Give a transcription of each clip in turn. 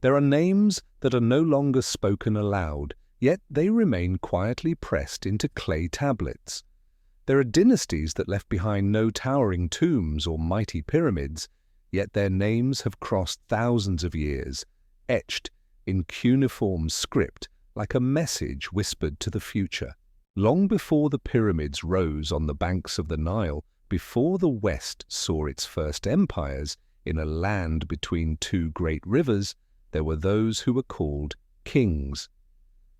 There are names that are no longer spoken aloud, yet they remain quietly pressed into clay tablets. There are dynasties that left behind no towering tombs or mighty pyramids, yet their names have crossed thousands of years, etched in cuneiform script like a message whispered to the future. Long before the pyramids rose on the banks of the Nile, before the West saw its first empires in a land between two great rivers, there were those who were called kings.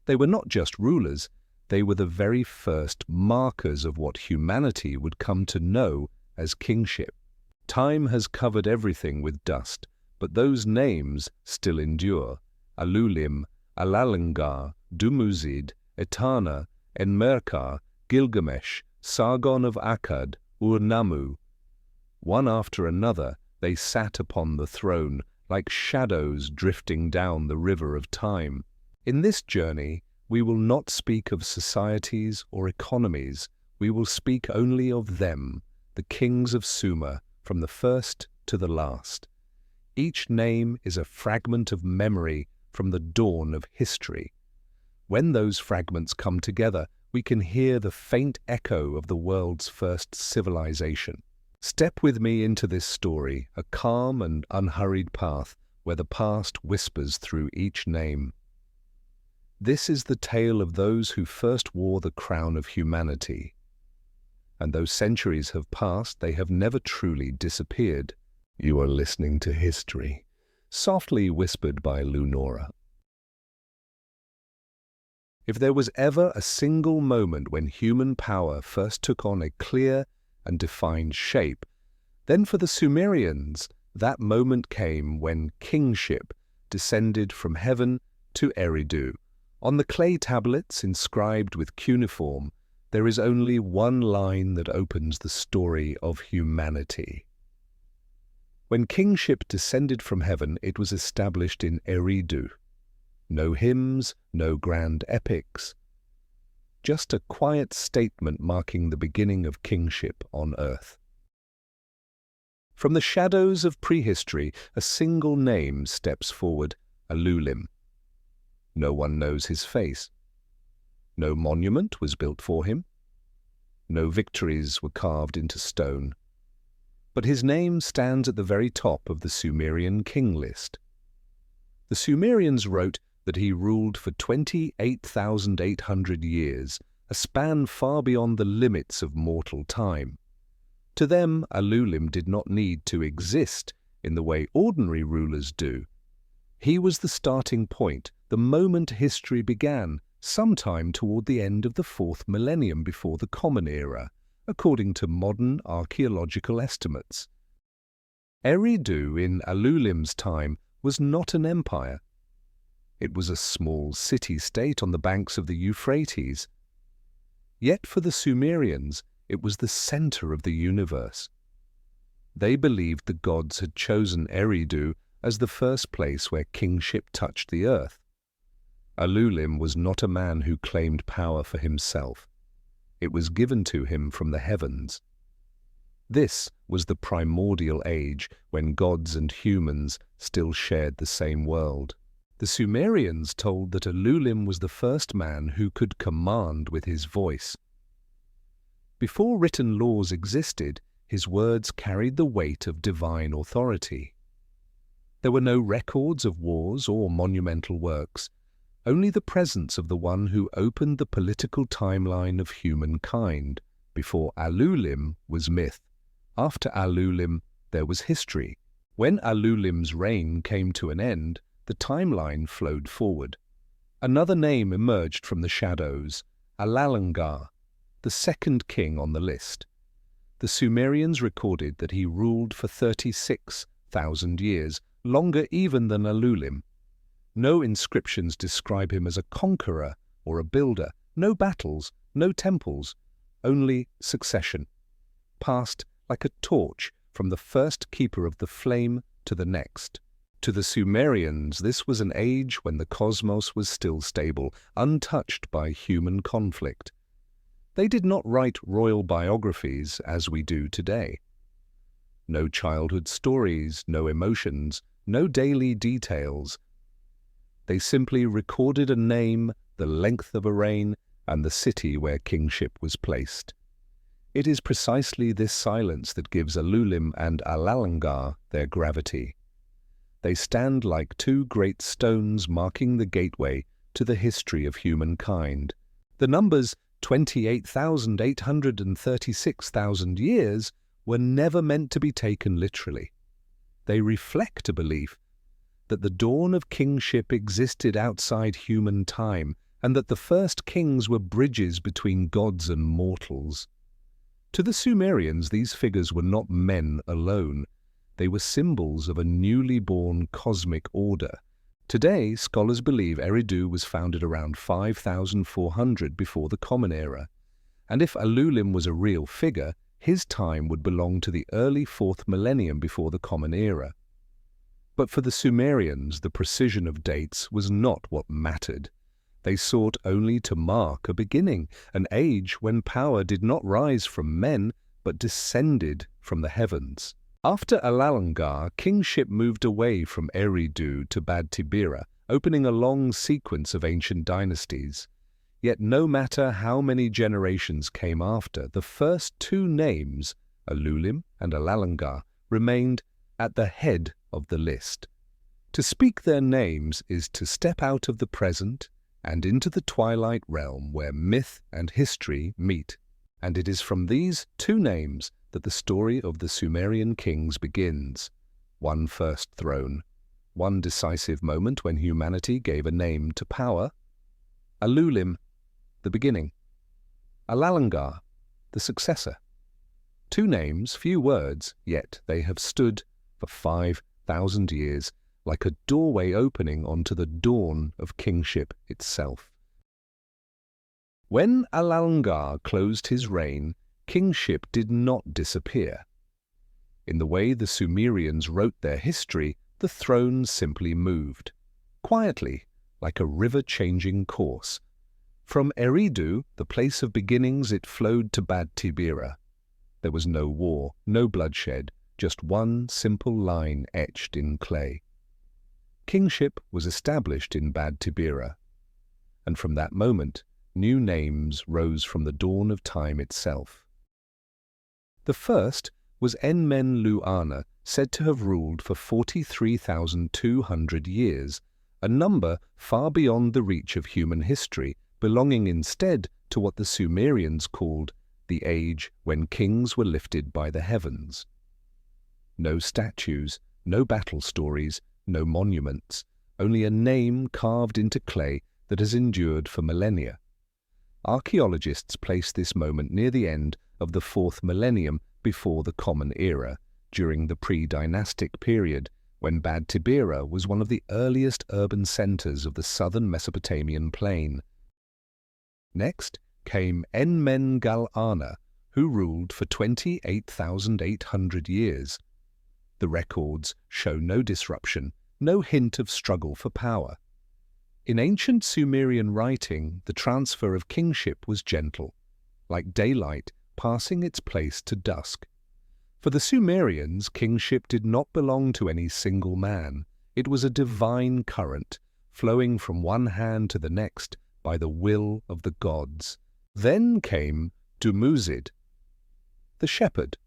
They were not just rulers, they were the very first markers of what humanity would come to know as kingship. Time has covered everything with dust, but those names still endure. Alulim, Alalangar, Dumuzid, Etana, Enmerkar, Gilgamesh, Sargon of Akkad, Ur-Nammu. One after another, they sat upon the throne like shadows drifting down the river of time. In this journey, we will not speak of societies or economies. We will speak only of them, the kings of Sumer, from the first to the last. Each name is a fragment of memory from the dawn of history. When those fragments come together, we can hear the faint echo of the world's first civilization. Step with me into this story, a calm and unhurried path where the past whispers through each name. This is the tale of those who first wore the crown of humanity. And though centuries have passed, they have never truly disappeared. You are listening to History, softly whispered by Lunora. If there was ever a single moment when human power first took on a clear and defined shape, then for the Sumerians, that moment came when kingship descended from heaven to Eridu. On the clay tablets inscribed with cuneiform, there is only one line that opens the story of humanity. When kingship descended from heaven, it was established in Eridu. No hymns, no grand epics. Just a quiet statement marking the beginning of kingship on earth. From the shadows of prehistory, a single name steps forward, Alulim. No one knows his face. No monument was built for him. No victories were carved into stone. But his name stands at the very top of the Sumerian King List. The Sumerians wrote that he ruled for 28,800 years, a span far beyond the limits of mortal time. To them, Alulim did not need to exist in the way ordinary rulers do. He was the starting point, the moment history began, sometime toward the end of the 4th millennium before the Common Era, according to modern archaeological estimates. Eridu in Alulim's time was not an empire. It was a small city-state on the banks of the Euphrates. Yet for the Sumerians, it was the center of the universe. They believed the gods had chosen Eridu as the first place where kingship touched the earth. Alulim was not a man who claimed power for himself. It was given to him from the heavens. This was the primordial age when gods and humans still shared the same world. The Sumerians told that Alulim was the first man who could command with his voice. Before written laws existed, his words carried the weight of divine authority. There were no records of wars or monumental works, only the presence of the one who opened the political timeline of humankind. Before Alulim was myth. After Alulim, there was history. When Alulim's reign came to an end, the timeline flowed forward. Another name emerged from the shadows, Alalangar, the second king on the list. The Sumerians recorded that he ruled for 36,000 years, longer even than Alulim. No inscriptions describe him as a conqueror or a builder, no battles, no temples, only succession, passed like a torch from the first keeper of the flame to the next. To the Sumerians, this was an age when the cosmos was still stable, untouched by human conflict. They did not write royal biographies as we do today. No childhood stories, no emotions, no daily details, They simply recorded a name, the length of a reign, and the city where kingship was placed. It is precisely this silence that gives Alulim and Alalangar their gravity. They stand like two great stones marking the gateway to the history of humankind. The numbers 28,800 and 36,000 years were never meant to be taken literally. They reflect a belief that the dawn of kingship existed outside human time, and that the first kings were bridges between gods and mortals. To the Sumerians, these figures were not men alone. They were symbols of a newly born cosmic order. Today, scholars believe Eridu was founded around 5,400 before the Common Era, and if Alulim was a real figure, his time would belong to the early 4th millennium before the Common Era. But for the Sumerians, the precision of dates was not what mattered. They sought only to mark a beginning, an age when power did not rise from men, but descended from the heavens. After Alalangar, kingship moved away from Eridu to Bad Tibira, opening a long sequence of ancient dynasties. Yet no matter how many generations came after, the first two names, Alulim and Alalangar, remained at the head of the list. To speak their names is to step out of the present and into the twilight realm where myth and history meet. And it is from these two names that the story of the Sumerian kings begins. One first throne, one decisive moment when humanity gave a name to power. Alulim, the beginning. Alalangar, the successor. Two names, few words, yet they have stood for 5,000 years like a doorway opening onto the dawn of kingship itself. When Alalangar closed his reign, kingship did not disappear. In the way the Sumerians wrote their history, the throne simply moved, quietly, like a river changing course. From Eridu, the place of beginnings, it flowed to Bad Tibira. There was no war, no bloodshed, just one simple line etched in clay. Kingship was established in Bad Tibira, and from that moment, new names rose from the dawn of time itself. The first was Enmebaragesi, said to have ruled for 43,200 years, a number far beyond the reach of human history, belonging instead to what the Sumerians called the age when kings were lifted by the heavens. No statues, no battle stories, no monuments, only a name carved into clay that has endured for millennia. Archaeologists place this moment near the end of the 4th millennium before the Common Era, during the pre-dynastic period, when Bad Tibira was one of the earliest urban centers of the southern Mesopotamian plain. Next came Enmebaragesi, who ruled for 28,800 years. The records show no disruption, no hint of struggle for power. In ancient Sumerian writing, the transfer of kingship was gentle, like daylight passing its place to dusk. For the Sumerians, kingship did not belong to any single man. It was a divine current, flowing from one hand to the next by the will of the gods. Then came Dumuzid, the shepherd.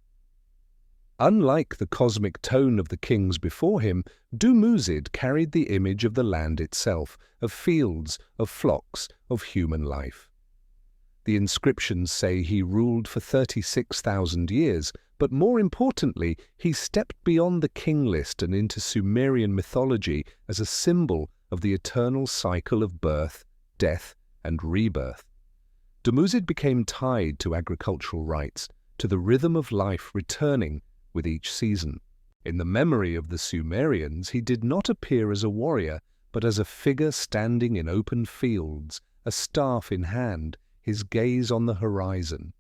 Unlike the cosmic tone of the kings before him, Dumuzid carried the image of the land itself, of fields, of flocks, of human life. The inscriptions say he ruled for 36,000 years, but more importantly, he stepped beyond the king list and into Sumerian mythology as a symbol of the eternal cycle of birth, death, and rebirth. Dumuzid became tied to agricultural rites, to the rhythm of life returning with each season. In the memory of the Sumerians, he did not appear as a warrior, but as a figure standing in open fields, a staff in hand, his gaze on the horizon,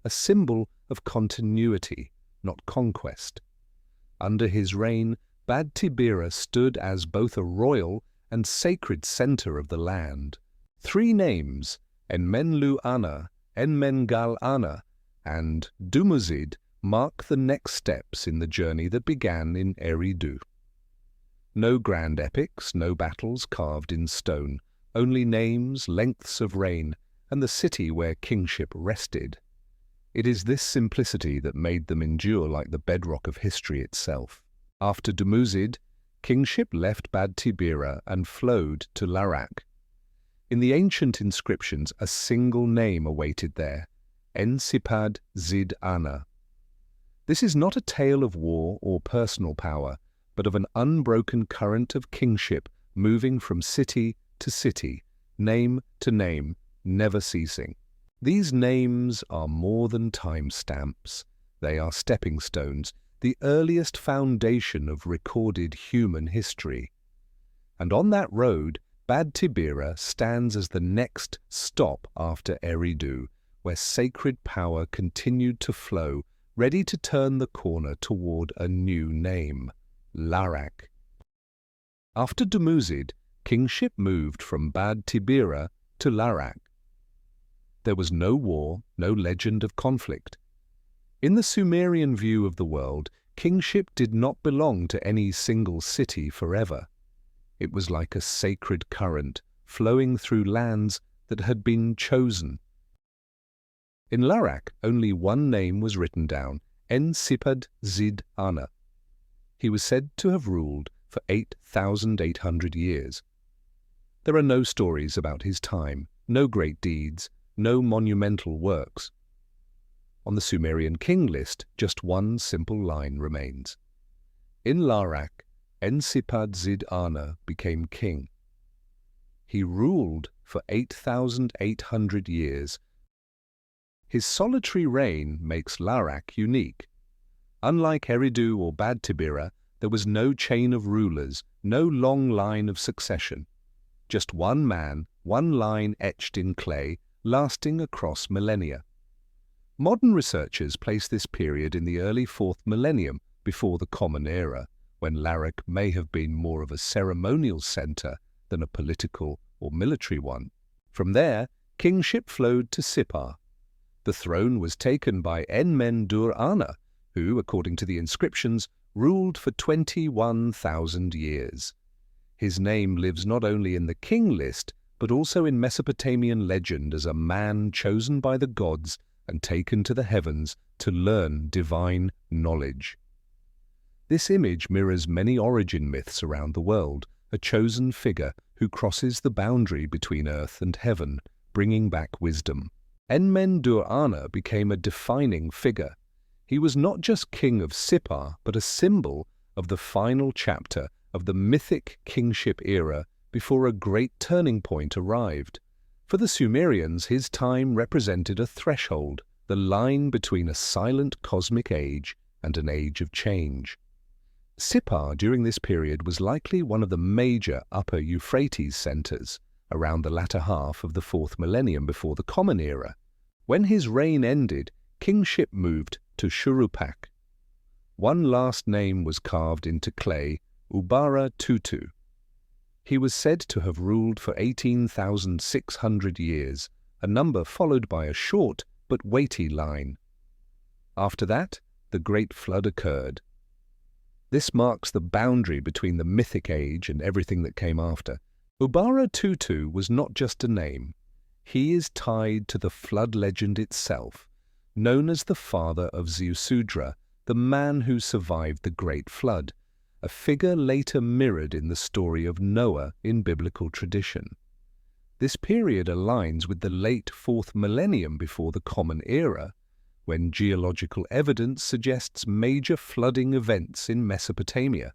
a symbol of continuity, not conquest. Under his reign, Bad Tibira stood as both a royal and sacred center of the land. Three names, Enmebaragesi, Enmebaragesi, and Dumuzid, mark the next steps in the journey that began in Eridu. No grand epics, no battles carved in stone, only names, lengths of reign, and the city where kingship rested. It is this simplicity that made them endure like the bedrock of history itself. After Dumuzid, kingship left Bad Tibira and flowed to Larak. In the ancient inscriptions, a single name awaited there, Enmebaragesi Zid Ana. This is not a tale of war or personal power, but of an unbroken current of kingship moving from city to city, name to name, never ceasing. These names are more than timestamps. They are stepping stones, the earliest foundation of recorded human history. And on that road, Bad Tibira stands as the next stop after Eridu, where sacred power continued to flow, ready to turn the corner toward a new name, Larak. After Dumuzid, kingship moved from Bad Tibira to Larak. There was no war, no legend of conflict. In the Sumerian view of the world, kingship did not belong to any single city forever. It was like a sacred current flowing through lands that had been chosen. In Larak, only one name was written down, Enmebaragesi Zid Ana. He was said to have ruled for 8,800 years. There are no stories about his time, no great deeds, no monumental works. On the Sumerian King List, just one simple line remains. In Larak, Enmebaragesi Zid Ana became king. He ruled for 8,800 years. His solitary reign makes Larak unique. Unlike Eridu or Bad Tibira, there was no chain of rulers, no long line of succession. Just one man, one line etched in clay, lasting across millennia. Modern researchers place this period in the early 4th millennium before the Common Era, when Larak may have been more of a ceremonial center than a political or military one. From there, kingship flowed to Sippar. The throne was taken by Enmebaragesi, who, according to the inscriptions, ruled for 21,000 years. His name lives not only in the King List, but also in Mesopotamian legend as a man chosen by the gods and taken to the heavens to learn divine knowledge. This image mirrors many origin myths around the world, a chosen figure who crosses the boundary between earth and heaven, bringing back wisdom. Enmebaragesi became a defining figure. He was not just king of Sippar, but a symbol of the final chapter of the mythic kingship era before a great turning point arrived. For the Sumerians, his time represented a threshold, the line between a silent cosmic age and an age of change. Sippar during this period was likely one of the major Upper Euphrates centers, around the latter half of the 4th millennium before the Common Era. When his reign ended, kingship moved to Shuruppak. One last name was carved into clay, Ubara-Tutu. He was said to have ruled for 18,600 years, a number followed by a short but weighty line. After that, the Great Flood occurred. This marks the boundary between the mythic age and everything that came after. Ubara-Tutu was not just a name. He is tied to the flood legend itself, known as the father of Ziusudra, the man who survived the Great Flood, a figure later mirrored in the story of Noah in biblical tradition. This period aligns with the late 4th millennium before the Common Era, when geological evidence suggests major flooding events in Mesopotamia,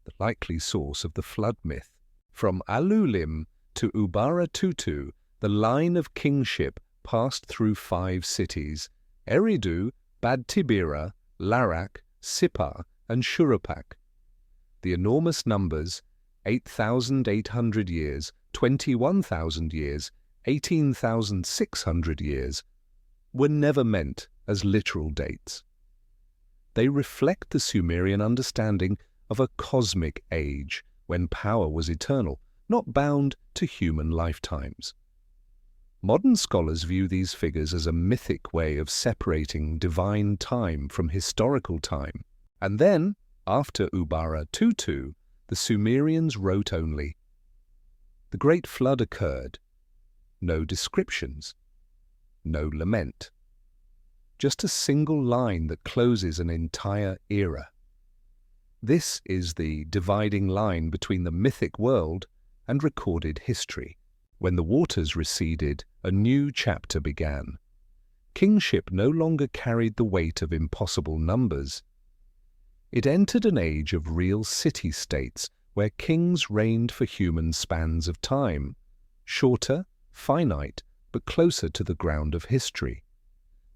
the likely source of the flood myth. From Alulim to Ubara-Tutu, the line of kingship passed through 5 cities: Eridu, Bad Tibira, Larak, Sippar, and Shuruppak. The enormous numbers, 8,800 years, 21,000 years, 18,600 years, were never meant as literal dates. They reflect the Sumerian understanding of a cosmic age, when power was eternal, not bound to human lifetimes. Modern scholars view these figures as a mythic way of separating divine time from historical time. And then, after Ubara-Tutu, the Sumerians wrote only, "The great flood occurred." No descriptions, no lament. Just a single line that closes an entire era. This is the dividing line between the mythic world and recorded history. When the waters receded, a new chapter began. Kingship no longer carried the weight of impossible numbers. It entered an age of real city-states where kings reigned for human spans of time, shorter, finite, but closer to the ground of history.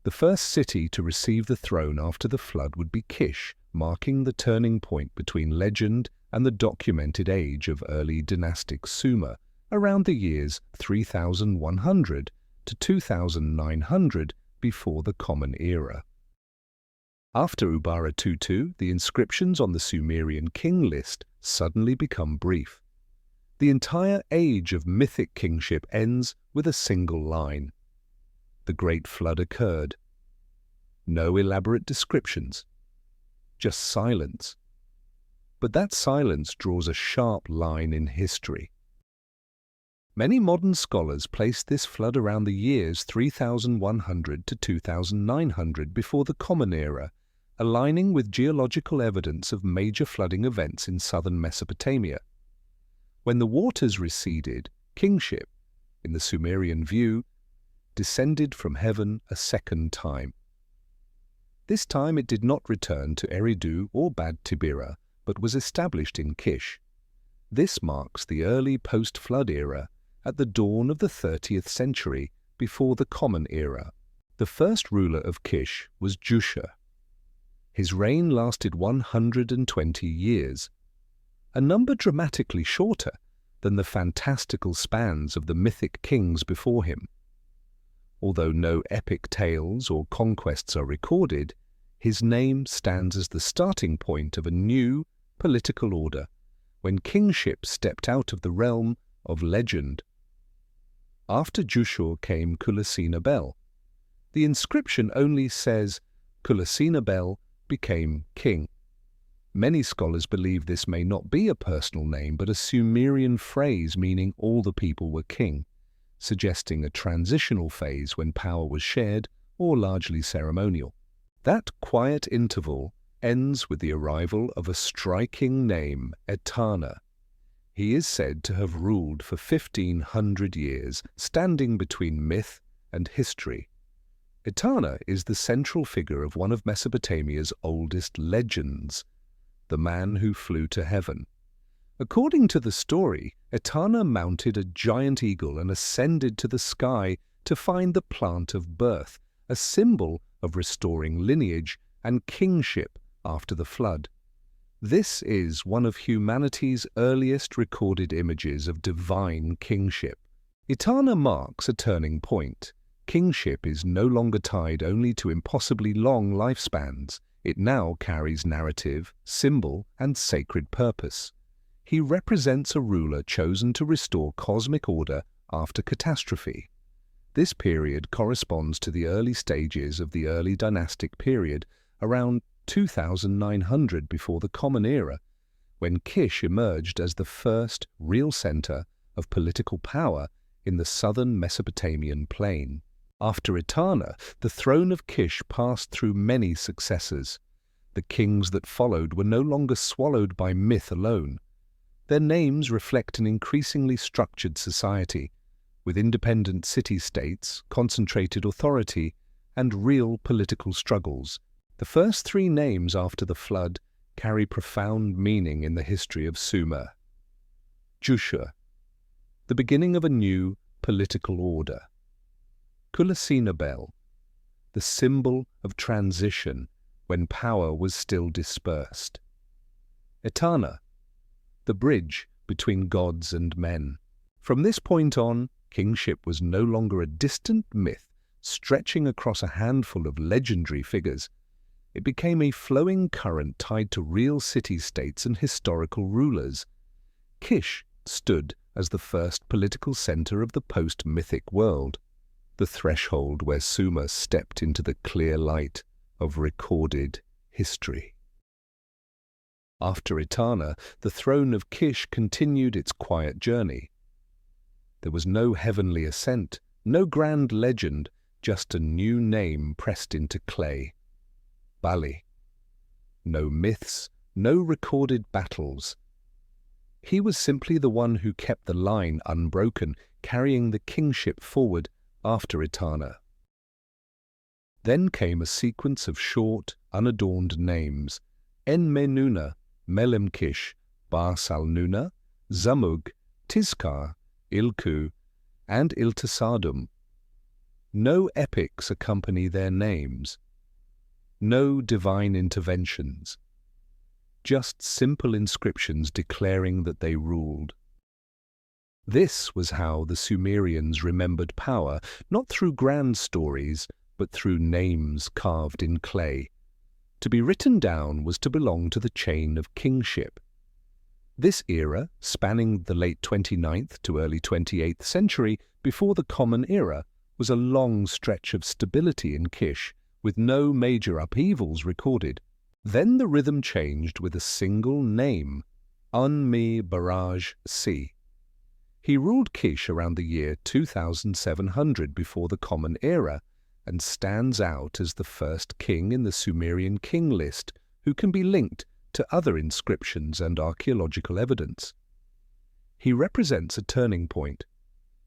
The first city to receive the throne after the flood would be Kish, marking the turning point between legend and the documented age of early dynastic Sumer, around the years 3100 to 2900 before the Common Era. After Ubaratutu, the inscriptions on the Sumerian King List suddenly become brief. The entire age of mythic kingship ends with a single line. The great flood occurred. No elaborate descriptions, just silence. But that silence draws a sharp line in history. Many modern scholars place this flood around the years 3100 to 2900 before the Common Era, aligning with geological evidence of major flooding events in southern Mesopotamia. When the waters receded, kingship, in the Sumerian view, descended from heaven a second time. This time it did not return to Eridu or Bad Tibira, but was established in Kish. This marks the early post-flood era at the dawn of the 30th century before the Common Era. The first ruler of Kish was Jusha. His reign lasted 120 years, a number dramatically shorter than the fantastical spans of the mythic kings before him. Although no epic tales or conquests are recorded, his name stands as the starting point of a new political order when kingship stepped out of the realm of legend. After Jusha came Kulasina-Bel. The inscription only says Kulasina-Bel became king. Many scholars believe this may not be a personal name but a Sumerian phrase meaning all the people were king, suggesting a transitional phase when power was shared or largely ceremonial. That quiet interval ends with the arrival of a striking name, Etana. He is said to have ruled for 1500 years, standing between myth and history. Etana is the central figure of one of Mesopotamia's oldest legends, the man who flew to heaven. According to the story, Etana mounted a giant eagle and ascended to the sky to find the plant of birth, a symbol of restoring lineage and kingship after the flood. This is one of humanity's earliest recorded images of divine kingship. Etana marks a turning point. Kingship is no longer tied only to impossibly long lifespans. It now carries narrative, symbol, and sacred purpose. He represents a ruler chosen to restore cosmic order after catastrophe. This period corresponds to the early stages of the early dynastic period, around 2900 before the Common Era, when Kish emerged as the first real center of political power in the southern Mesopotamian plain. After Etana, the throne of Kish passed through many successors. The kings that followed were no longer swallowed by myth alone. Their names reflect an increasingly structured society, with independent city-states, concentrated authority, and real political struggles. The first three names after the flood carry profound meaning in the history of Sumer. Jusha, the beginning of a new political order. Kulasina-Bel, the symbol of transition when power was still dispersed. Etana, the bridge between gods and men. From this point on, kingship was no longer a distant myth stretching across a handful of legendary figures. It became a flowing current tied to real city-states and historical rulers. Kish stood as the first political center of the post-mythic world, the threshold where Sumer stepped into the clear light of recorded history. After Etana, the throne of Kish continued its quiet journey. There was no heavenly ascent, no grand legend, just a new name pressed into clay: Bali. No myths, no recorded battles. He was simply the one who kept the line unbroken, carrying the kingship forward after Etana. Then came a sequence of short, unadorned names: Enmenuna, Melemkish, Bar-Salnuna, Zamug, Tizkar, Ilku, and Iltasadum. No epics accompany their names. No divine interventions. Just simple inscriptions declaring that they ruled. This was how the Sumerians remembered power, not through grand stories, but through names carved in clay. To be written down was to belong to the chain of kingship. This era, spanning the late 29th to early 28th century before the Common Era, was a long stretch of stability in Kish, with no major upheavals recorded. Then the rhythm changed with a single name: Enmebaragesi. He ruled Kish around the year 2700 before the Common Era, and stands out as the first king in the Sumerian King List who can be linked to other inscriptions and archaeological evidence. He represents a turning point,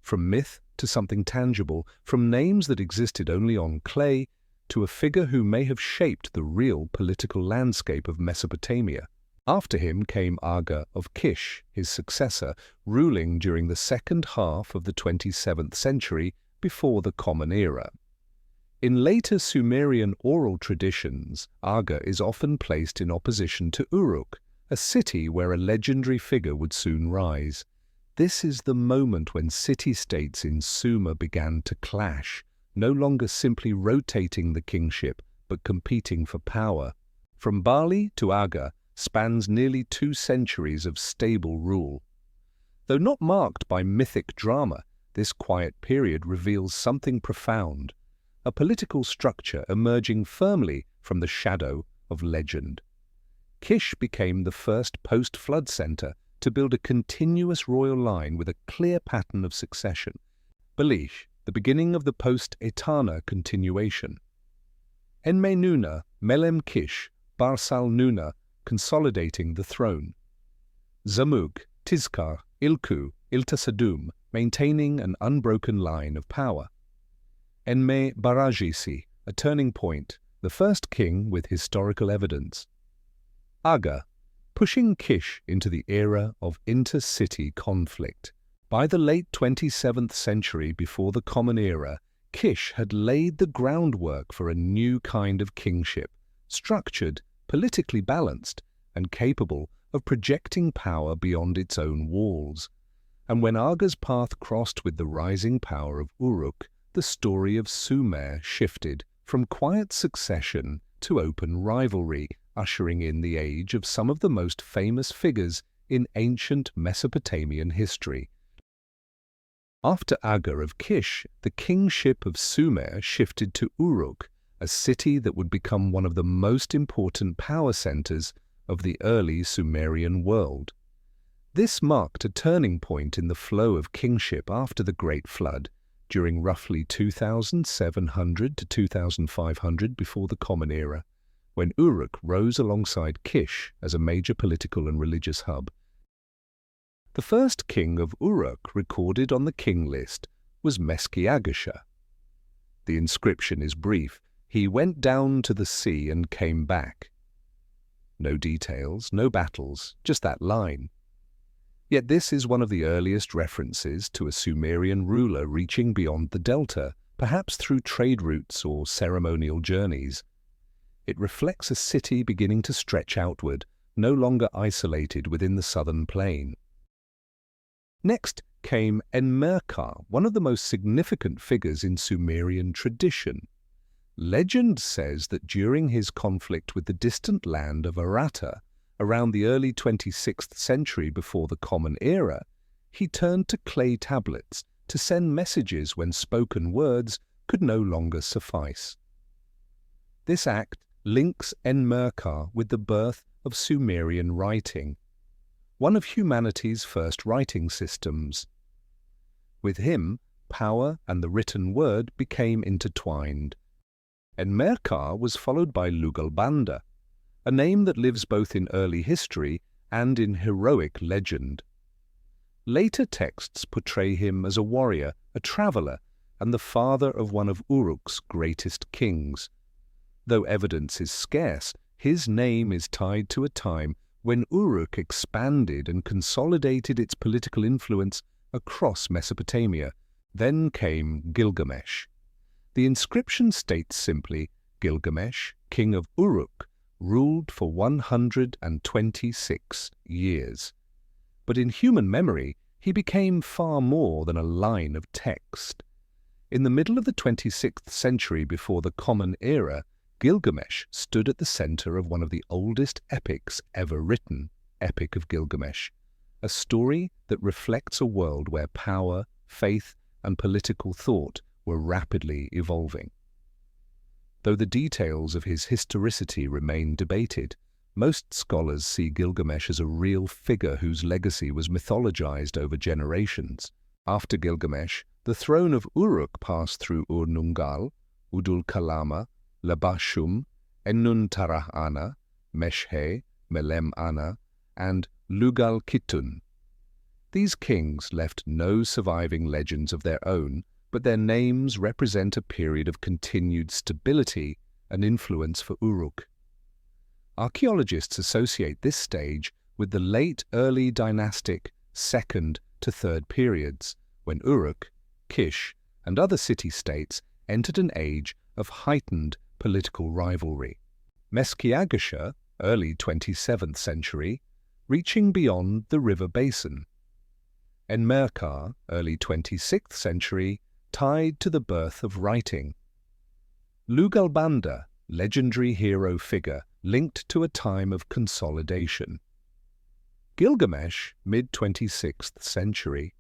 from myth to something tangible, from names that existed only on clay to a figure who may have shaped the real political landscape of Mesopotamia. After him came Aga of Kish, his successor, ruling during the second half of the 27th century before the Common Era. In later Sumerian oral traditions, Aga is often placed in opposition to Uruk, a city where a legendary figure would soon rise. This is the moment when city-states in Sumer began to clash, no longer simply rotating the kingship, but competing for power. From Bali to Aga spans nearly 2 centuries of stable rule. Though not marked by mythic drama, this quiet period reveals something profound: a political structure emerging firmly from the shadow of legend. Kish became the first post-flood center to build a continuous royal line with a clear pattern of succession. Balish, the beginning of the post-Etana continuation. Enmenuna, Melem Kish, Bar-Salnuna, consolidating the throne. Zamug, Tizkar, Ilku, Iltasadum, maintaining an unbroken line of power. Enmebaragesi, a turning point, the first king with historical evidence. Aga, pushing Kish into the era of intercity conflict. By the late 27th century before the Common Era, Kish had laid the groundwork for a new kind of kingship, structured, politically balanced, and capable of projecting power beyond its own walls. And when Aga's path crossed with the rising power of Uruk, the story of Sumer shifted from quiet succession to open rivalry, ushering in the age of some of the most famous figures in ancient Mesopotamian history. After Aga of Kish, the kingship of Sumer shifted to Uruk, a city that would become one of the most important power centers of the early Sumerian world. This marked a turning point in the flow of kingship after the Great Flood, during roughly 2700 to 2500 before the Common Era, when Uruk rose alongside Kish as a major political and religious hub. The first king of Uruk recorded on the king list was Meskiagasha. The inscription is brief: "He went down to the sea and came back." No details, no battles, just that line. Yet this is one of the earliest references to a Sumerian ruler reaching beyond the delta, perhaps through trade routes or ceremonial journeys. It reflects a city beginning to stretch outward, no longer isolated within the southern plain. Next came Enmerkar, one of the most significant figures in Sumerian tradition. Legend says that during his conflict with the distant land of Arata, around the early 26th century before the Common Era, he turned to clay tablets to send messages when spoken words could no longer suffice. This act links Enmerkar with the birth of Sumerian writing, one of humanity's first writing systems. With him, power and the written word became intertwined. Enmerkar was followed by Lugalbanda, a name that lives both in early history and in heroic legend. Later texts portray him as a warrior, a traveller, and the father of one of Uruk's greatest kings. Though evidence is scarce, his name is tied to a time when Uruk expanded and consolidated its political influence across Mesopotamia. Then came Gilgamesh. The inscription states simply, Gilgamesh, king of Uruk, ruled for 126 years. But in human memory, he became far more than a line of text. In the middle of the 26th century before the Common Era, Gilgamesh stood at the center of one of the oldest epics ever written, Epic of Gilgamesh, a story that reflects a world where power, faith, and political thought were rapidly evolving. Though the details of his historicity remain debated, most scholars see Gilgamesh as a real figure whose legacy was mythologized over generations. After Gilgamesh, the throne of Uruk passed through Urnungal, Udul-Kalama, Labashum, Ennun-Tarah-Ana, Meshe, Melem-Ana, and Lugal-Kitun. These kings left no surviving legends of their own, but their names represent a period of continued stability and influence for Uruk. Archaeologists associate this stage with the late early dynastic 2nd to 3rd periods, when Uruk, Kish, and other city-states entered an age of heightened political rivalry. Mesannepada, early 27th century, reaching beyond the river basin. Enmerkar, early 26th century, tied to the birth of writing. Lugalbanda, legendary hero figure, linked to a time of consolidation. Gilgamesh, mid-26th century,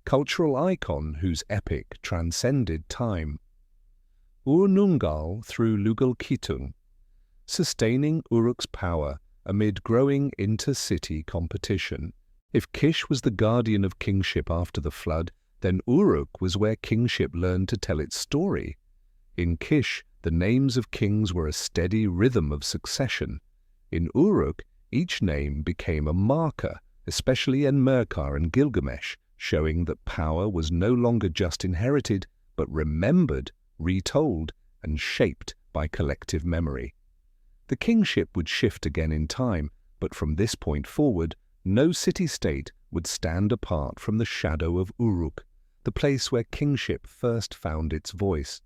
cultural icon whose epic transcended time. Urnungal through Lugal-Kitun, sustaining Uruk's power amid growing inter-city competition. If Kish was the guardian of kingship after the flood, then Uruk was where kingship learned to tell its story. In Kish, the names of kings were a steady rhythm of succession. In Uruk, each name became a marker, especially Enmerkar and Gilgamesh, showing that power was no longer just inherited, but remembered, retold, and shaped by collective memory. The kingship would shift again in time, but from this point forward, no city-state would stand apart from the shadow of Uruk, the place where kingship first found its voice.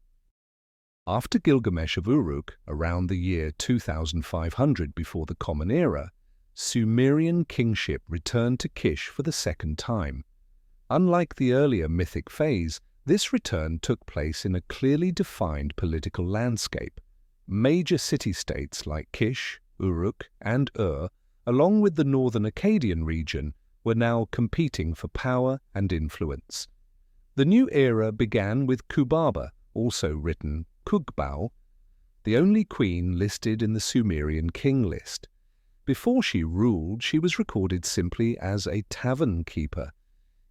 After Gilgamesh of Uruk, around the year 2500 before the Common Era, Sumerian kingship returned to Kish for the second time. Unlike the earlier mythic phase, this return took place in a clearly defined political landscape. Major city-states like Kish, Uruk, and along with the northern Akkadian region, were now competing for power and influence. The new era began with Kubaba, also written Kugbao, the only queen listed in the Sumerian King List. Before she ruled, she was recorded simply as a tavern keeper,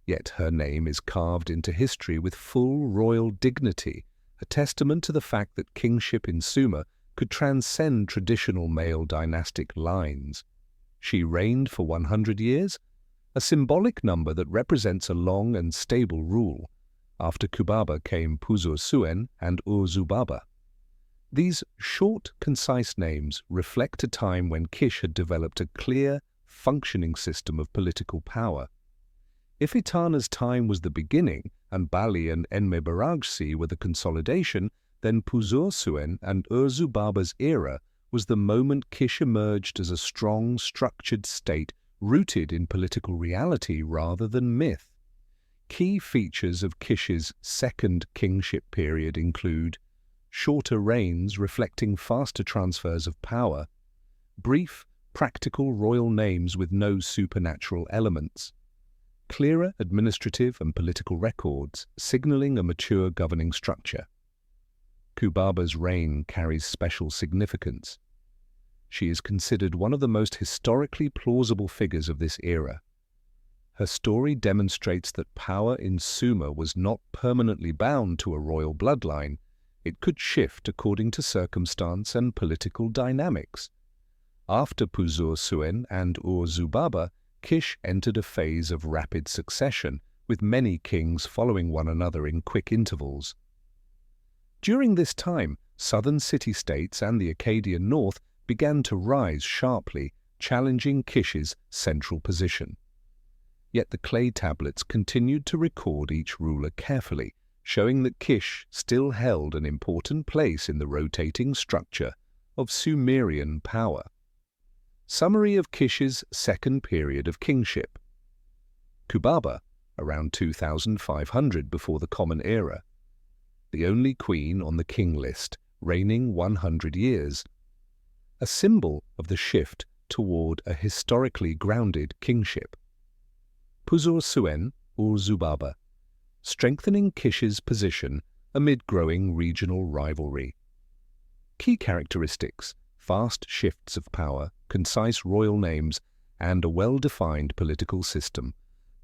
yet her name is carved into history with full royal dignity, a testament to the fact that kingship in Sumer could transcend traditional male dynastic lines. She reigned for 100 years, a symbolic number that represents a long and stable rule. After Kubaba came Puzur-Suen and Ur-Zubaba. These short, concise names reflect a time when Kish had developed a clear, functioning system of political power. If Etana's time was the beginning, and Bali and Enmebaragesi were the consolidation, then Puzur-Suen and Ur-Zubaba's era was the moment Kish emerged as a strong, structured state rooted in political reality rather than myth. Key features of Kish's second kingship period include shorter reigns reflecting faster transfers of power, brief, practical royal names with no supernatural elements, clearer administrative and political records signaling a mature governing structure. Kubaba's reign carries special significance. she is considered one of the most historically plausible figures of this era. Her story demonstrates that power in Sumer was not permanently bound to a royal bloodline. It could shift according to circumstance and political dynamics. After Puzur-Suen and Ur-Zubaba, Kish entered a phase of rapid succession, with many kings following one another in quick intervals. During this time, southern city-states and the Akkadian north began to rise sharply, challenging Kish's central position. Yet the clay tablets continued to record each ruler carefully, showing that Kish still held an important place in the rotating structure of Sumerian power. Summary of Kish's second period of kingship. Kubaba, around 2500 before the Common Era. The only queen on the king list, reigning 100 years. A symbol of the shift toward a historically grounded kingship. Puzur-Suen Ur-Zubaba, strengthening Kish's position amid growing regional rivalry. Key characteristics: fast shifts of power, concise royal names, and a well-defined political system.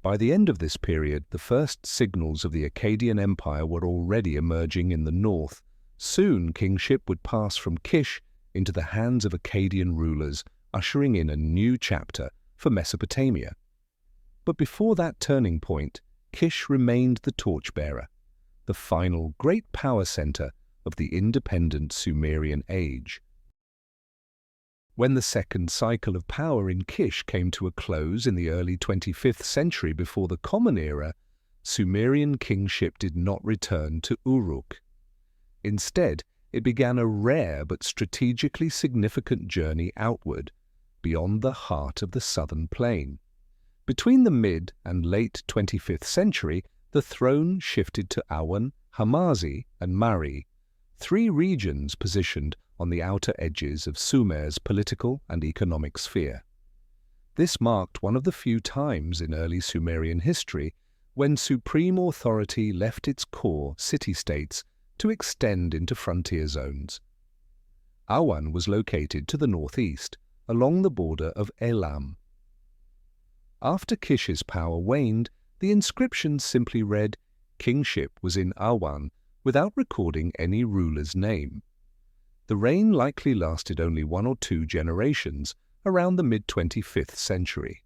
By the end of this period, the first signals of the Akkadian Empire were already emerging in the north. Soon, kingship would pass from Kish into the hands of Akkadian rulers, ushering in a new chapter for Mesopotamia. But before that turning point, Kish remained the torchbearer, the final great power center of the independent Sumerian age. When the second cycle of power in Kish came to a close in the early 25th century before the Common Era, Sumerian kingship did not return to Uruk. Instead, it began a rare but strategically significant journey outward, beyond the heart of the southern plain. Between the mid and late 25th century, the throne shifted to Awan, Hamazi, and Mari, three regions positioned on the outer edges of Sumer's political and economic sphere. This marked one of the few times in early Sumerian history when supreme authority left its core city-states to extend into frontier zones. Awan was located to the northeast, along the border of Elam. After Kish's power waned, the inscription simply read, "Kingship was in Awan," without recording any ruler's name. The reign likely lasted only 1 or 2 generations, around the mid-25th century.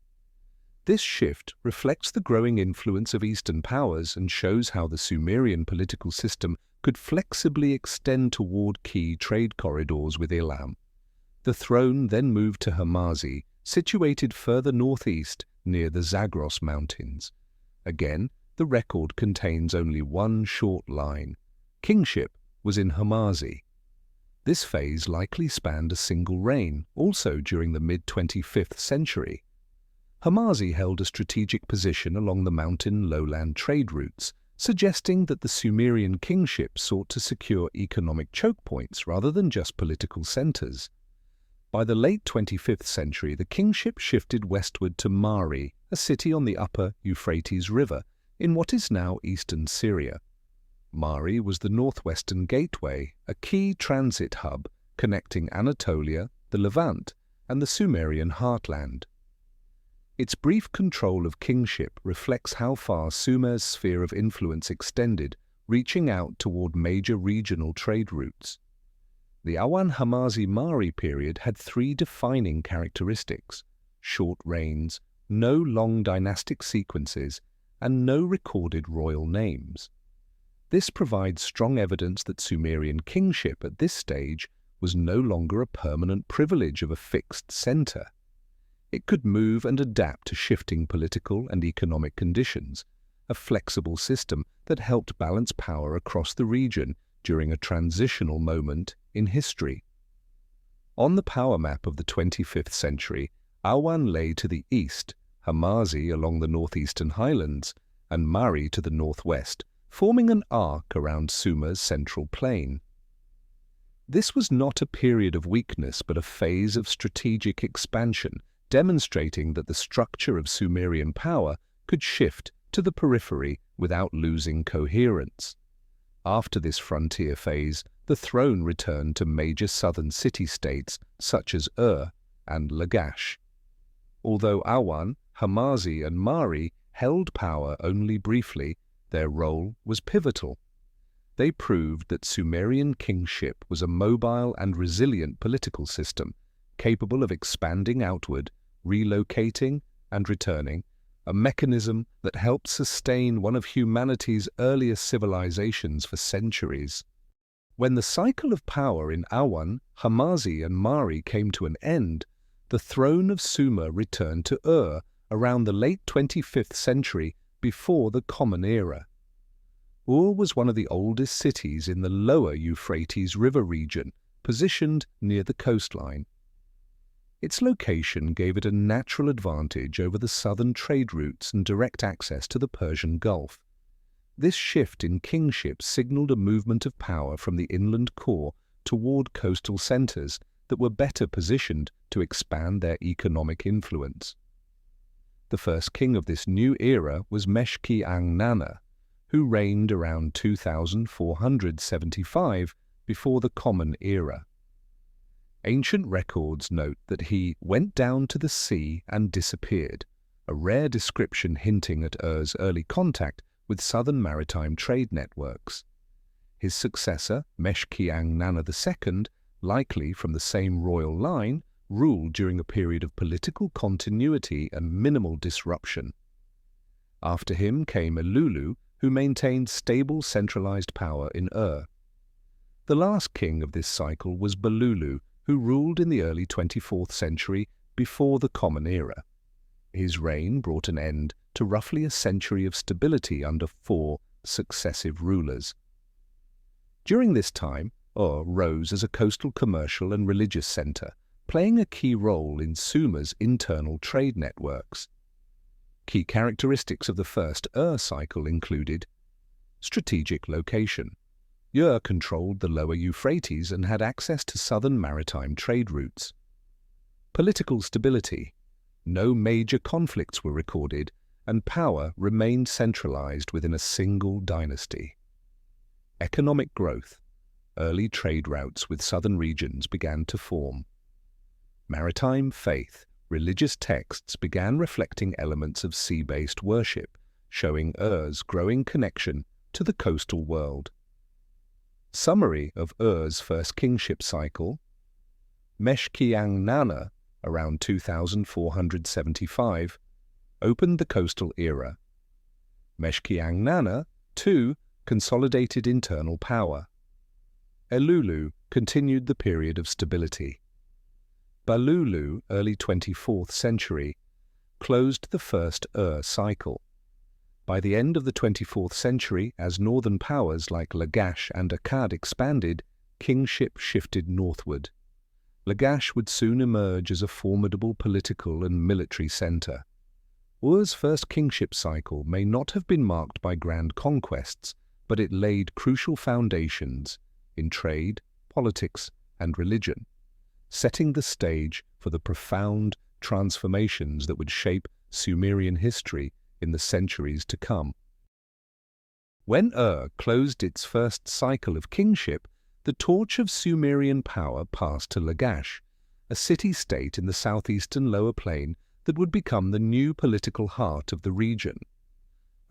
This shift reflects the growing influence of Eastern powers and shows how the Sumerian political system could flexibly extend toward key trade corridors with Elam. The throne then moved to Hamazi, situated further northeast near the Zagros Mountains. Again, the record contains only one short line. Kingship was in Hamazi. This phase likely spanned a single reign, also during the mid-25th century. Hamazi held a strategic position along the mountain lowland trade routes, suggesting that the Sumerian kingship sought to secure economic choke points rather than just political centers. By the late 25th century, the kingship shifted westward to Mari, a city on the upper Euphrates River, in what is now eastern Syria. Mari was the northwestern gateway, a key transit hub connecting Anatolia, the Levant, and the Sumerian heartland. Its brief control of kingship reflects how far Sumer's sphere of influence extended, reaching out toward major regional trade routes. The Awan-Hamazi-Mari period had 3 defining characteristics: short reigns, no long dynastic sequences, and no recorded royal names. This provides strong evidence that Sumerian kingship at this stage was no longer a permanent privilege of a fixed center. It could move and adapt to shifting political and economic conditions, a flexible system that helped balance power across the region during a transitional moment in history. On the power map of the 25th century, Awan lay to the east, Hamazi along the northeastern highlands, and Mari to the northwest, forming an arc around Sumer's central plain. This was not a period of weakness but a phase of strategic expansion, demonstrating that the structure of Sumerian power could shift to the periphery without losing coherence. After this frontier phase, the throne returned to major southern city-states such as and Lagash. Although Awan, Hamazi and Mari held power only briefly, their role was pivotal. They proved that Sumerian kingship was a mobile and resilient political system, capable of expanding outward, relocating and returning, a mechanism that helped sustain one of humanity's earliest civilizations for centuries. When the cycle of power in Awan, Hamazi and Mari came to an end, the throne of Sumer returned to around the late 25th century before the Common Era. Was one of the oldest cities in the lower Euphrates River region, positioned near the coastline. Its location gave it a natural advantage over the southern trade routes and direct access to the Persian Gulf. This shift in kingship signaled a movement of power from the inland core toward coastal centers that were better positioned to expand their economic influence. The first king of this new era was Meshki-Ang-Nana, who reigned around 2475 before the Common Era. Ancient records note that he went down to the sea and disappeared, a rare description hinting at Ur's early contact with southern maritime trade networks. His successor, Meshki-Ang-Nana II, likely from the same royal line, ruled during a period of political continuity and minimal disruption. After him came Elulu, who maintained stable centralized power in The last king of this cycle was Balulu, who ruled in the early 24th century before the Common Era. His reign brought an end to roughly a century of stability under 4 successive rulers. During this time, rose as a coastal commercial and religious center, playing a key role in Sumer's internal trade networks. Key characteristics of the first cycle included strategic location. Controlled the lower Euphrates and had access to southern maritime trade routes. Political stability. No major conflicts were recorded, and power remained centralized within a single dynasty. Economic growth. Early trade routes with southern regions began to form. Maritime faith. Religious texts began reflecting elements of sea-based worship, showing Ur's growing connection to the coastal world. Summary of Ur's first kingship cycle. Meshki-Ang-Nana, around 2475, opened the coastal era. Meshki-Ang-Nana, II, consolidated internal power. Elulu continued the period of stability. Balulu, early 24th century, closed the first cycle. By the end of the 24th century, as northern powers like Lagash and Akkad expanded, kingship shifted northward. Lagash would soon emerge as a formidable political and military center. Ur's first kingship cycle may not have been marked by grand conquests, but it laid crucial foundations in trade, politics, and religion, setting the stage for the profound transformations that would shape Sumerian history in the centuries to come. When closed its first cycle of kingship, the torch of Sumerian power passed to Lagash, a city-state in the southeastern Lower Plain that would become the new political heart of the region.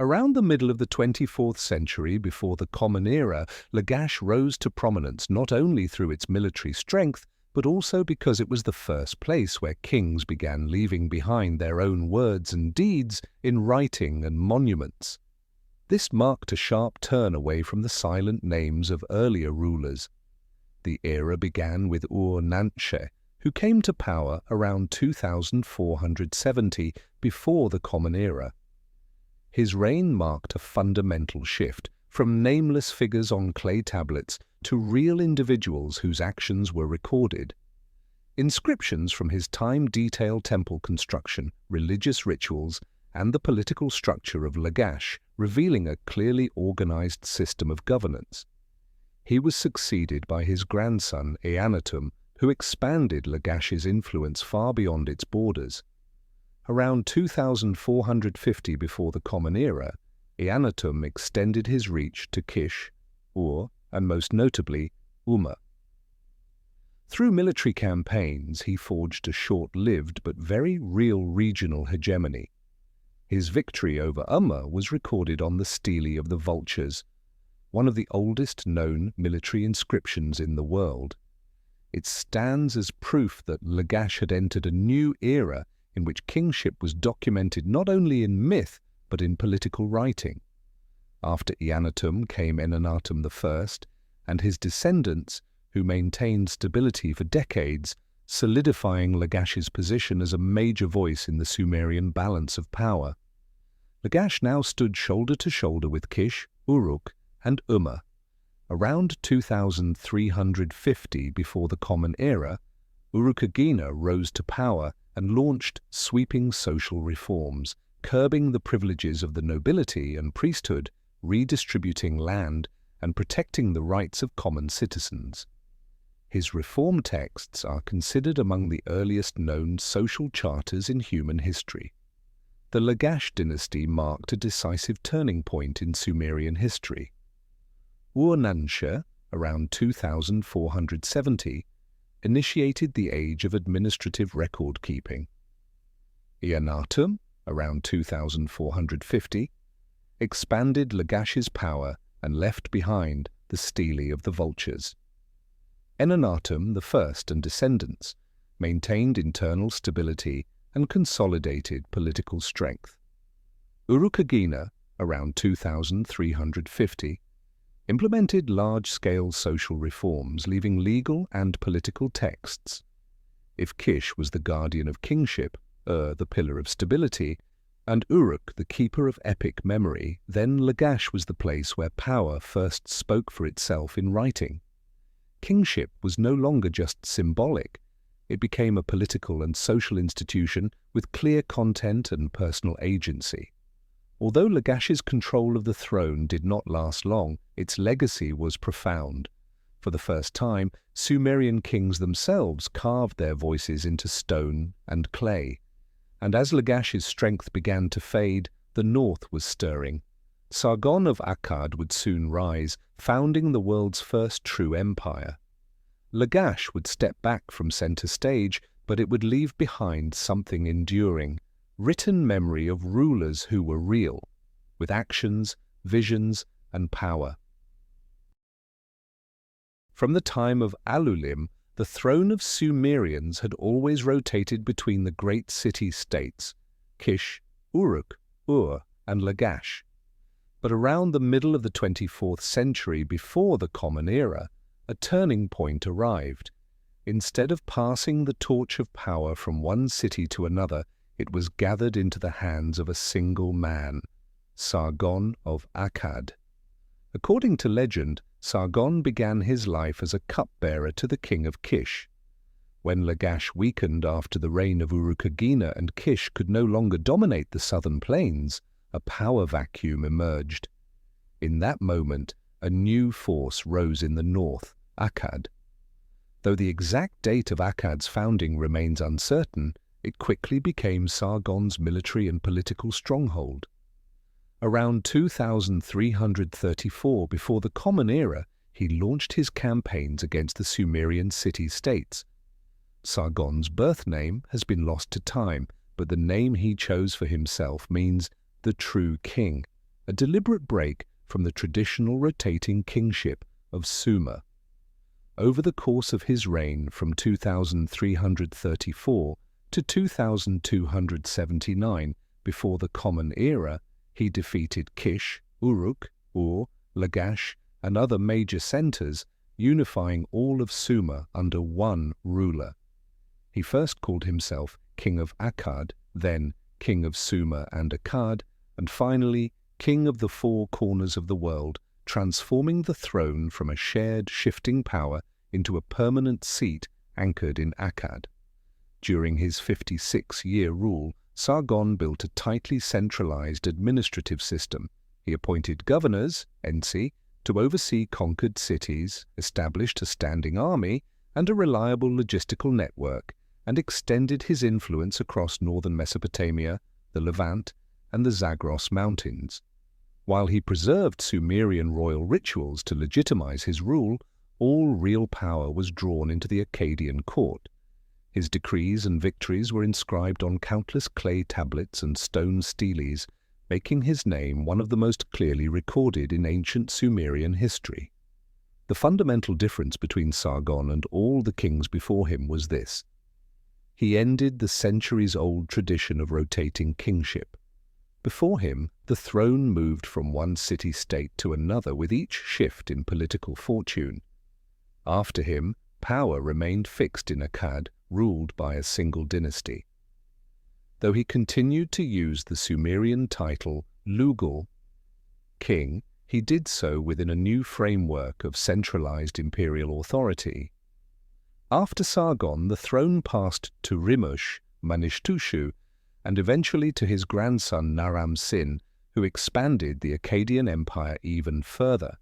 Around the middle of the 24th century, before the Common Era, Lagash rose to prominence not only through its military strength, but also because it was the first place where kings began leaving behind their own words and deeds in writing and monuments. This marked a sharp turn away from the silent names of earlier rulers. The era began with Ur-Nanshe, who came to power around 2470 before the Common Era. His reign marked a fundamental shift from nameless figures on clay tablets to real individuals whose actions were recorded. Inscriptions from his time detail temple construction, religious rituals, and the political structure of Lagash, revealing a clearly organized system of governance. He was succeeded by his grandson Eannatum, who expanded Lagash's influence far beyond its borders. Around 2450 before the Common Era, Eannatum extended his reach to Kish, and most notably, Umma. Through military campaigns, he forged a short-lived but very real regional hegemony. His victory over Umma was recorded on the stele of the vultures, one of the oldest known military inscriptions in the world. It stands as proof that Lagash had entered a new era in which kingship was documented not only in myth but in political writing. After Eannatum came Ennenatum I, and his descendants, who maintained stability for decades, solidifying Lagash's position as a major voice in the Sumerian balance of power. Lagash now stood shoulder to shoulder with Kish, Uruk, and Umma. Around 2350 before the Common Era, Uruk-agina rose to power and launched sweeping social reforms, curbing the privileges of the nobility and priesthood, redistributing land, and protecting the rights of common citizens. His reform texts are considered among the earliest known social charters in human history. The Lagash dynasty marked a decisive turning point in Sumerian history. Ur-Nansha, around 2470, initiated the age of administrative record-keeping. Eannatum, around 2450, expanded Lagash's power and left behind the stele of the vultures. Ennenatum I and descendants maintained internal stability and consolidated political strength. Uruk-agina, around 2350, implemented large-scale social reforms, leaving legal and political texts. If Kish was the guardian of kingship, the pillar of stability, and Uruk the keeper of epic memory, then Lagash was the place where power first spoke for itself in writing. Kingship was no longer just symbolic. It became a political and social institution with clear content and personal agency. Although Lagash's control of the throne did not last long, its legacy was profound. For the first time, Sumerian kings themselves carved their voices into stone and clay. And as Lagash's strength began to fade, the north was stirring. Sargon of Akkad would soon rise, founding the world's first true empire. Lagash would step back from center stage, but it would leave behind something enduring, written memory of rulers who were real, with actions, visions, and power. From the time of Alulim, the throne of Sumerians had always rotated between the great city-states, Kish, Uruk, Ur, and Lagash. But around the middle of the 24th century, before the Common Era, a turning point arrived. Instead of passing the torch of power from one city to another, it was gathered into the hands of a single man, Sargon of Akkad. According to legend, Sargon began his life as a cupbearer to the king of Kish. When Lagash weakened after the reign of Uruk-agina and Kish could no longer dominate the southern plains, a power vacuum emerged. In that moment, a new force rose in the north, Akkad. Though the exact date of Akkad's founding remains uncertain, it quickly became Sargon's military and political stronghold. Around 2334, before the Common Era, he launched his campaigns against the Sumerian city-states. Sargon's birth name has been lost to time, but the name he chose for himself means the true king, a deliberate break from the traditional rotating kingship of Sumer. Over the course of his reign from 2334 to 2279, before the Common Era, he defeated Kish, Uruk, Ur, Lagash, and other major centers, unifying all of Sumer under one ruler. He first called himself King of Akkad, then King of Sumer and Akkad, and finally King of the four corners of the world, transforming the throne from a shared shifting power into a permanent seat anchored in Akkad. During his 56-year rule, Sargon built a tightly centralized administrative system. He appointed governors, Ensi, to oversee conquered cities, established a standing army and a reliable logistical network, and extended his influence across northern Mesopotamia, the Levant, and the Zagros Mountains. While he preserved Sumerian royal rituals to legitimize his rule, all real power was drawn into the Akkadian court. His decrees and victories were inscribed on countless clay tablets and stone steles, making his name one of the most clearly recorded in ancient Sumerian history. The fundamental difference between Sargon and all the kings before him was this: he ended the centuries-old tradition of rotating kingship. Before him, the throne moved from one city-state to another with each shift in political fortune. After him, power remained fixed in Akkad, ruled by a single dynasty. Though he continued to use the Sumerian title Lugal, king, he did so within a new framework of centralized imperial authority. After Sargon, the throne passed to Rimush, Manishtushu, and eventually to his grandson Naram-Sin, who expanded the Akkadian Empire even further.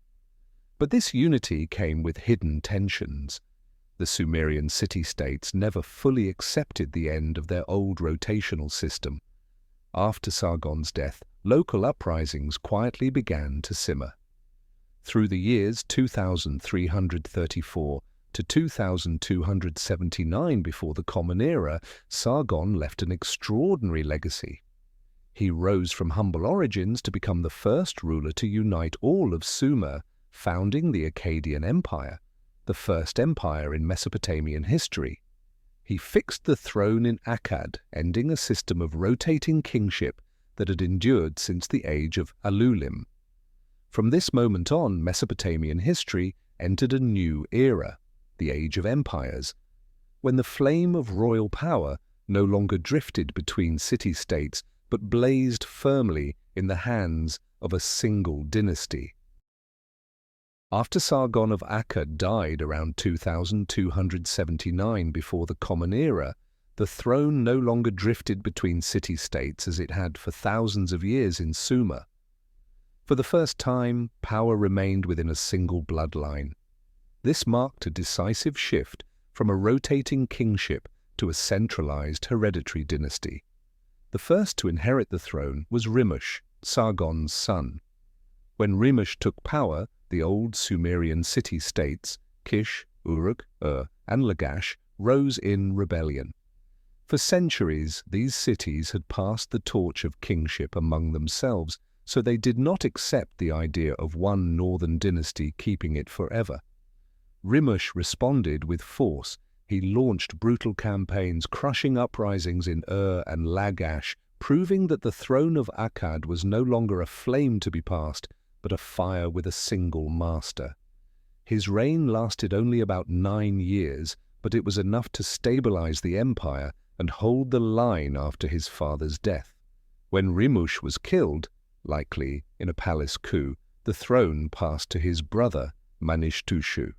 But this unity came with hidden tensions. The Sumerian city-states never fully accepted the end of their old rotational system. After Sargon's death, local uprisings quietly began to simmer. Through the years 2334 to 2279 before the Common Era, Sargon left an extraordinary legacy. He rose from humble origins to become the first ruler to unite all of Sumer, founding the Akkadian Empire, the first empire in Mesopotamian history. He fixed the throne in Akkad, ending a system of rotating kingship that had endured since the age of Alulim. From this moment on, Mesopotamian history entered a new era, the Age of Empires, when the flame of royal power no longer drifted between city-states but blazed firmly in the hands of a single dynasty. After Sargon of Akkad died around 2279 before the Common Era, the throne no longer drifted between city-states as it had for thousands of years in Sumer. For the first time, power remained within a single bloodline. This marked a decisive shift from a rotating kingship to a centralized hereditary dynasty. The first to inherit the throne was Rimush, Sargon's son. When Rimush took power, the old Sumerian city-states, Kish, Uruk, and Lagash, rose in rebellion. For centuries, these cities had passed the torch of kingship among themselves, so they did not accept the idea of one northern dynasty keeping it forever. Rimush responded with force. He launched brutal campaigns, crushing uprisings in and Lagash, proving that the throne of Akkad was no longer a flame to be passed, but a fire with a single master. His reign lasted only about 9 years, but it was enough to stabilize the empire and hold the line after his father's death. When Rimush was killed, likely in a palace coup, the throne passed to his brother, Manishtushu.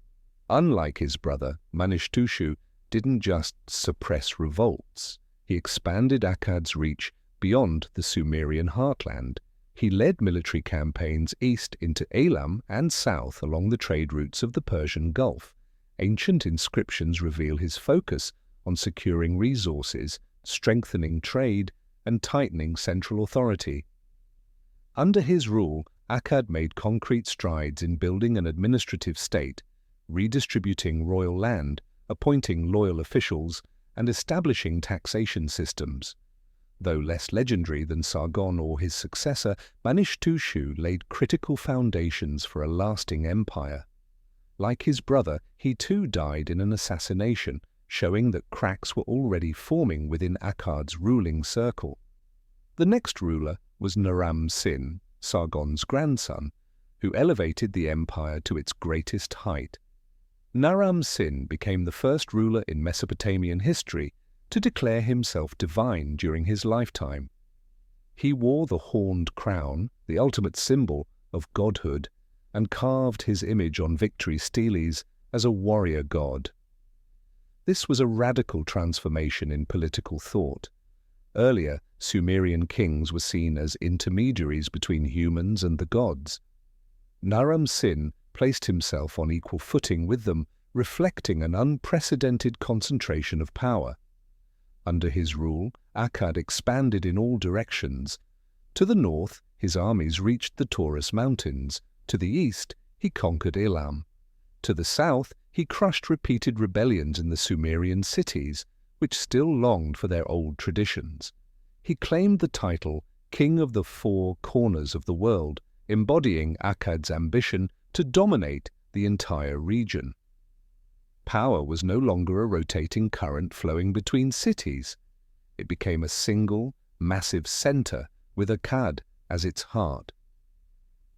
Unlike his brother, Manishtushu didn't just suppress revolts. He expanded Akkad's reach beyond the Sumerian heartland. He led military campaigns east into Elam and south along the trade routes of the Persian Gulf. Ancient inscriptions reveal his focus on securing resources, strengthening trade, and tightening central authority. Under his rule, Akkad made concrete strides in building an administrative state, redistributing royal land, appointing loyal officials, and establishing taxation systems. Though less legendary than Sargon or his successor, Manishtushu laid critical foundations for a lasting empire. Like his brother, he too died in an assassination, showing that cracks were already forming within Akkad's ruling circle. The next ruler was Naram-Sin, Sargon's grandson, who elevated the empire to its greatest height. Naram-Sin became the first ruler in Mesopotamian history to declare himself divine during his lifetime. He wore the horned crown, the ultimate symbol of godhood, and carved his image on victory steles as a warrior god. This was a radical transformation in political thought. Earlier, Sumerian kings were seen as intermediaries between humans and the gods. Naram-Sin placed himself on equal footing with them, reflecting an unprecedented concentration of power. Under his rule, Akkad expanded in all directions. To the north, his armies reached the Taurus Mountains. To the east, he conquered Elam. To the south, he crushed repeated rebellions in the Sumerian cities, which still longed for their old traditions. He claimed the title King of the Four Corners of the World, embodying Akkad's ambition to dominate the entire region. Power was no longer a rotating current flowing between cities. It became a single, massive center with Akkad as its heart.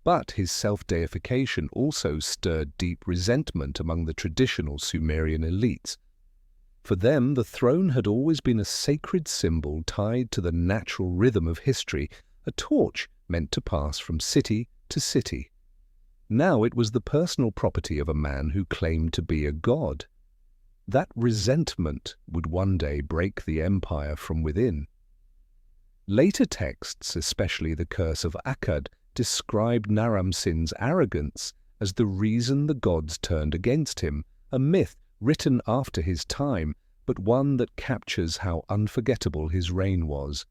But his self-deification also stirred deep resentment among the traditional Sumerian elites. For them, the throne had always been a sacred symbol tied to the natural rhythm of history, a torch meant to pass from city to city. Now it was the personal property of a man who claimed to be a god. That resentment would one day break the empire from within. Later texts, especially the Curse of Akkad, described Naram-Sin's arrogance as the reason the gods turned against him, a myth written after his time, but one that captures how unforgettable his reign was.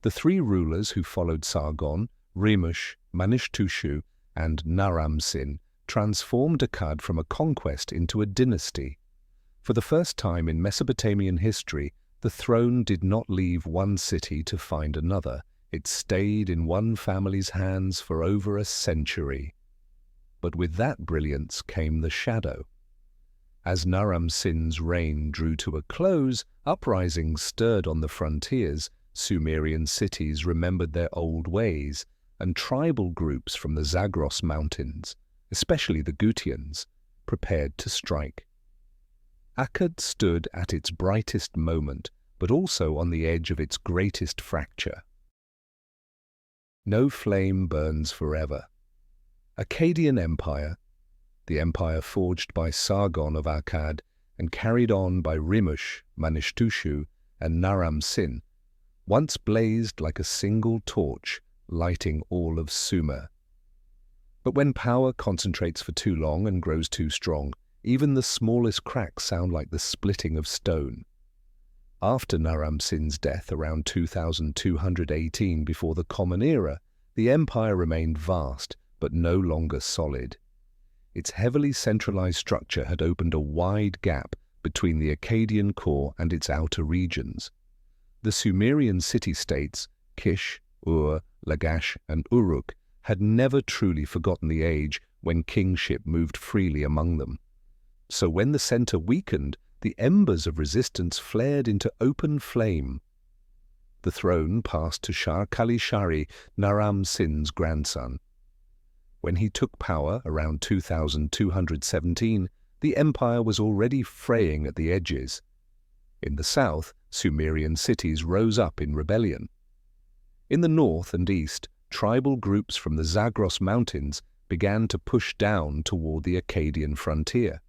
The three rulers who followed Sargon, Rimush, Manishtushu, and Naram-Sin, transformed Akkad from a conquest into a dynasty. For the first time in Mesopotamian history, the throne did not leave one city to find another. It stayed in one family's hands for over a century. But with that brilliance came the shadow. As Naram-Sin's reign drew to a close, uprisings stirred on the frontiers, Sumerian cities remembered their old ways, and tribal groups from the Zagros Mountains, especially the Gutians, prepared to strike. Akkad stood at its brightest moment, but also on the edge of its greatest fracture. No flame burns forever. Akkadian Empire, the empire forged by Sargon of Akkad and carried on by Rimush, Manishtushu, and Naram-Sin, once blazed like a single torch, lighting all of Sumer. But when power concentrates for too long and grows too strong, even the smallest cracks sound like the splitting of stone. After Naram-Sin's death around 2218 before the Common Era, the empire remained vast but no longer solid. Its heavily centralized structure had opened a wide gap between the Akkadian core and its outer regions. The Sumerian city-states, Kish, Ur, Lagash, and Uruk, had never truly forgotten the age when kingship moved freely among them. So when the center weakened, the embers of resistance flared into open flame. The throne passed to Shar-Kali-Shari, Naram-Sin's grandson. When he took power around 2217, the empire was already fraying at the edges. In the south, Sumerian cities rose up in rebellion. In the north and east, tribal groups from the Zagros Mountains began to push down toward the Akkadian frontier.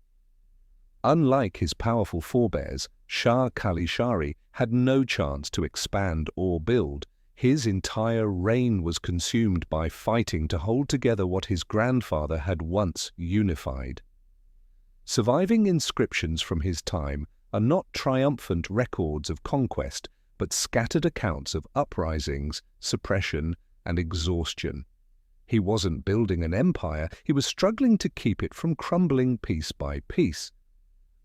Unlike his powerful forebears, Shar-Kali-Shari had no chance to expand or build. His entire reign was consumed by fighting to hold together what his grandfather had once unified. Surviving inscriptions from his time are not triumphant records of conquest, but scattered accounts of uprisings, suppression, and exhaustion. He wasn't building an empire, he was struggling to keep it from crumbling piece by piece.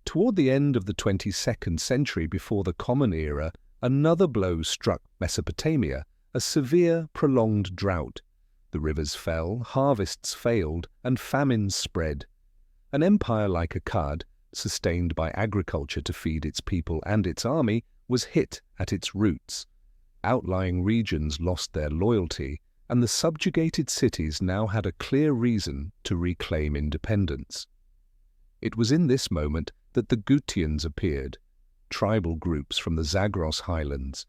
Toward the end of the 22nd century before the Common Era, another blow struck Mesopotamia, a severe, prolonged drought. The rivers fell, harvests failed, and famines spread. An empire like Akkad, sustained by agriculture to feed its people and its army, was hit at its roots. Outlying regions lost their loyalty, and the subjugated cities now had a clear reason to reclaim independence. It was in this moment that the Gutians appeared, tribal groups from the Zagros highlands.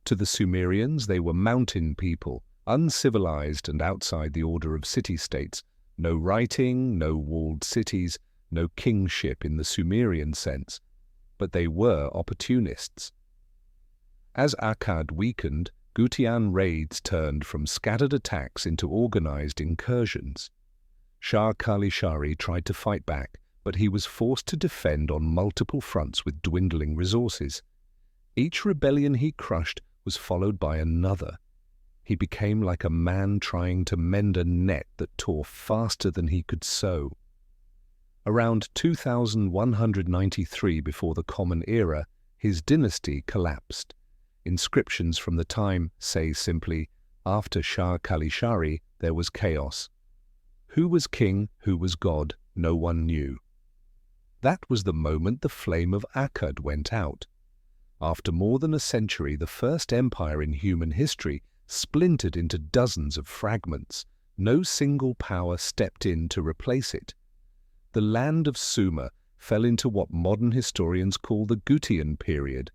To the Sumerians, they were mountain people, uncivilized and outside the order of city-states. No writing, no walled cities, no kingship in the Sumerian sense, but they were opportunists. As Akkad weakened, Gutian raids turned from scattered attacks into organized incursions. Shar-Kali-Shari tried to fight back, but he was forced to defend on multiple fronts with dwindling resources. Each rebellion he crushed was followed by another. He became like a man trying to mend a net that tore faster than he could sew. Around 2193 before the Common Era, his dynasty collapsed. Inscriptions from the time say simply, "After Shah Kalishari, there was chaos." Who was king, who was god, no one knew. That was the moment the flame of Akkad went out. After more than a century, the first empire in human history splintered into dozens of fragments. No single power stepped in to replace it. The land of Sumer fell into what modern historians call the Gutian period.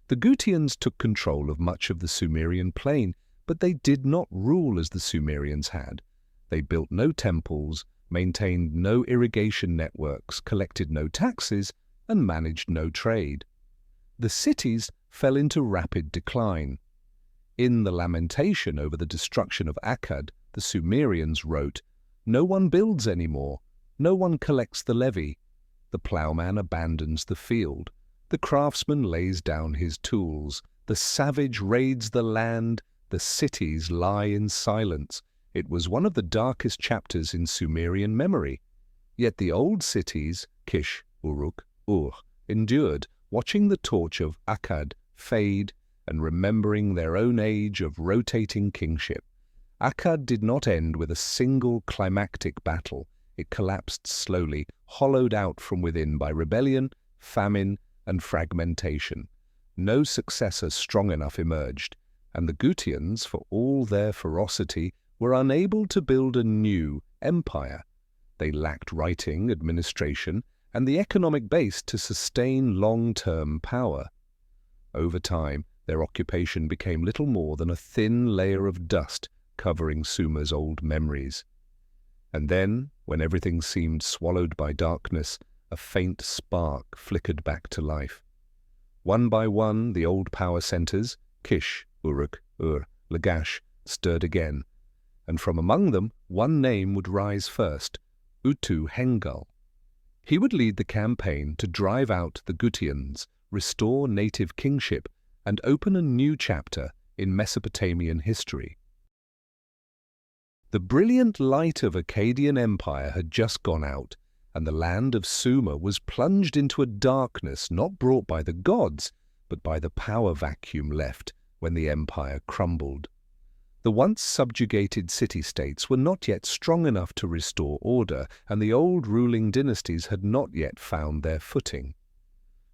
The Gutians took control of much of the Sumerian plain, but they did not rule as the Sumerians had. They built no temples, maintained no irrigation networks, collected no taxes, and managed no trade. The cities fell into rapid decline. In the lamentation over the destruction of Akkad, the Sumerians wrote, "No one builds anymore, no one collects the levy. The ploughman abandons the field, the craftsman lays down his tools, the savage raids the land, the cities lie in silence." It was one of the darkest chapters in Sumerian memory. Yet the old cities, Kish, Uruk, endured, watching the torch of Akkad fade and remembering their own age of rotating kingship. Akkad did not end with a single climactic battle. It collapsed slowly, hollowed out from within by rebellion, famine, and fragmentation. No successor strong enough emerged, and the Gutians, for all their ferocity, were unable to build a new empire. They lacked writing, administration, and the economic base to sustain long-term power. Over time, their occupation became little more than a thin layer of dust covering Sumer's old memories. And then, when everything seemed swallowed by darkness, a faint spark flickered back to life. One by one, the old power centers, Kish, Uruk, Lagash, stirred again, and from among them, one name would rise first, Utu-Hengal. He would lead the campaign to drive out the Gutians, restore native kingship, and open a new chapter in Mesopotamian history. The brilliant light of Akkadian Empire had just gone out, and the land of Sumer was plunged into a darkness not brought by the gods, but by the power vacuum left when the empire crumbled. The once subjugated city-states were not yet strong enough to restore order, and the old ruling dynasties had not yet found their footing.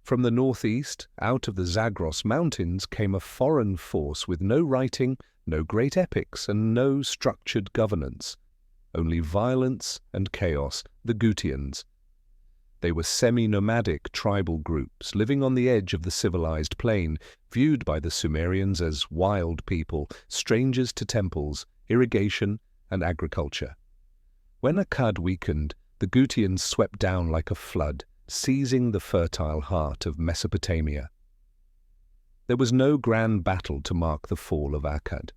From the northeast, out of the Zagros Mountains, came a foreign force with no writing, no great epics, and no structured governance. Only violence and chaos, the Gutians. They were semi-nomadic tribal groups living on the edge of the civilized plain, viewed by the Sumerians as wild people, strangers to temples, irrigation, and agriculture. When Akkad weakened, the Gutians swept down like a flood, seizing the fertile heart of Mesopotamia. There was no grand battle to mark the fall of Akkad.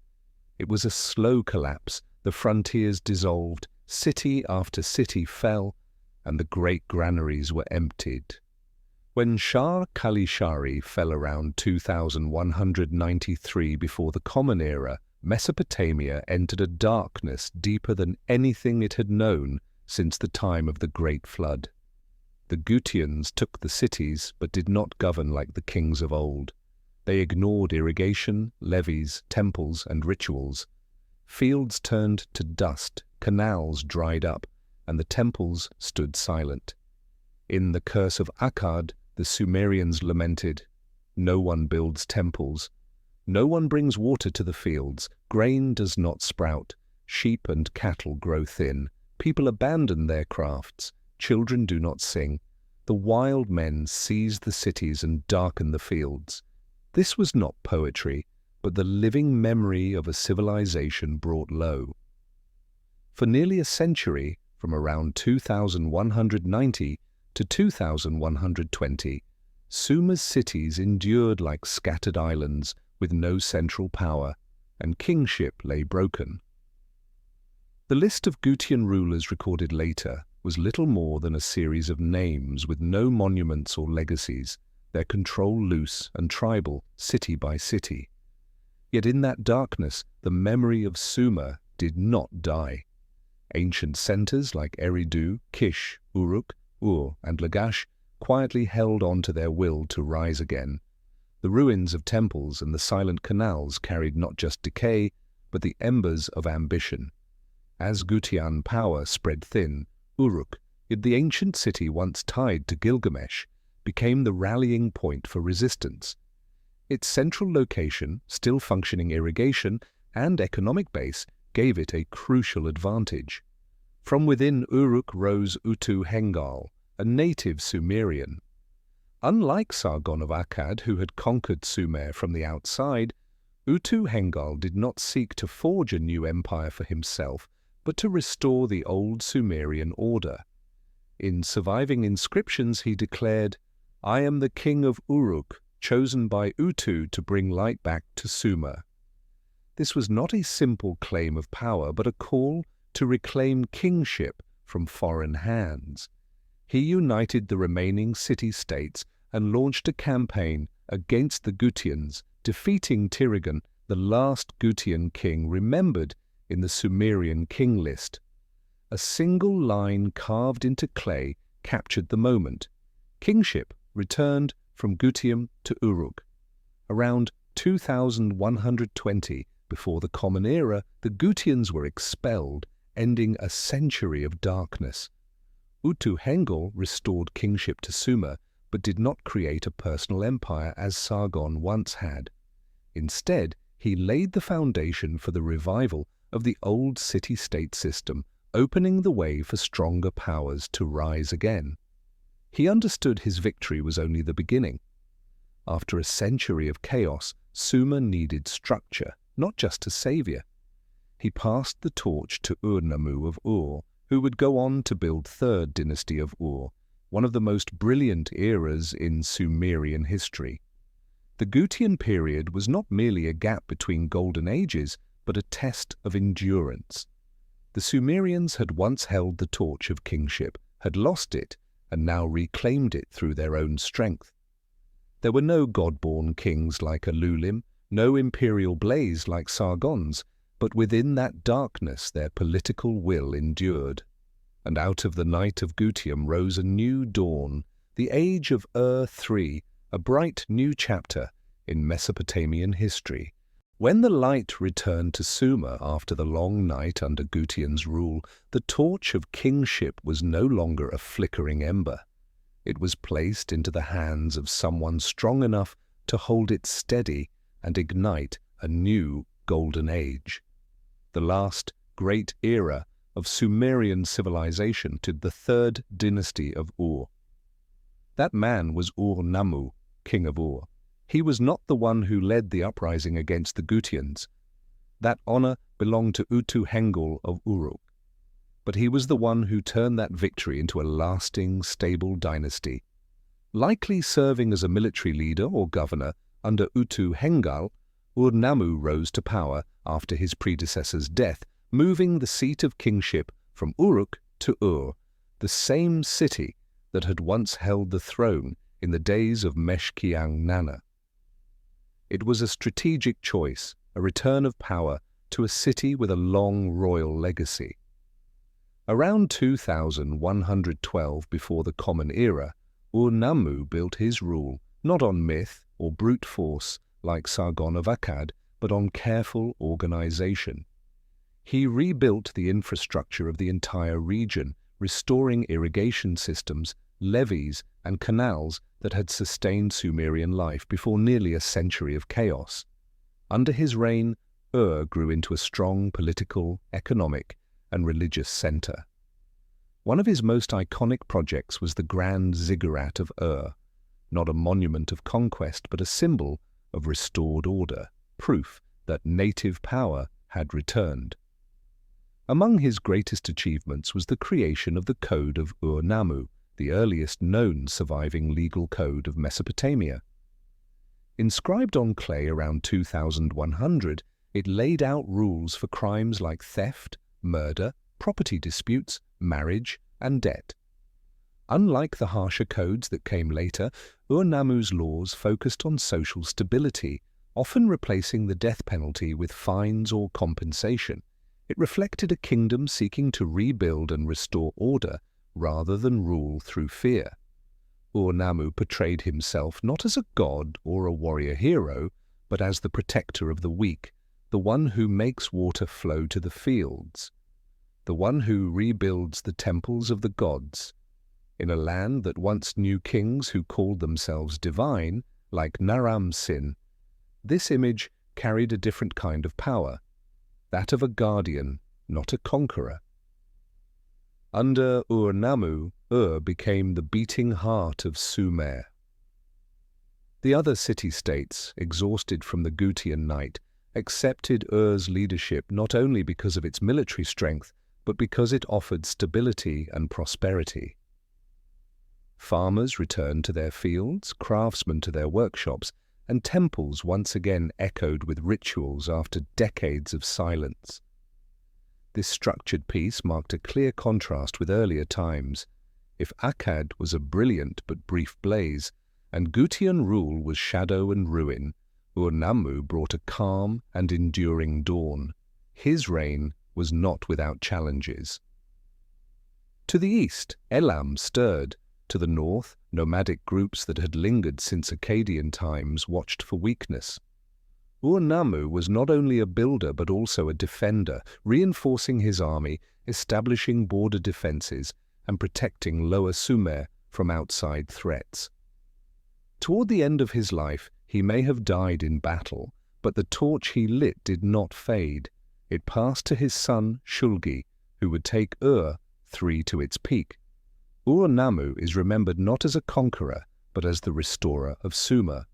It was a slow collapse. The frontiers dissolved, city after city fell, and the great granaries were emptied. When Shah Kalishari fell around 2193 before the Common Era, Mesopotamia entered a darkness deeper than anything it had known since the time of the Great Flood. The Gutians took the cities but did not govern like the kings of old. They ignored irrigation, levees, temples, and rituals. Fields turned to dust, canals dried up, and the temples stood silent. In the Curse of Akkad, the Sumerians lamented, "No one builds temples. No one brings water to the fields. Grain does not sprout. Sheep and cattle grow thin. People abandon their crafts. Children do not sing. The wild men seize the cities and darken the fields." This was not poetry, but the living memory of a civilization brought low. For nearly a century, from around 2190 to 2120, Sumer's cities endured like scattered islands with no central power, and kingship lay broken. The list of Gutian rulers recorded later was little more than a series of names with no monuments or legacies, their control loose and tribal, city by city. Yet in that darkness, the memory of Sumer did not die. Ancient centers like Eridu, Kish, Uruk, and Lagash, quietly held on to their will to rise again. The ruins of temples and the silent canals carried not just decay, but the embers of ambition. As Gutian power spread thin, Uruk, the ancient city once tied to Gilgamesh, became the rallying point for resistance. Its central location, still functioning irrigation, and economic base gave it a crucial advantage. From within Uruk rose Utu-Hengal, a native Sumerian. Unlike Sargon of Akkad, who had conquered Sumer from the outside, Utu-Hengal did not seek to forge a new empire for himself, but to restore the old Sumerian order. In surviving inscriptions he declared, "I am the king of Uruk, chosen by Utu to bring light back to Sumer." This was not a simple claim of power, but a call to reclaim kingship from foreign hands. He united the remaining city-states and launched a campaign against the Gutians, defeating Tirigan, the last Gutian king remembered in the Sumerian King List. A single line carved into clay captured the moment. Kingship returned from Gutium to Uruk. Around 2120, before the Common Era, the Gutians were expelled, ending a century of darkness. Utu-Hengal restored kingship to Sumer, but did not create a personal empire as Sargon once had. Instead, he laid the foundation for the revival of the old city-state system, opening the way for stronger powers to rise again. He understood his victory was only the beginning. After a century of chaos, Sumer needed structure, not just a savior. He passed the torch to Ur-Nammu of Ur, who would go on to build Third Dynasty of Ur, one of the most brilliant eras in Sumerian history. The Gutian period was not merely a gap between golden ages, but a test of endurance. The Sumerians had once held the torch of kingship, had lost it, and now reclaimed it through their own strength. There were no god-born kings like Alulim, no imperial blaze like Sargon's, but within that darkness their political will endured. And out of the night of Gutium rose a new dawn, the age of Ur-3, a bright new chapter in Mesopotamian history. When the light returned to Sumer after the long night under Gutian's rule, the torch of kingship was no longer a flickering ember. It was placed into the hands of someone strong enough to hold it steady and ignite a new golden age. The last great era of Sumerian civilization to the Third Dynasty of Ur. That man was Ur-Nammu, king of Ur. He was not the one who led the uprising against the Gutians. That honor belonged to Utu-Hengal of Uruk. But he was the one who turned that victory into a lasting, stable dynasty. Likely serving as a military leader or governor under Utu-Hengal, Ur-Nammu rose to power after his predecessor's death, moving the seat of kingship from Uruk to Ur, the same city that had once held the throne in the days of Meshkiang-Nana. It was a strategic choice, a return of power to a city with a long royal legacy. Around 2112 before the Common Era, Ur-Nammu built his rule not on myth or brute force like Sargon of Akkad, but on careful organization. He rebuilt the infrastructure of the entire region, restoring irrigation systems, levees, and canals that had sustained Sumerian life before nearly a century of chaos. Under his reign, Ur grew into a strong political, economic, and religious center. One of his most iconic projects was the Grand Ziggurat of Ur, not a monument of conquest but a symbol of restored order, proof that native power had returned. Among his greatest achievements was the creation of the Code of Ur-Nammu, the earliest known surviving legal code of Mesopotamia. Inscribed on clay around 2100, it laid out rules for crimes like theft, murder, property disputes, marriage, and debt. Unlike the harsher codes that came later, Ur-Nammu's laws focused on social stability, often replacing the death penalty with fines or compensation. It reflected a kingdom seeking to rebuild and restore order rather than rule through fear. Ur-Nammu portrayed himself not as a god or a warrior hero, but as the protector of the weak, the one who makes water flow to the fields, the one who rebuilds the temples of the gods. In a land that once knew kings who called themselves divine, like Naram-Sin, this image carried a different kind of power, that of a guardian, not a conqueror. Under Ur-Nammu, Ur became the beating heart of Sumer. The other city-states, exhausted from the Gutian night, accepted Ur's leadership not only because of its military strength, but because it offered stability and prosperity. Farmers returned to their fields, craftsmen to their workshops, and temples once again echoed with rituals after decades of silence. This structured peace marked a clear contrast with earlier times. If Akkad was a brilliant but brief blaze, and Gutian rule was shadow and ruin, Ur-Nammu brought a calm and enduring dawn. His reign was not without challenges. To the east, Elam stirred. To the north, nomadic groups that had lingered since Akkadian times watched for weakness. Ur-Nammu was not only a builder but also a defender, reinforcing his army, establishing border defenses, and protecting Lower Sumer from outside threats. Toward the end of his life, he may have died in battle, but the torch he lit did not fade. It passed to his son Shulgi, who would take Ur-3 to its peak. Ur-Nammu is remembered not as a conqueror, but as the restorer of Sumer.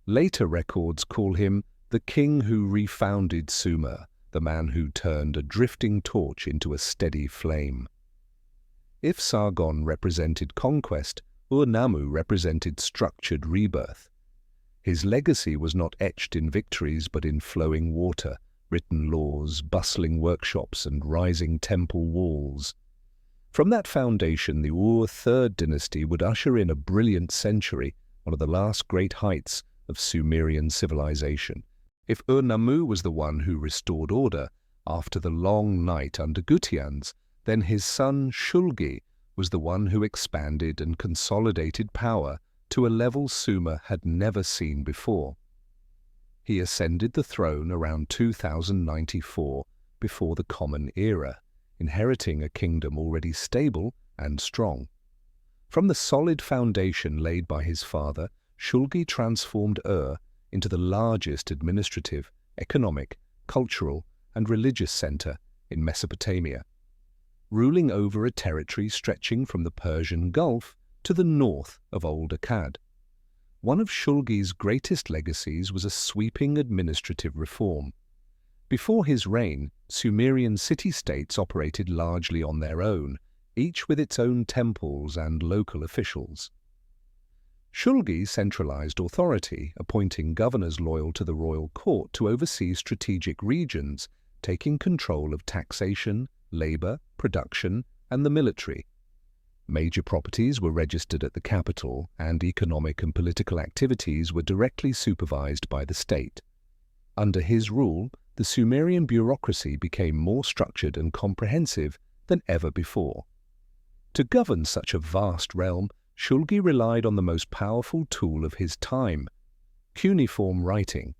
Later records call him the king who refounded Sumer, the man who turned a drifting torch into a steady flame. If Sargon represented conquest, Ur-Nammu represented structured rebirth. His legacy was not etched in victories but in flowing water, written laws, bustling workshops, and rising temple walls. From that foundation, the Ur-3rd dynasty would usher in a brilliant century, one of the last great heights of Sumerian civilization. If Ur-Nammu was the one who restored order after the long night under Gutians, then his son Shulgi was the one who expanded and consolidated power to a level Sumer had never seen before. He ascended the throne around 2094, before the Common Era, inheriting a kingdom already stable and strong. From the solid foundation laid by his father, Shulgi transformed Ur into the largest administrative, economic, cultural, and religious center in Mesopotamia, ruling over a territory stretching from the Persian Gulf to the north of Old Akkad. One of Shulgi's greatest legacies was a sweeping administrative reform. Before his reign, Sumerian city-states operated largely on their own, each with its own temples and local officials. Shulgi centralized authority, appointing governors loyal to the royal court to oversee strategic regions, taking control of taxation, labor, production, and the military. Major properties were registered at the capital, and economic and political activities were directly supervised by the state. Under his rule, the Sumerian bureaucracy became more structured and comprehensive than ever before. To govern such a vast realm, Shulgi relied on the most powerful tool of his time, cuneiform writing.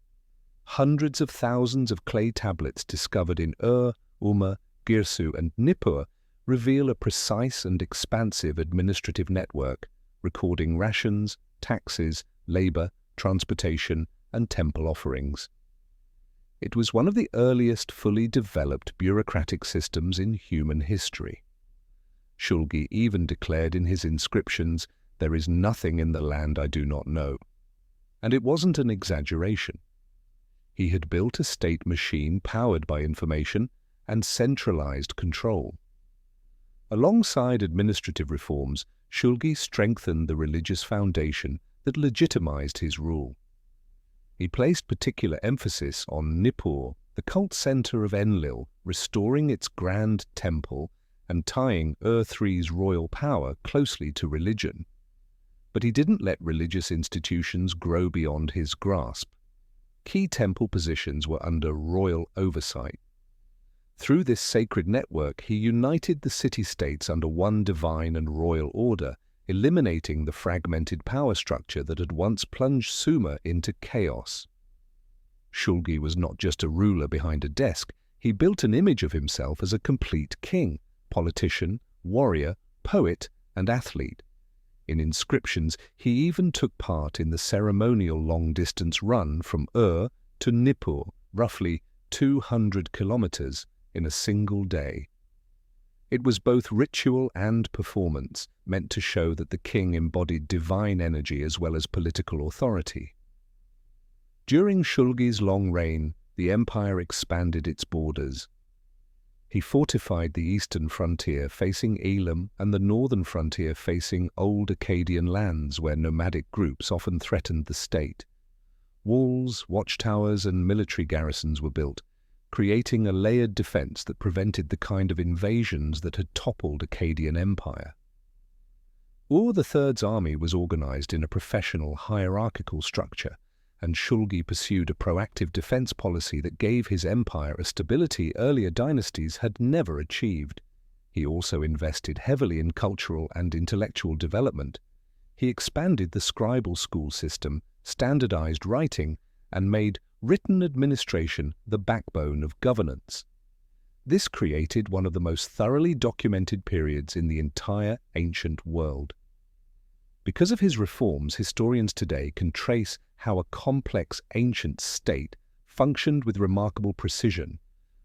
Hundreds of thousands of clay tablets discovered in Ur, Umma, Girsu, and Nippur reveal a precise and expansive administrative network, recording rations, taxes, labor, transportation, and temple offerings. It was one of the earliest fully developed bureaucratic systems in human history. Shulgi even declared in his inscriptions, "There is nothing in the land I do not know." And it wasn't an exaggeration. He had built a state machine powered by information and centralized control. Alongside administrative reforms, Shulgi strengthened the religious foundation that legitimized his rule. He placed particular emphasis on Nippur, the cult center of Enlil, restoring its grand temple and tying Ur-3's royal power closely to religion. But he didn't let religious institutions grow beyond his grasp. Key temple positions were under royal oversight. Through this sacred network, he united the city-states under one divine and royal order, eliminating the fragmented power structure that had once plunged Sumer into chaos. Shulgi was not just a ruler behind a desk. He built an image of himself as a complete king, politician, warrior, poet, and athlete. In inscriptions, he even took part in the ceremonial long-distance run from Ur to Nippur, roughly 200 kilometers, in a single day. It was both ritual and performance, meant to show that the king embodied divine energy as well as political authority. During Shulgi's long reign, the empire expanded its borders. He fortified the eastern frontier facing Elam and the northern frontier facing old Akkadian lands where nomadic groups often threatened the state. Walls, watchtowers, and military garrisons were built, creating a layered defense that prevented the kind of invasions that had toppled Akkadian empire. Ur III's army was organized in a professional, hierarchical structure, and Shulgi pursued a proactive defense policy that gave his empire a stability earlier dynasties had never achieved. He also invested heavily in cultural and intellectual development. He expanded the scribal school system, standardized writing, and made written administration the backbone of governance. This created one of the most thoroughly documented periods in the entire ancient world. Because of his reforms, historians today can trace how a complex ancient state functioned with remarkable precision.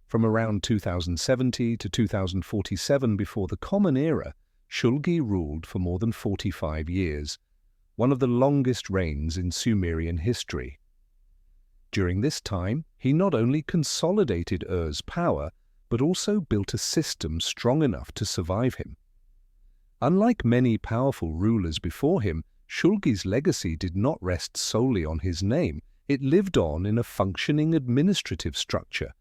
From around 2070 to 2047 before the Common Era, Shulgi ruled for more than 45 years, one of the longest reigns in Sumerian history. During this time, he not only consolidated Ur's power, but also built a system strong enough to survive him. Unlike many powerful rulers before him, Shulgi's legacy did not rest solely on his name. It lived on in a functioning administrative structure.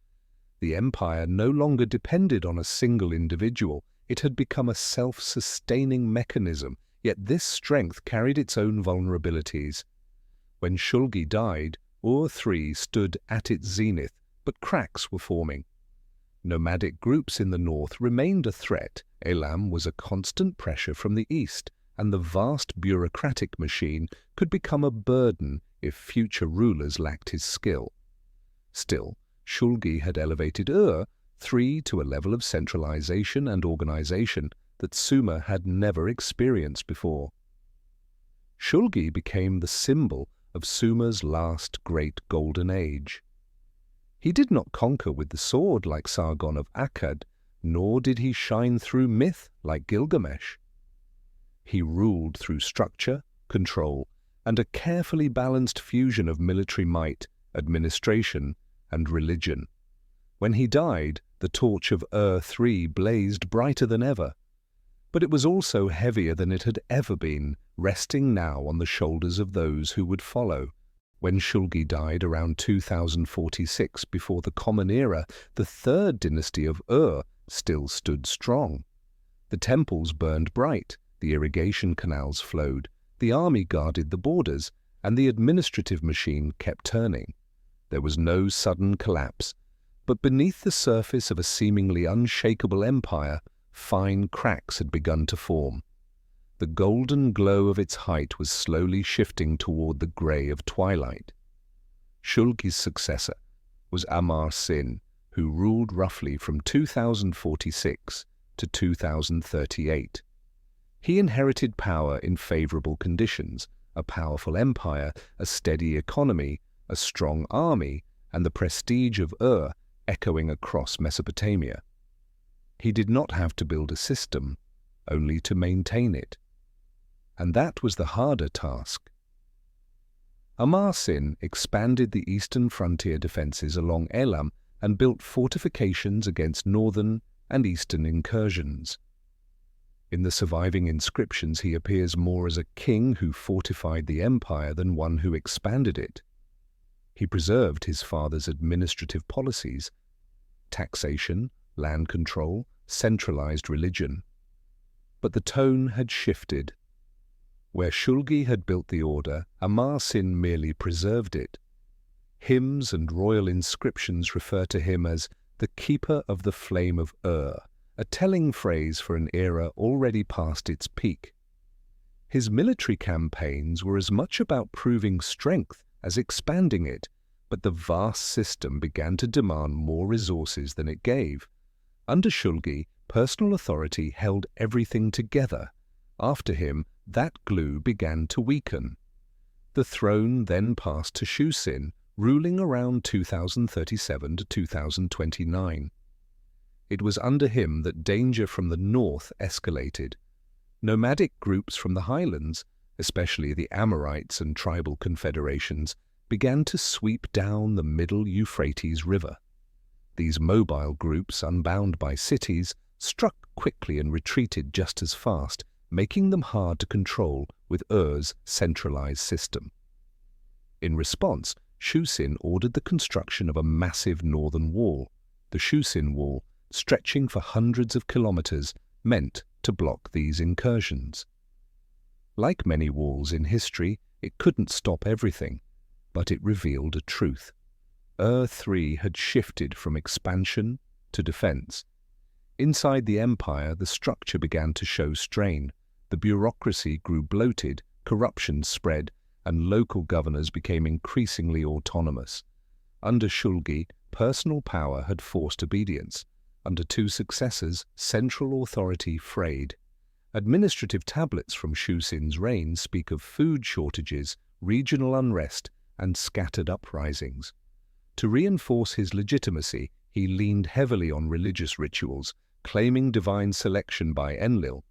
The empire no longer depended on a single individual. It had become a self-sustaining mechanism, yet this strength carried its own vulnerabilities. When Shulgi died, Ur III stood at its zenith, but cracks were forming. Nomadic groups in the north remained a threat. Elam was a constant pressure from the east, and the vast bureaucratic machine could become a burden if future rulers lacked his skill. Still, Shulgi had elevated Ur III to a level of centralization and organization that Sumer had never experienced before. Shulgi became the symbol of Sumer's last great golden age. He did not conquer with the sword like Sargon of Akkad, nor did he shine through myth like Gilgamesh. He ruled through structure, control, and a carefully balanced fusion of military might, administration, and religion. When he died, the torch of Ur III blazed brighter than ever. But it was also heavier than it had ever been, resting now on the shoulders of those who would follow. When Shulgi died around 2046 before the Common Era, the third dynasty of Ur still stood strong. The temples burned bright, the irrigation canals flowed, the army guarded the borders, and the administrative machine kept turning. There was no sudden collapse, but beneath the surface of a seemingly unshakable empire, fine cracks had begun to form. The golden glow of its height was slowly shifting toward the grey of twilight. Shulgi's successor was Amar-Sin, who ruled roughly from 2046 to 2038. He inherited power in favorable conditions, a powerful empire, a steady economy, a strong army, and the prestige of Ur echoing across Mesopotamia. He did not have to build a system, only to maintain it. And that was the harder task. Amar-Sin expanded the eastern frontier defenses along Elam and built fortifications against northern and eastern incursions. In the surviving inscriptions, he appears more as a king who fortified the empire than one who expanded it. He preserved his father's administrative policies: taxation, land control, centralized religion. But the tone had shifted. Where Shulgi had built the order, Amar-Sin merely preserved it. Hymns and royal inscriptions refer to him as the keeper of the flame of a telling phrase for an era already past its peak. His military campaigns were as much about proving strength as expanding it, but the vast system began to demand more resources than it gave. Under Shulgi, personal authority held everything together. After him, that glue began to weaken. The throne then passed to Shusin, ruling around 2037 to 2029. It was under him that danger from the north escalated. Nomadic groups from the highlands, especially the Amorites and tribal confederations, began to sweep down the middle Euphrates River. These mobile groups, unbound by cities, struck quickly and retreated just as fast, making them hard to control with Ur's centralized system. In response, Shusin ordered the construction of a massive northern wall, the Shusin Wall, stretching for hundreds of kilometers, meant to block these incursions. Like many walls in history, it couldn't stop everything, but it revealed a truth. III had shifted from expansion to defense. Inside the empire, the structure began to show strain. The bureaucracy grew bloated, corruption spread, and local governors became increasingly autonomous. Under Shulgi, personal power had forced obedience. Under two successors, central authority frayed. Administrative tablets from Shusin's reign speak of food shortages, regional unrest, and scattered uprisings. To reinforce his legitimacy, he leaned heavily on religious rituals, claiming divine selection by Enlil.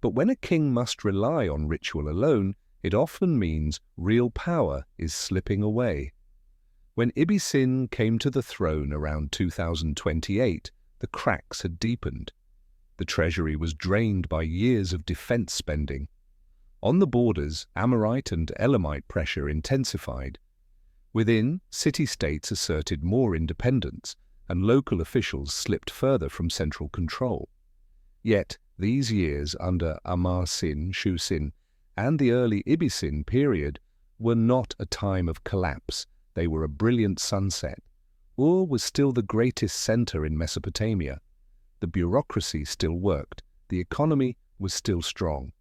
But when a king must rely on ritual alone, it often means real power is slipping away. When Ibisin came to the throne around 2028, the cracks had deepened. The treasury was drained by years of defense spending. On the borders, Amorite and Elamite pressure intensified. Within, city-states asserted more independence, and local officials slipped further from central control. Yet, these years under Amar-Sin, Shusin, and the early Ibisin period were not a time of collapse. They were a brilliant sunset. Ur was still the greatest center in Mesopotamia. The bureaucracy still worked. The economy was still strong.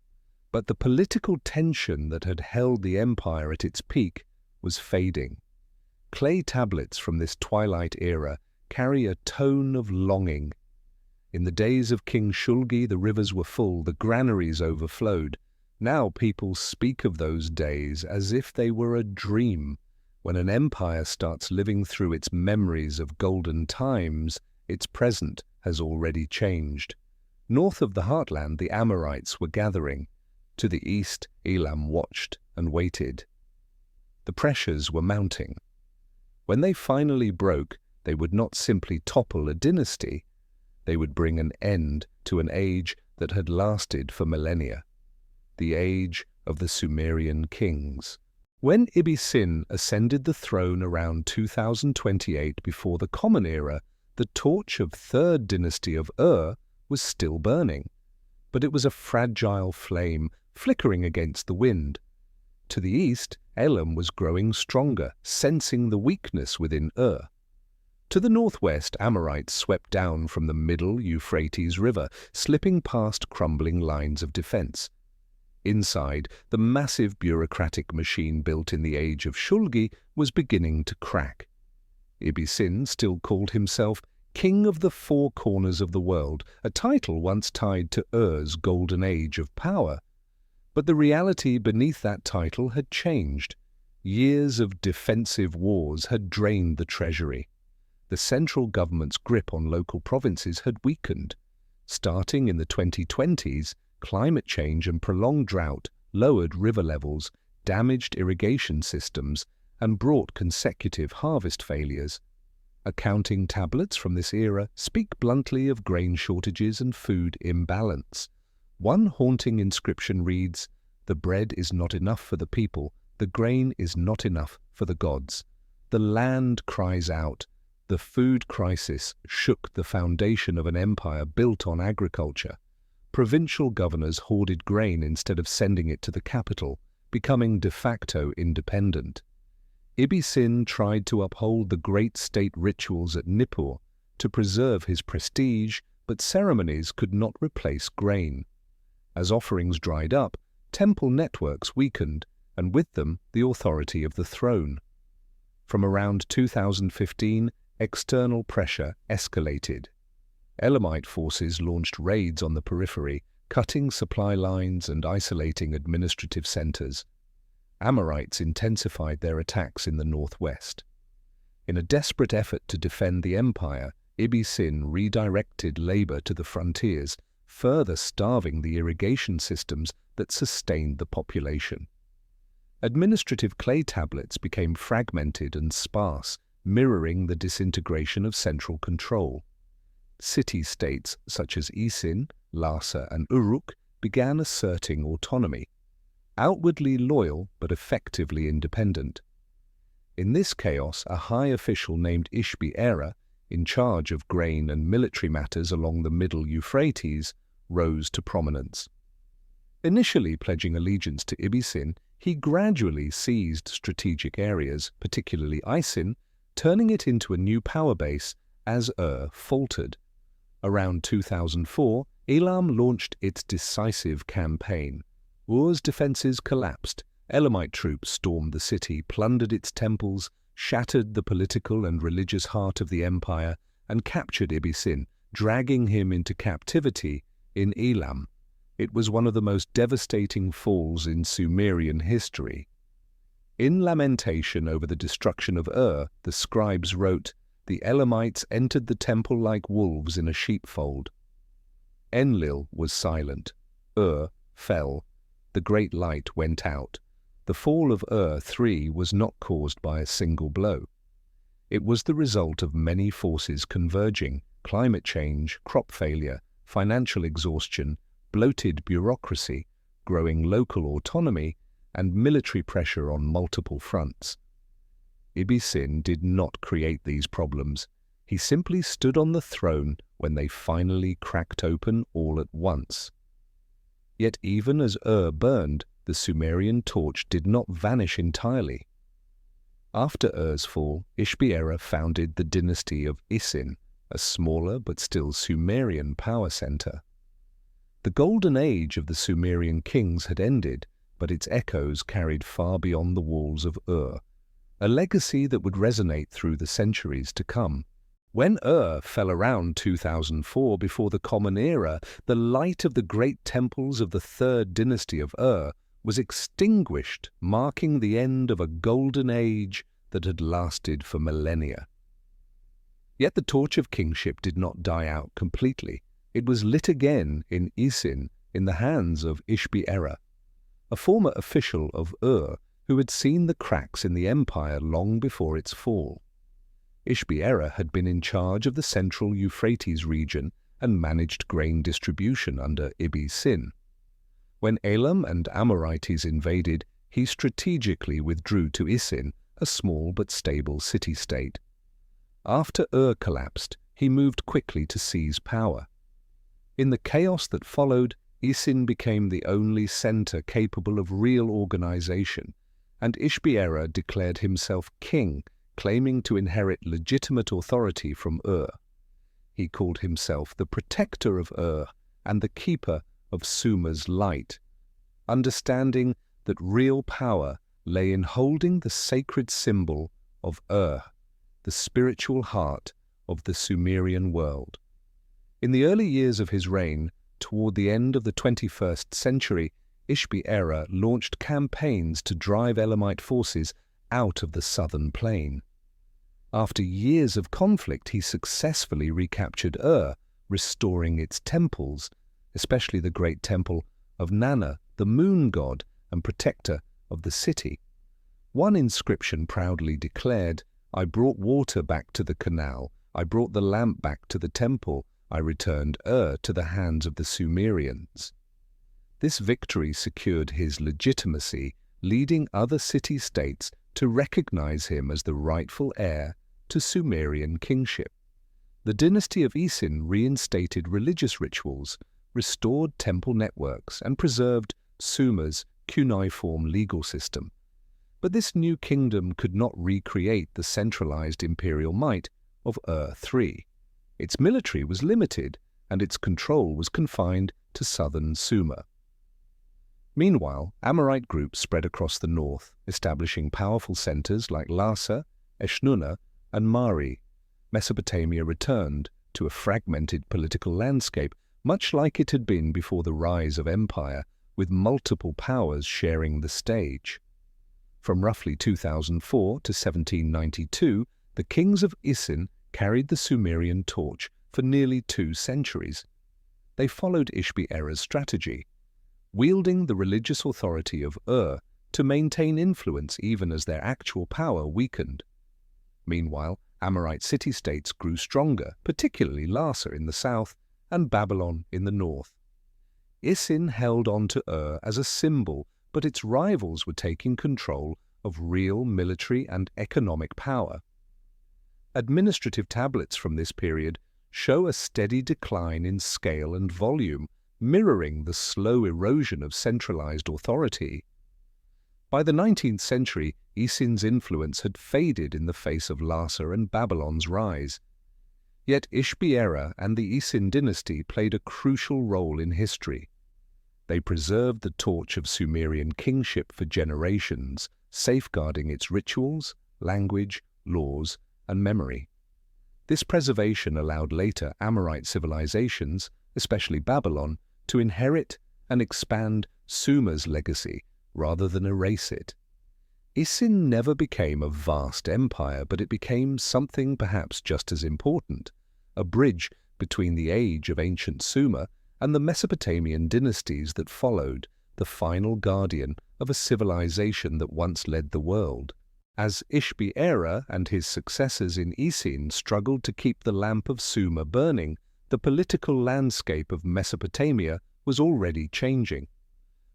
But the political tension that had held the empire at its peak was fading. Clay tablets from this twilight era carry a tone of longing. In the days of King Shulgi, the rivers were full, the granaries overflowed. Now people speak of those days as if they were a dream. When an empire starts living through its memories of golden times, its present has already changed. North of the heartland, the Amorites were gathering. To the east, Elam watched and waited. The pressures were mounting. When they finally broke, they would not simply topple a dynasty. They would bring an end to an age that had lasted for millennia. The age of the Sumerian kings. When Ibisin ascended the throne around 2028 before the Common Era, the torch of Third Dynasty of was still burning. But it was a fragile flame, flickering against the wind. To the east, Elam was growing stronger, sensing the weakness within To the northwest, Amorites swept down from the middle Euphrates River, slipping past crumbling lines of defense. Inside, the massive bureaucratic machine built in the age of Shulgi was beginning to crack. Ibisin still called himself King of the Four Corners of the World, a title once tied to Ur's golden age of power. But the reality beneath that title had changed. Years of defensive wars had drained the treasury. The central government's grip on local provinces had weakened. Starting in the 2020s, climate change and prolonged drought lowered river levels, damaged irrigation systems, and brought consecutive harvest failures. Accounting tablets from this era speak bluntly of grain shortages and food imbalance. One haunting inscription reads, "The bread is not enough for the people, the grain is not enough for the gods." The land cries out. The food crisis shook the foundation of an empire built on agriculture. Provincial governors hoarded grain instead of sending it to the capital, becoming de facto independent. Ibisin tried to uphold the great state rituals at Nippur, to preserve his prestige, but ceremonies could not replace grain. As offerings dried up, temple networks weakened, and with them the authority of the throne. From around 2015, external pressure escalated. Elamite forces launched raids on the periphery, cutting supply lines and isolating administrative centers. Amorites intensified their attacks in the northwest. In a desperate effort to defend the empire, Ibbi-Sin redirected labor to the frontiers, further starving the irrigation systems that sustained the population. Administrative clay tablets became fragmented and sparse, mirroring the disintegration of central control. City-states such as Isin, Lhasa, and Uruk began asserting autonomy, outwardly loyal but effectively independent. In this chaos, a high official named Ishbi-Era, in charge of grain and military matters along the Middle Euphrates, rose to prominence. Initially pledging allegiance to Ibbi-Sin, he gradually seized strategic areas, particularly Isin, turning it into a new power base as faltered. Around 2004, Elam launched its decisive campaign. Ur's defenses collapsed. Elamite troops stormed the city, plundered its temples, shattered the political and religious heart of the empire, and captured Ibbi-Sin, dragging him into captivity in Elam. It was one of the most devastating falls in Sumerian history. In lamentation over the destruction of the scribes wrote, "The Elamites entered the temple like wolves in a sheepfold." Enlil was silent. Fell. The great light went out. The fall of III was not caused by a single blow. It was the result of many forces converging: climate change, crop failure, financial exhaustion, bloated bureaucracy, growing local autonomy, and military pressure on multiple fronts. Ibbi-Sin did not create these problems. He simply stood on the throne when they finally cracked open all at once. Yet even as burned, the Sumerian torch did not vanish entirely. After Ur's fall, Ishbi-Era founded the dynasty of Isin, a smaller but still Sumerian power center. The golden age of the Sumerian kings had ended, but its echoes carried far beyond the walls of a legacy that would resonate through the centuries to come. When fell around 2004 before the Common Era, the light of the great temples of the third dynasty of was extinguished, marking the end of a golden age that had lasted for millennia. Yet the torch of kingship did not die out completely. It was lit again in Isin in the hands of Ishbi-Era, a former official of who had seen the cracks in the empire long before its fall. Ishbi-Era had been in charge of the central Euphrates region and managed grain distribution under Ibbi-Sin. When Elam and Amorites invaded, he strategically withdrew to Isin, a small but stable city-state. After collapsed, he moved quickly to seize power. In the chaos that followed, Isin became the only center capable of real organization, and Ishbi-Era declared himself king, claiming to inherit legitimate authority from He called himself the protector of and the keeper of Sumer's light, understanding that real power lay in holding the sacred symbol of the spiritual heart of the Sumerian world. In the early years of his reign, toward the end of the 21st century, Ishbi-Era launched campaigns to drive Elamite forces out of the southern plain. After years of conflict, he successfully recaptured restoring its temples, especially the great temple of Nana, the moon god and protector of the city. One inscription proudly declared, "I brought water back to the canal, I brought the lamp back to the temple, I returned to the hands of the Sumerians." This victory secured his legitimacy, leading other city-states to recognize him as the rightful heir to Sumerian kingship. The dynasty of Isin reinstated religious rituals, restored temple networks, and preserved Sumer's cuneiform legal system. But this new kingdom could not recreate the centralized imperial might of III. Its military was limited, and its control was confined to southern Sumer. Meanwhile, Amorite groups spread across the north, establishing powerful centers like Larsa, Eshnunna, and Mari. Mesopotamia returned to a fragmented political landscape, much like it had been before the rise of empire, with multiple powers sharing the stage. From roughly 2004 to 1792, the kings of Isin carried the Sumerian torch for nearly 2 centuries. They followed Ishbi-Erra's strategy, wielding the religious authority of to maintain influence even as their actual power weakened. Meanwhile, Amorite city-states grew stronger, particularly Larsa in the south and Babylon in the north. Isin held on to as a symbol, but its rivals were taking control of real military and economic power. Administrative tablets from this period show a steady decline in scale and volume, mirroring the slow erosion of centralized authority. By the 19th century, Isin's influence had faded in the face of Larsa and Babylon's rise. Yet Ishbi-Erra and the Isin dynasty played a crucial role in history. They preserved the torch of Sumerian kingship for generations, safeguarding its rituals, language, laws, and memory. This preservation allowed later Amorite civilizations, especially Babylon, to inherit and expand Sumer's legacy rather than erase it. Isin never became a vast empire, but it became something perhaps just as important, a bridge between the age of ancient Sumer and the Mesopotamian dynasties that followed, the final guardian of a civilization that once led the world. As Ishbi-Erra and his successors in Isin struggled to keep the lamp of Sumer burning, the political landscape of Mesopotamia was already changing.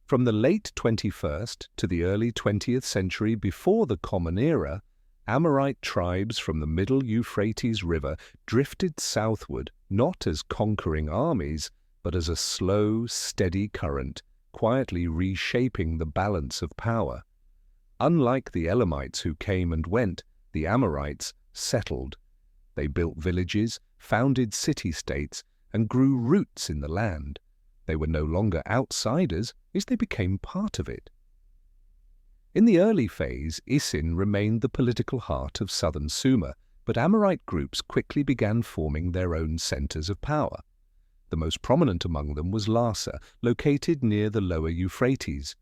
From the late 21st to the early 20th century before the Common Era, Amorite tribes from the middle Euphrates River drifted southward not as conquering armies, but as a slow, steady current, quietly reshaping the balance of power. Unlike the Elamites who came and went, the Amorites settled. They built villages, founded city-states, and grew roots in the land. They were no longer outsiders, as they became part of it. In the early phase, Isin remained the political heart of southern Sumer, but Amorite groups quickly began forming their own centers of power. The most prominent among them was Larsa, located near the lower Euphrates.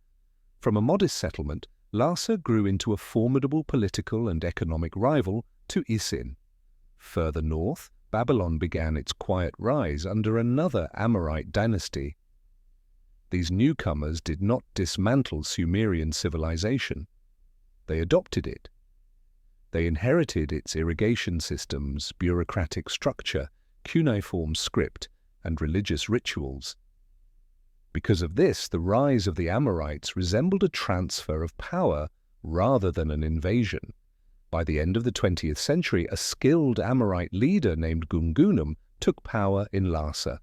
From a modest settlement, Larsa grew into a formidable political and economic rival to Isin. Further north, Babylon began its quiet rise under another Amorite dynasty. These newcomers did not dismantle Sumerian civilization. They adopted it. They inherited its irrigation systems, bureaucratic structure, cuneiform script, and religious rituals. Because of this, the rise of the Amorites resembled a transfer of power rather than an invasion. By the end of the 20th century, a skilled Amorite leader named Gungunum took power in Larsa.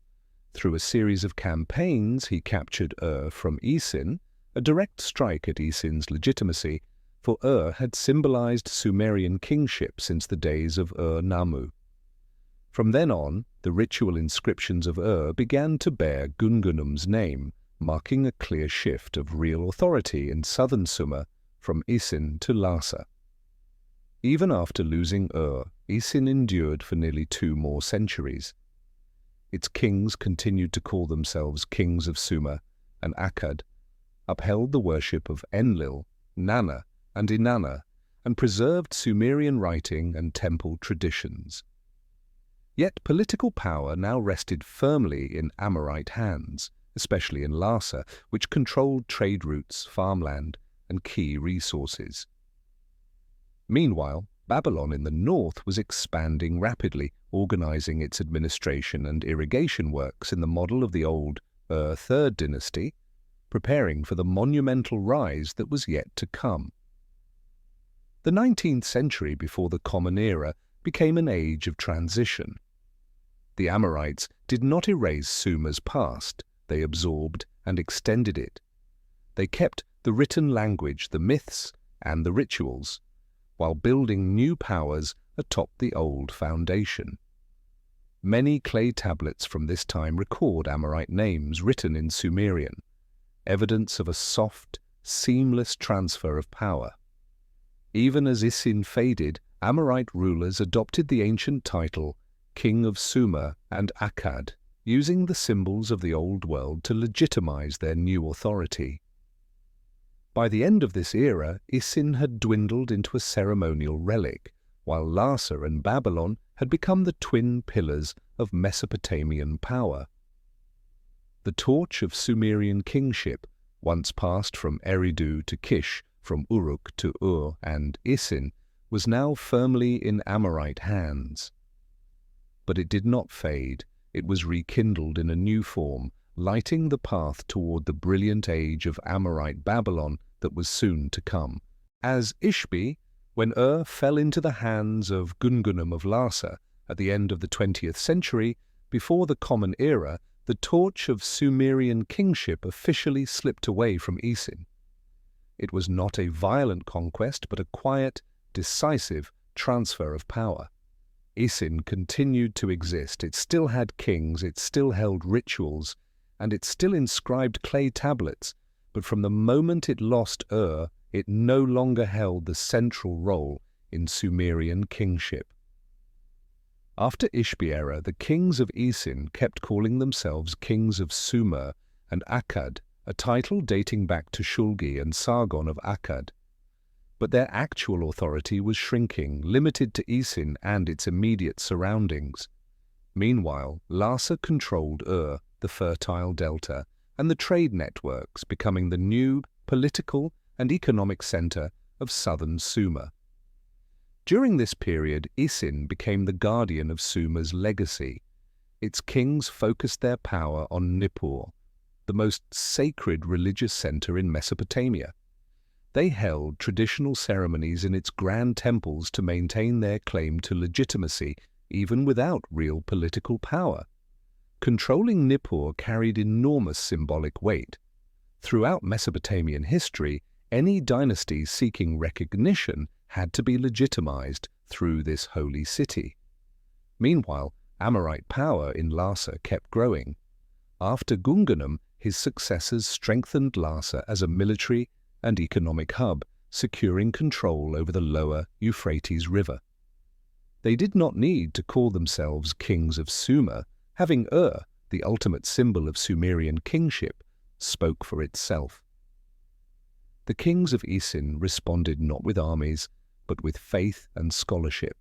Through a series of campaigns, he captured from Isin, a direct strike at Isin's legitimacy, for had symbolized Sumerian kingship since the days of Namu. From then on, the ritual inscriptions of began to bear Gungunum's name, marking a clear shift of real authority in southern Sumer from Isin to Larsa. Even after losing Isin endured for nearly 2 more centuries. Its kings continued to call themselves kings of Sumer, and Akkad upheld the worship of Enlil, Nana, and Inanna, and preserved Sumerian writing and temple traditions. Yet political power now rested firmly in Amorite hands, especially in Larsa, which controlled trade routes, farmland, and key resources. Meanwhile, Babylon in the north was expanding rapidly, organizing its administration and irrigation works in the model of the old Third Dynasty, preparing for the monumental rise that was yet to come. The 19th century before the Common Era became an age of transition. The Amorites did not erase Sumer's past, they absorbed and extended it. They kept the written language, the myths, and the rituals, while building new powers atop the old foundation. Many clay tablets from this time record Amorite names written in Sumerian, evidence of a soft, seamless transfer of power. Even as Isin faded, Amorite rulers adopted the ancient title King of Sumer and Akkad, using the symbols of the Old World to legitimize their new authority. By the end of this era, Isin had dwindled into a ceremonial relic, while Larsa and Babylon had become the twin pillars of Mesopotamian power. The torch of Sumerian kingship, once passed from Eridu to Kish, from Uruk to Ur and Isin, was now firmly in Amorite hands. But it did not fade. It was rekindled in a new form, lighting the path toward the brilliant age of Amorite Babylon that was soon to come. As Ishbi, when Ur fell into the hands of Gungunum of Larsa at the end of the 20th century, before the Common Era, the torch of Sumerian kingship officially slipped away from Isin. It was not a violent conquest, but a quiet, decisive transfer of power. Isin continued to exist. It still had kings, it still held rituals, and it still inscribed clay tablets, but from the moment it lost Ur, it no longer held the central role in Sumerian kingship. After Ishbi era, the kings of Isin kept calling themselves kings of Sumer and Akkad, a title dating back to Shulgi and Sargon of Akkad. But their actual authority was shrinking, limited to Isin and its immediate surroundings. Meanwhile, Larsa controlled Ur, the fertile delta, and the trade networks, becoming the new political and economic center of southern Sumer. During this period, Isin became the guardian of Sumer's legacy. Its kings focused their power on Nippur, the most sacred religious center in Mesopotamia. They held traditional ceremonies in its grand temples to maintain their claim to legitimacy, even without real political power. Controlling Nippur carried enormous symbolic weight. Throughout Mesopotamian history, any dynasty seeking recognition had to be legitimized through this holy city. Meanwhile, Amorite power in Larsa kept growing. After Gungunum, his successors strengthened Larsa as a military and economic hub, securing control over the lower Euphrates River. They did not need to call themselves kings of Sumer. Having Ur, the ultimate symbol of Sumerian kingship, spoke for itself. The kings of Isin responded not with armies, but with faith and scholarship.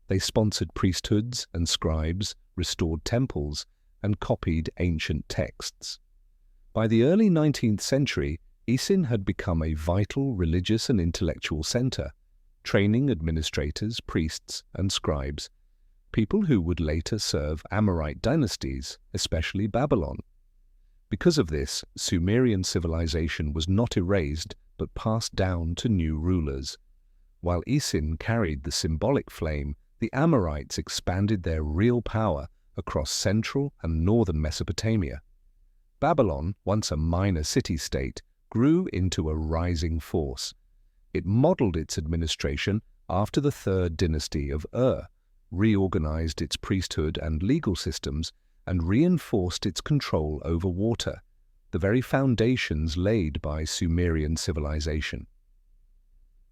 They sponsored priesthoods and scribes, restored temples, and copied ancient texts. By the early 19th century, Isin had become a vital religious and intellectual center, training administrators, priests, and scribes, people who would later serve Amorite dynasties, especially Babylon. Because of this, Sumerian civilization was not erased but passed down to new rulers. While Isin carried the symbolic flame, the Amorites expanded their real power across central and northern Mesopotamia. Babylon, once a minor city-state, grew into a rising force. It modeled its administration after the third dynasty of Ur, reorganized its priesthood and legal systems, and reinforced its control over water, the very foundations laid by Sumerian civilization.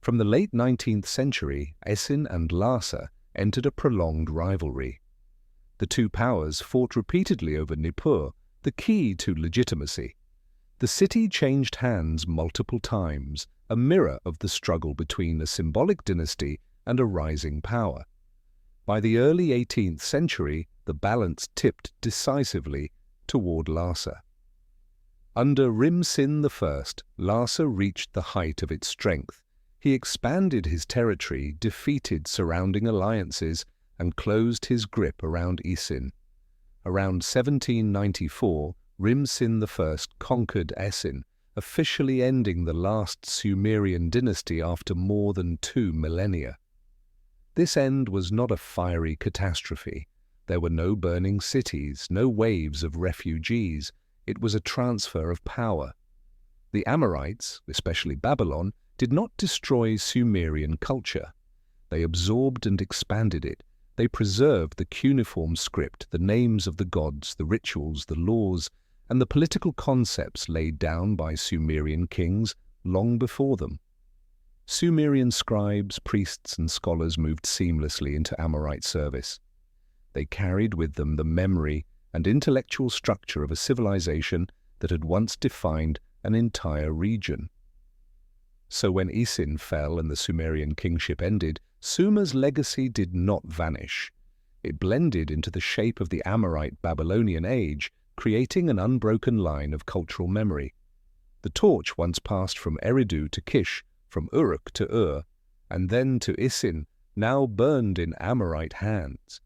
From the late 19th century, Isin and Larsa entered a prolonged rivalry. The two powers fought repeatedly over Nippur, the key to legitimacy. The city changed hands multiple times, a mirror of the struggle between a symbolic dynasty and a rising power. By the early 18th century, the balance tipped decisively toward Larsa. Under Rim-Sin I, Larsa reached the height of its strength. He expanded his territory, defeated surrounding alliances, and closed his grip around Isin. Around 1794, Rim-Sin I conquered Isin, officially ending the last Sumerian dynasty after more than 2 millennia. This end was not a fiery catastrophe. There were no burning cities, no waves of refugees. It was a transfer of power. The Amorites, especially Babylon, did not destroy Sumerian culture. They absorbed and expanded it, They preserved the cuneiform script, the names of the gods, the rituals, the laws, and the political concepts laid down by Sumerian kings long before them. Sumerian scribes, priests, and scholars moved seamlessly into Amorite service. They carried with them the memory and intellectual structure of a civilization that had once defined an entire region. So when Isin fell and the Sumerian kingship ended, Sumer's legacy did not vanish. It blended into the shape of the Amorite Babylonian age, creating an unbroken line of cultural memory. The torch once passed from Eridu to Kish, from Uruk to Ur, and then to Isin, now burned in Amorite hands,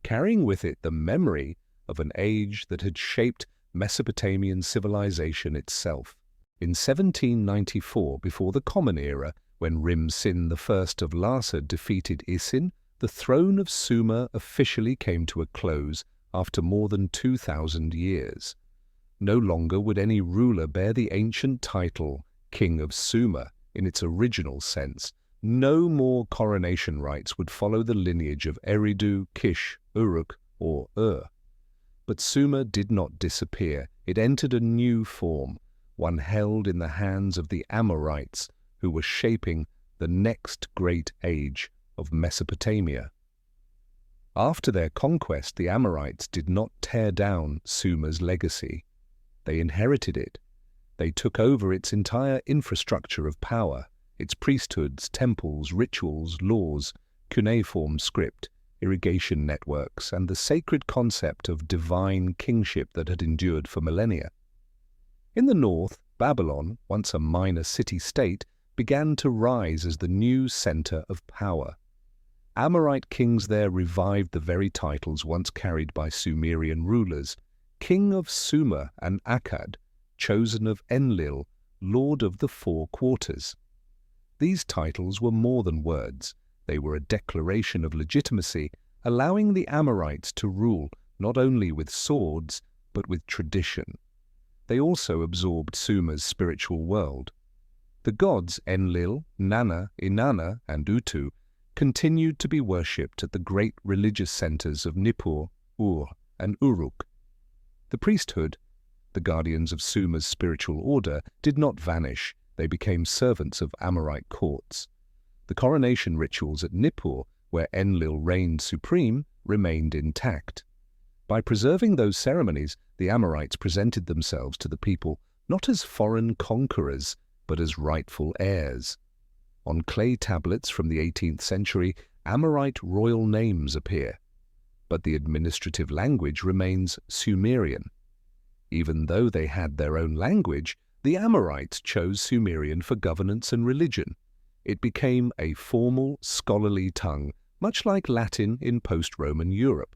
carrying with it the memory of an age that had shaped Mesopotamian civilization itself. In 1794, before the Common Era, when Rim-Sin I of Larsa defeated Isin, the throne of Sumer officially came to a close after more than 2,000 years. No longer would any ruler bear the ancient title King of Sumer in its original sense. No more coronation rites would follow the lineage of Eridu, Kish, Uruk, or Ur. But Sumer did not disappear. It entered a new form, one held in the hands of the Amorites, who were shaping the next great age of Mesopotamia. After their conquest, the Amorites did not tear down Sumer's legacy. They inherited it. They took over its entire infrastructure of power, its priesthoods, temples, rituals, laws, cuneiform script, irrigation networks, and the sacred concept of divine kingship that had endured for millennia. In the north, Babylon, once a minor city-state, began to rise as the new center of power. Amorite kings there revived the very titles once carried by Sumerian rulers: King of Sumer and Akkad, chosen of Enlil, Lord of the Four Quarters. These titles were more than words. They were a declaration of legitimacy, allowing the Amorites to rule not only with swords, but with tradition. They also absorbed Sumer's spiritual world. The gods Enlil, Nanna, Inanna, and Utu continued to be worshipped at the great religious centers of Nippur, Ur, and Uruk. The priesthood, the guardians of Sumer's spiritual order, did not vanish. They became servants of Amorite courts. The coronation rituals at Nippur, where Enlil reigned supreme, remained intact. By preserving those ceremonies, the Amorites presented themselves to the people not as foreign conquerors, but as rightful heirs. On clay tablets from the 18th century, Amorite royal names appear, but the administrative language remains Sumerian. Even though they had their own language, the Amorites chose Sumerian for governance and religion. It became a formal, scholarly tongue, much like Latin in post-Roman Europe.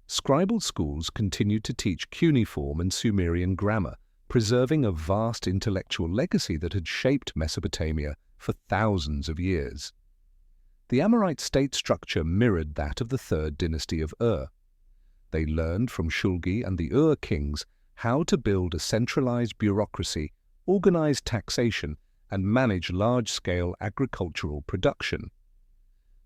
Scribal schools continued to teach cuneiform and Sumerian grammar, preserving a vast intellectual legacy that had shaped Mesopotamia for thousands of years. The Amorite state structure mirrored that of the third dynasty of Ur. They learned from Shulgi and the Ur kings how to build a centralized bureaucracy, organize taxation, and manage large-scale agricultural production.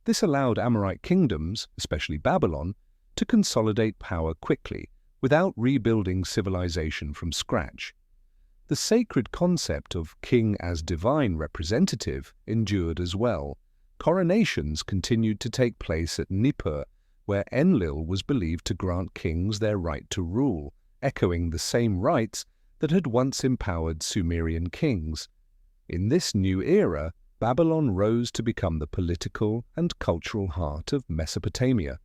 This allowed Amorite kingdoms, especially Babylon, to consolidate power quickly, without rebuilding civilization from scratch. The sacred concept of king as divine representative endured as well. Coronations continued to take place at Nippur, where Enlil was believed to grant kings their right to rule, echoing the same rights that had once empowered Sumerian kings. In this new era, Babylon rose to become the political and cultural heart of Mesopotamia.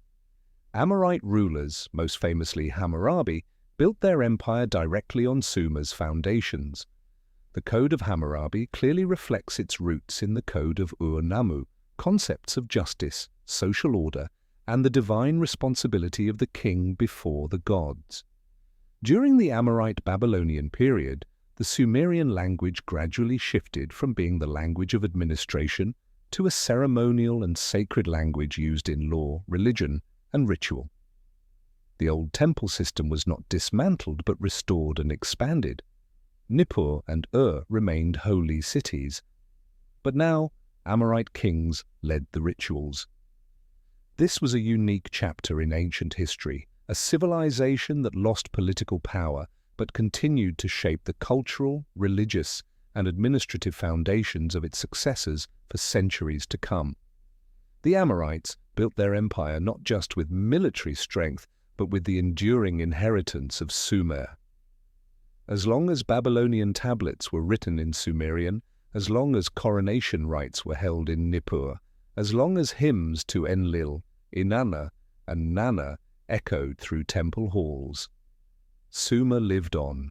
Amorite rulers, most famously Hammurabi, built their empire directly on Sumer's foundations. The Code of Hammurabi clearly reflects its roots in the Code of Ur-Nammu, concepts of justice, social order, and the divine responsibility of the king before the gods. During the Amorite Babylonian period, the Sumerian language gradually shifted from being the language of administration to a ceremonial and sacred language used in law, religion, and ritual. The old temple system was not dismantled but restored and expanded. Nippur and Ur remained holy cities, but now Amorite kings led the rituals. This was a unique chapter in ancient history, a civilization that lost political power but continued to shape the cultural, religious, and administrative foundations of its successors for centuries to come. The Amorites built their empire not just with military strength, but with the enduring inheritance of Sumer. As long as Babylonian tablets were written in Sumerian, as long as coronation rites were held in Nippur, as long as hymns to Enlil, Inanna, and Nanna echoed through temple halls, Sumer lived on.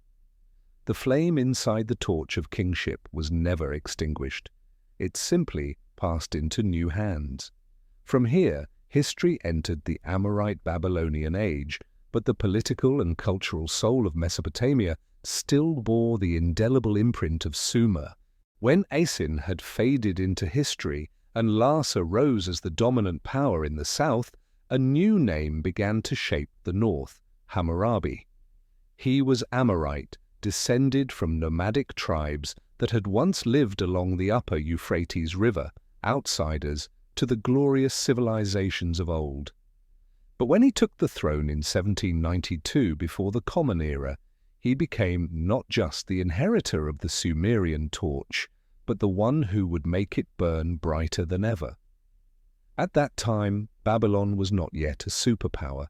The flame inside the torch of kingship was never extinguished. It simply passed into new hands. From here, history entered the Amorite Babylonian age, but the political and cultural soul of Mesopotamia still bore the indelible imprint of Sumer. When Asin had faded into history and Larsa rose as the dominant power in the south, a new name began to shape the north, Hammurabi. He was Amorite, descended from nomadic tribes that had once lived along the upper Euphrates River, outsiders to the glorious civilizations of old. But when he took the throne in 1792 before the Common Era, he became not just the inheritor of the Sumerian torch, but the one who would make it burn brighter than ever. At that time, Babylon was not yet a superpower.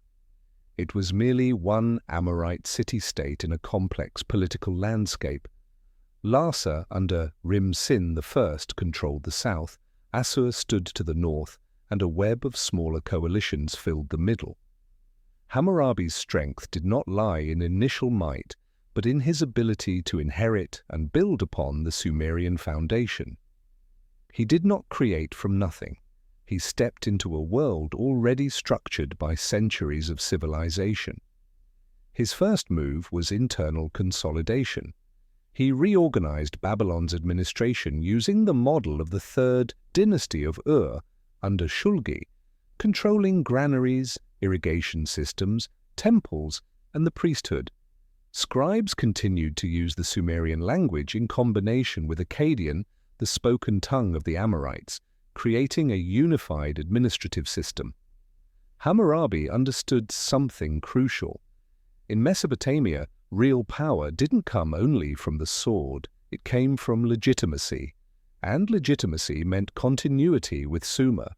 It was merely one Amorite city-state in a complex political landscape. Larsa, under Rim-Sin I, controlled the south, Assur stood to the north, and a web of smaller coalitions filled the middle. Hammurabi's strength did not lie in initial might, but in his ability to inherit and build upon the Sumerian foundation. He did not create from nothing. He stepped into a world already structured by centuries of civilization. His first move was internal consolidation. He reorganized Babylon's administration using the model of the third dynasty of Ur under Shulgi, controlling granaries, irrigation systems, temples, and the priesthood. Scribes continued to use the Sumerian language in combination with Akkadian, the spoken tongue of the Amorites, creating a unified administrative system. Hammurabi understood something crucial. In Mesopotamia, real power didn't come only from the sword, it came from legitimacy, and legitimacy meant continuity with Sumer.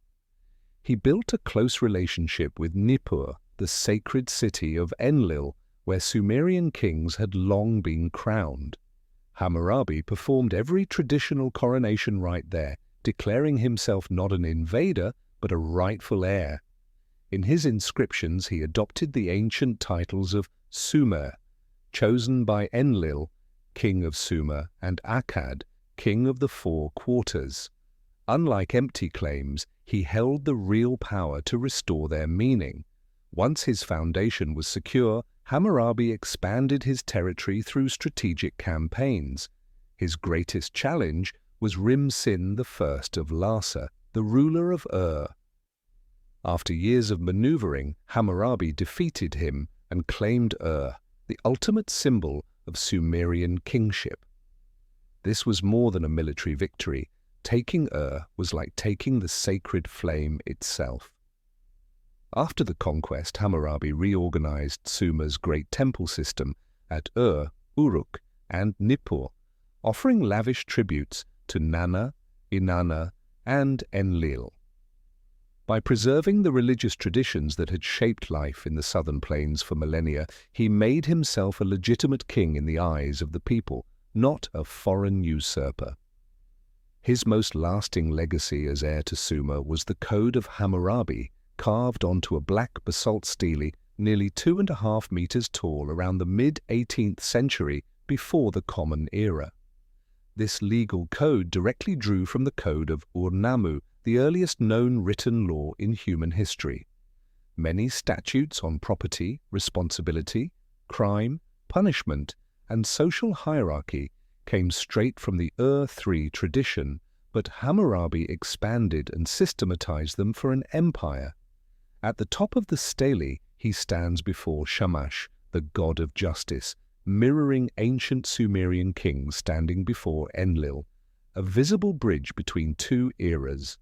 He built a close relationship with Nippur, the sacred city of Enlil, where Sumerian kings had long been crowned. Hammurabi performed every traditional coronation rite there, declaring himself not an invader, but a rightful heir. In his inscriptions he adopted the ancient titles of Sumer, chosen by Enlil, king of Sumer, and Akkad, king of the four quarters. Unlike empty claims, he held the real power to restore their meaning. Once his foundation was secure, Hammurabi expanded his territory through strategic campaigns. His greatest challenge was Rim-Sin I of Larsa, the ruler of Ur. After years of maneuvering, Hammurabi defeated him and claimed Ur, the ultimate symbol of Sumerian kingship. This was more than a military victory. Taking Ur was like taking the sacred flame itself. After the conquest, Hammurabi reorganized Sumer's great temple system at Ur, Uruk, and Nippur, offering lavish tributes to Nanna, Inanna, and Enlil. By preserving the religious traditions that had shaped life in the southern plains for millennia, he made himself a legitimate king in the eyes of the people, not a foreign usurper. His most lasting legacy as heir to Sumer was the Code of Hammurabi, carved onto a black basalt stele nearly 2.5 meters tall around the mid-18th century before the Common Era. This legal code directly drew from the Code of Ur-Nammu, the earliest known written law in human history. Many statutes on property, responsibility, crime, punishment, and social hierarchy came straight from the Ur-3 tradition, but Hammurabi expanded and systematized them for an empire. At the top of the stele, he stands before Shamash, the god of justice, mirroring ancient Sumerian kings standing before Enlil, a visible bridge between two eras.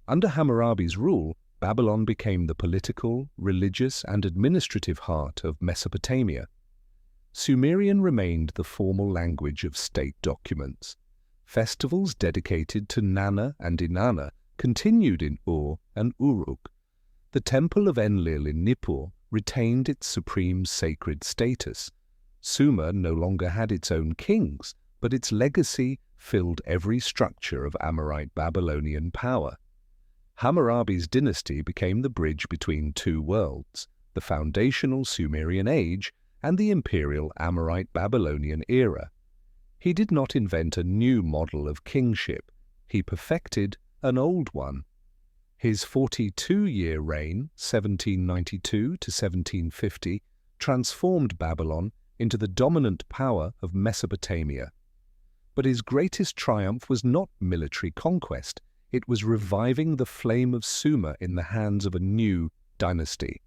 Under Hammurabi's rule, Babylon became the political, religious, and administrative heart of Mesopotamia. Sumerian remained the formal language of state documents. Festivals dedicated to Nana and Inanna continued in Ur and Uruk. The Temple of Enlil in Nippur retained its supreme sacred status. Sumer no longer had its own kings, but its legacy filled every structure of Amorite Babylonian power. Hammurabi's dynasty became the bridge between two worlds, the foundational Sumerian age and the imperial Amorite Babylonian era. He did not invent a new model of kingship, he perfected an old one. His 42-year reign, 1792 to 1750, transformed Babylon into the dominant power of Mesopotamia. But his greatest triumph was not military conquest, it was reviving the flame of Sumer in the hands of a new dynasty.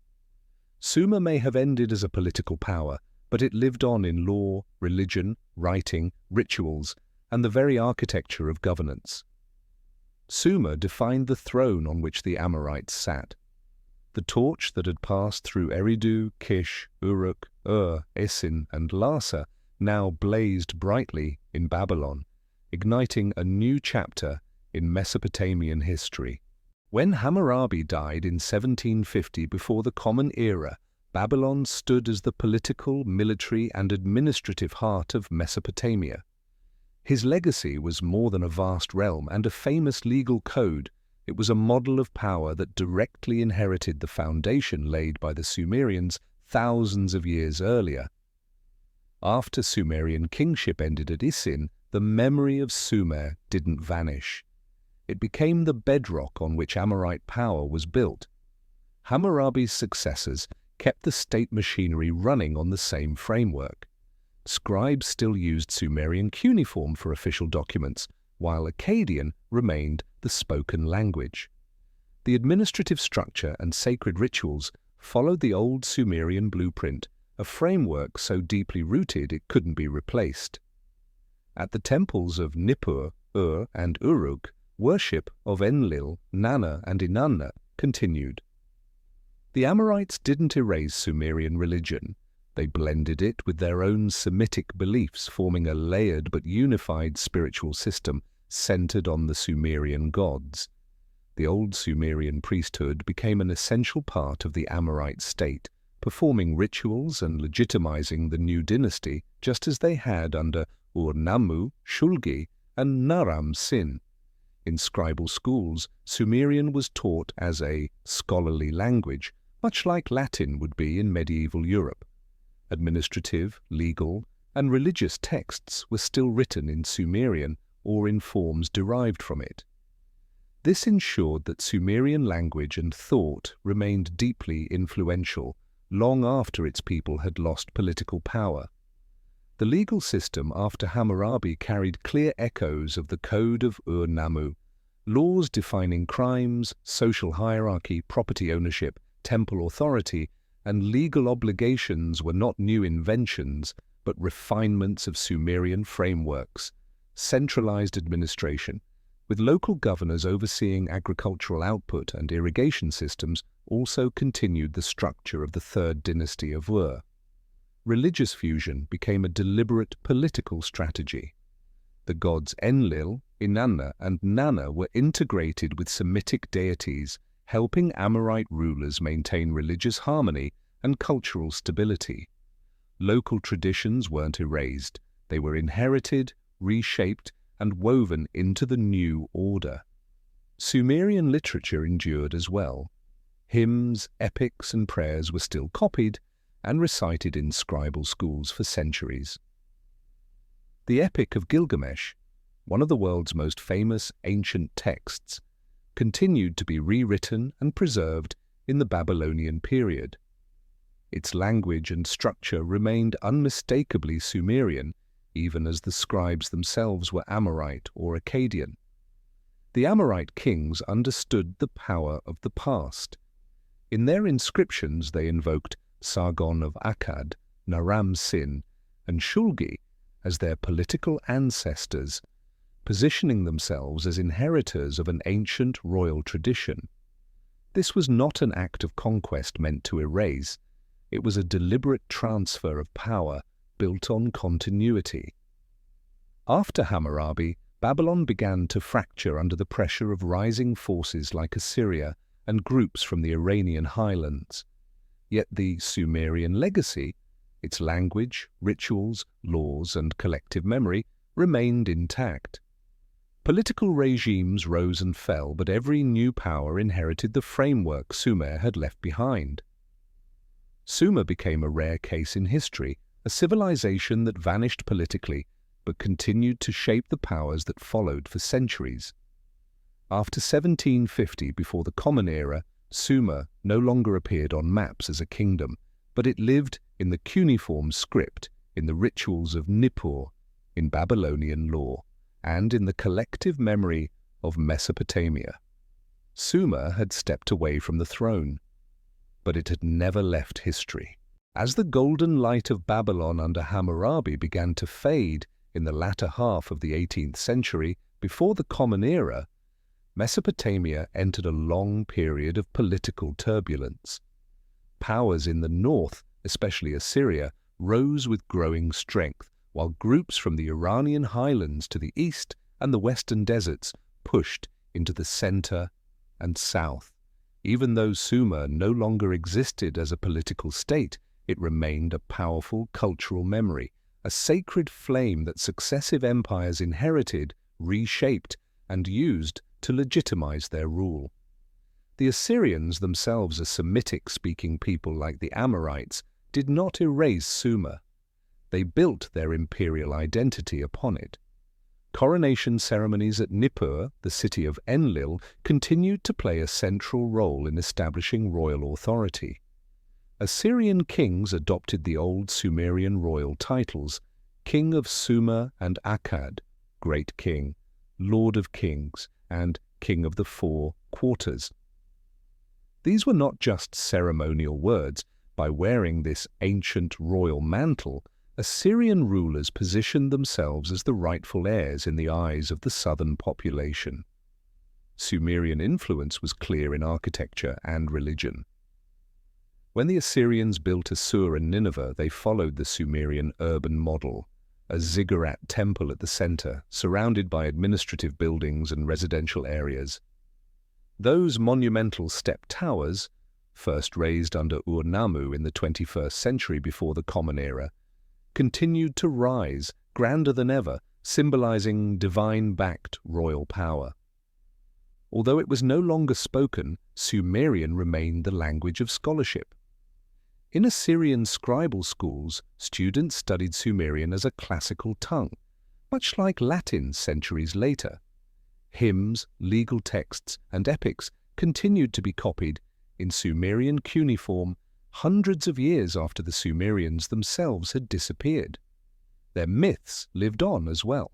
Sumer may have ended as a political power, but it lived on in law, religion, writing, rituals, and the very architecture of governance. Sumer defined the throne on which the Amorites sat. The torch that had passed through Eridu, Kish, Uruk, Esin, and Larsa now blazed brightly in Babylon, igniting a new chapter in Mesopotamian history. When Hammurabi died in 1750 before the Common Era, Babylon stood as the political, military, and administrative heart of Mesopotamia. His legacy was more than a vast realm and a famous legal code. It was a model of power that directly inherited the foundation laid by the Sumerians thousands of years earlier. After Sumerian kingship ended at Isin, the memory of Sumer didn't vanish. It became the bedrock on which Amorite power was built. Hammurabi's successors kept the state machinery running on the same framework. Scribes still used Sumerian cuneiform for official documents, while Akkadian remained the spoken language. The administrative structure and sacred rituals followed the old Sumerian blueprint, a framework so deeply rooted it couldn't be replaced. At the temples of Nippur, Ur, and Uruk, worship of Enlil, Nana, and Inanna continued. The Amorites didn't erase Sumerian religion. They blended it with their own Semitic beliefs, forming a layered but unified spiritual system centered on the Sumerian gods. The old Sumerian priesthood became an essential part of the Amorite state, performing rituals and legitimizing the new dynasty just as they had under Ur-Nammu, Shulgi, and Naram-Sin. In scribal schools, Sumerian was taught as a scholarly language, much like Latin would be in medieval Europe. Administrative, legal, and religious texts were still written in Sumerian or in forms derived from it. This ensured that Sumerian language and thought remained deeply influential long after its people had lost political power. The legal system after Hammurabi carried clear echoes of the Code of Ur-Nammu, laws defining crimes, social hierarchy, property ownership, temple authority, and legal obligations were not new inventions, but refinements of Sumerian frameworks. Centralized administration, with local governors overseeing agricultural output and irrigation systems, also continued the structure of the third dynasty of Ur. Religious fusion became a deliberate political strategy. The gods Enlil, Inanna, and Nana were integrated with Semitic deities, helping Amorite rulers maintain religious harmony and cultural stability. Local traditions weren't erased, they were inherited, reshaped, and woven into the new order. Sumerian literature endured as well. Hymns, epics, and prayers were still copied and recited in scribal schools for centuries. The Epic of Gilgamesh, one of the world's most famous ancient texts, continued to be rewritten and preserved in the Babylonian period. Its language and structure remained unmistakably Sumerian, even as the scribes themselves were Amorite or Akkadian. The Amorite kings understood the power of the past. In their inscriptions they invoked Sargon of Akkad, Naram-Sin, and Shulgi as their political ancestors, positioning themselves as inheritors of an ancient royal tradition. This was not an act of conquest meant to erase. It was a deliberate transfer of power built on continuity. After Hammurabi, Babylon began to fracture under the pressure of rising forces like Assyria and groups from the Iranian highlands. Yet the Sumerian legacy, its language, rituals, laws, and collective memory, remained intact. Political regimes rose and fell, but every new power inherited the framework Sumer had left behind. Sumer became a rare case in history, a civilization that vanished politically but continued to shape the powers that followed for centuries. After 1750, before the Common Era, Sumer no longer appeared on maps as a kingdom, but it lived in the cuneiform script, in the rituals of Nippur, in Babylonian law, and in the collective memory of Mesopotamia. Sumer had stepped away from the throne, but it had never left history. As the golden light of Babylon under Hammurabi began to fade in the latter half of the 18th century, before the Common Era, Mesopotamia entered a long period of political turbulence. Powers in the north, especially Assyria, rose with growing strength, while groups from the Iranian highlands to the east and the western deserts pushed into the center and south. Even though Sumer no longer existed as a political state, it remained a powerful cultural memory, a sacred flame that successive empires inherited, reshaped, and used to legitimize their rule. The Assyrians, themselves a Semitic-speaking people like the Amorites, did not erase Sumer. They built their imperial identity upon it. Coronation ceremonies at Nippur, the city of Enlil, continued to play a central role in establishing royal authority. Assyrian kings adopted the old Sumerian royal titles, King of Sumer and Akkad, Great King, Lord of Kings, and King of the Four Quarters. These were not just ceremonial words. By wearing this ancient royal mantle, Assyrian rulers positioned themselves as the rightful heirs in the eyes of the southern population. Sumerian influence was clear in architecture and religion. When the Assyrians built Assur and Nineveh, they followed the Sumerian urban model, a ziggurat temple at the center, surrounded by administrative buildings and residential areas. Those monumental step towers, first raised under Ur-Nammu in the 21st century before the Common Era, continued to rise, grander than ever, symbolizing divine-backed royal power. Although it was no longer spoken, Sumerian remained the language of scholarship. In Assyrian scribal schools, students studied Sumerian as a classical tongue, much like Latin centuries later. Hymns, legal texts, and epics continued to be copied in Sumerian cuneiform hundreds of years after the Sumerians themselves had disappeared. Their myths lived on as well.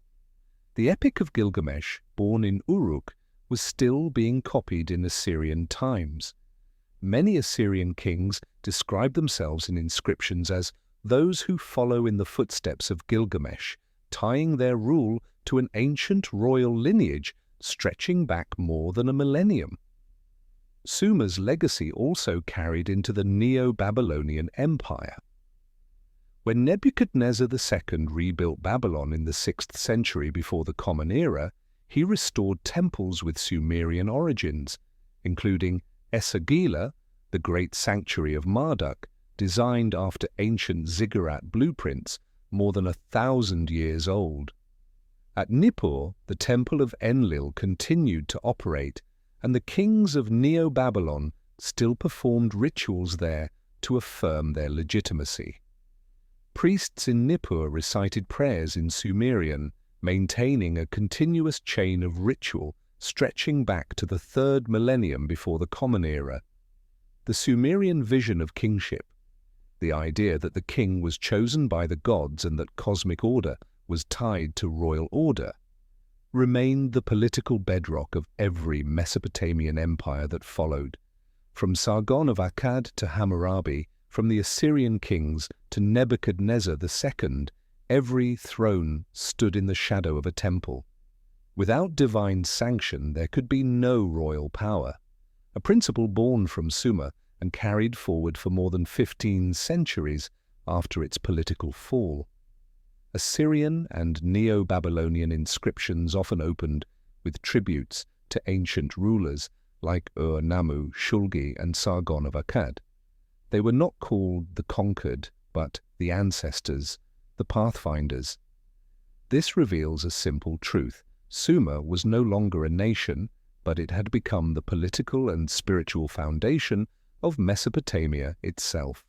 The Epic of Gilgamesh, born in Uruk, was still being copied in Assyrian times. Many Assyrian kings describe themselves in inscriptions as those who follow in the footsteps of Gilgamesh, tying their rule to an ancient royal lineage stretching back more than a millennium. Sumer's legacy also carried into the Neo-Babylonian Empire. When Nebuchadnezzar II rebuilt Babylon in the 6th century before the Common Era, he restored temples with Sumerian origins, including Esagila, the great sanctuary of Marduk, designed after ancient ziggurat blueprints more than 1,000 years old. At Nippur, the temple of Enlil continued to operate, and the kings of Neo-Babylon still performed rituals there to affirm their legitimacy. Priests in Nippur recited prayers in Sumerian, maintaining a continuous chain of ritual stretching back to the 3rd millennium before the Common Era. The Sumerian vision of kingship, the idea that the king was chosen by the gods and that cosmic order was tied to royal order, remained the political bedrock of every Mesopotamian empire that followed. From Sargon of Akkad to Hammurabi, from the Assyrian kings to Nebuchadnezzar II, every throne stood in the shadow of a temple. Without divine sanction, there could be no royal power. a principle born from Sumer and carried forward for more than 15 centuries after its political fall. Assyrian and Neo-Babylonian inscriptions often opened with tributes to ancient rulers like Ur-Nammu, Shulgi, and Sargon of Akkad. They were not called the conquered, but the ancestors, the pathfinders. This reveals a simple truth. Sumer was no longer a nation, but it had become the political and spiritual foundation of Mesopotamia itself.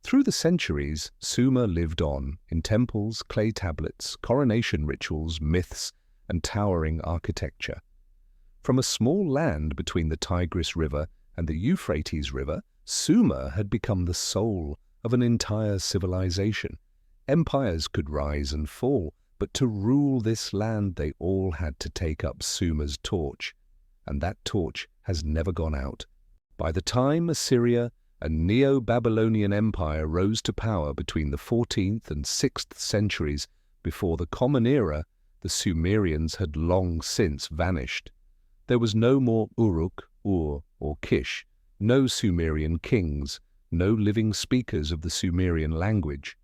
Through the centuries, Sumer lived on in temples, clay tablets, coronation rituals, myths, and towering architecture. From a small land between the Tigris River and the Euphrates River, Sumer had become the soul of an entire civilization. Empires could rise and fall, but to rule this land they all had to take up Sumer's torch, and that torch has never gone out. By the time Assyria, a Neo-Babylonian empire, rose to power between the 14th and 6th centuries before the Common Era, the Sumerians had long since vanished. There was no more Uruk, Ur, or Kish, no Sumerian kings, no living speakers of the Sumerian language.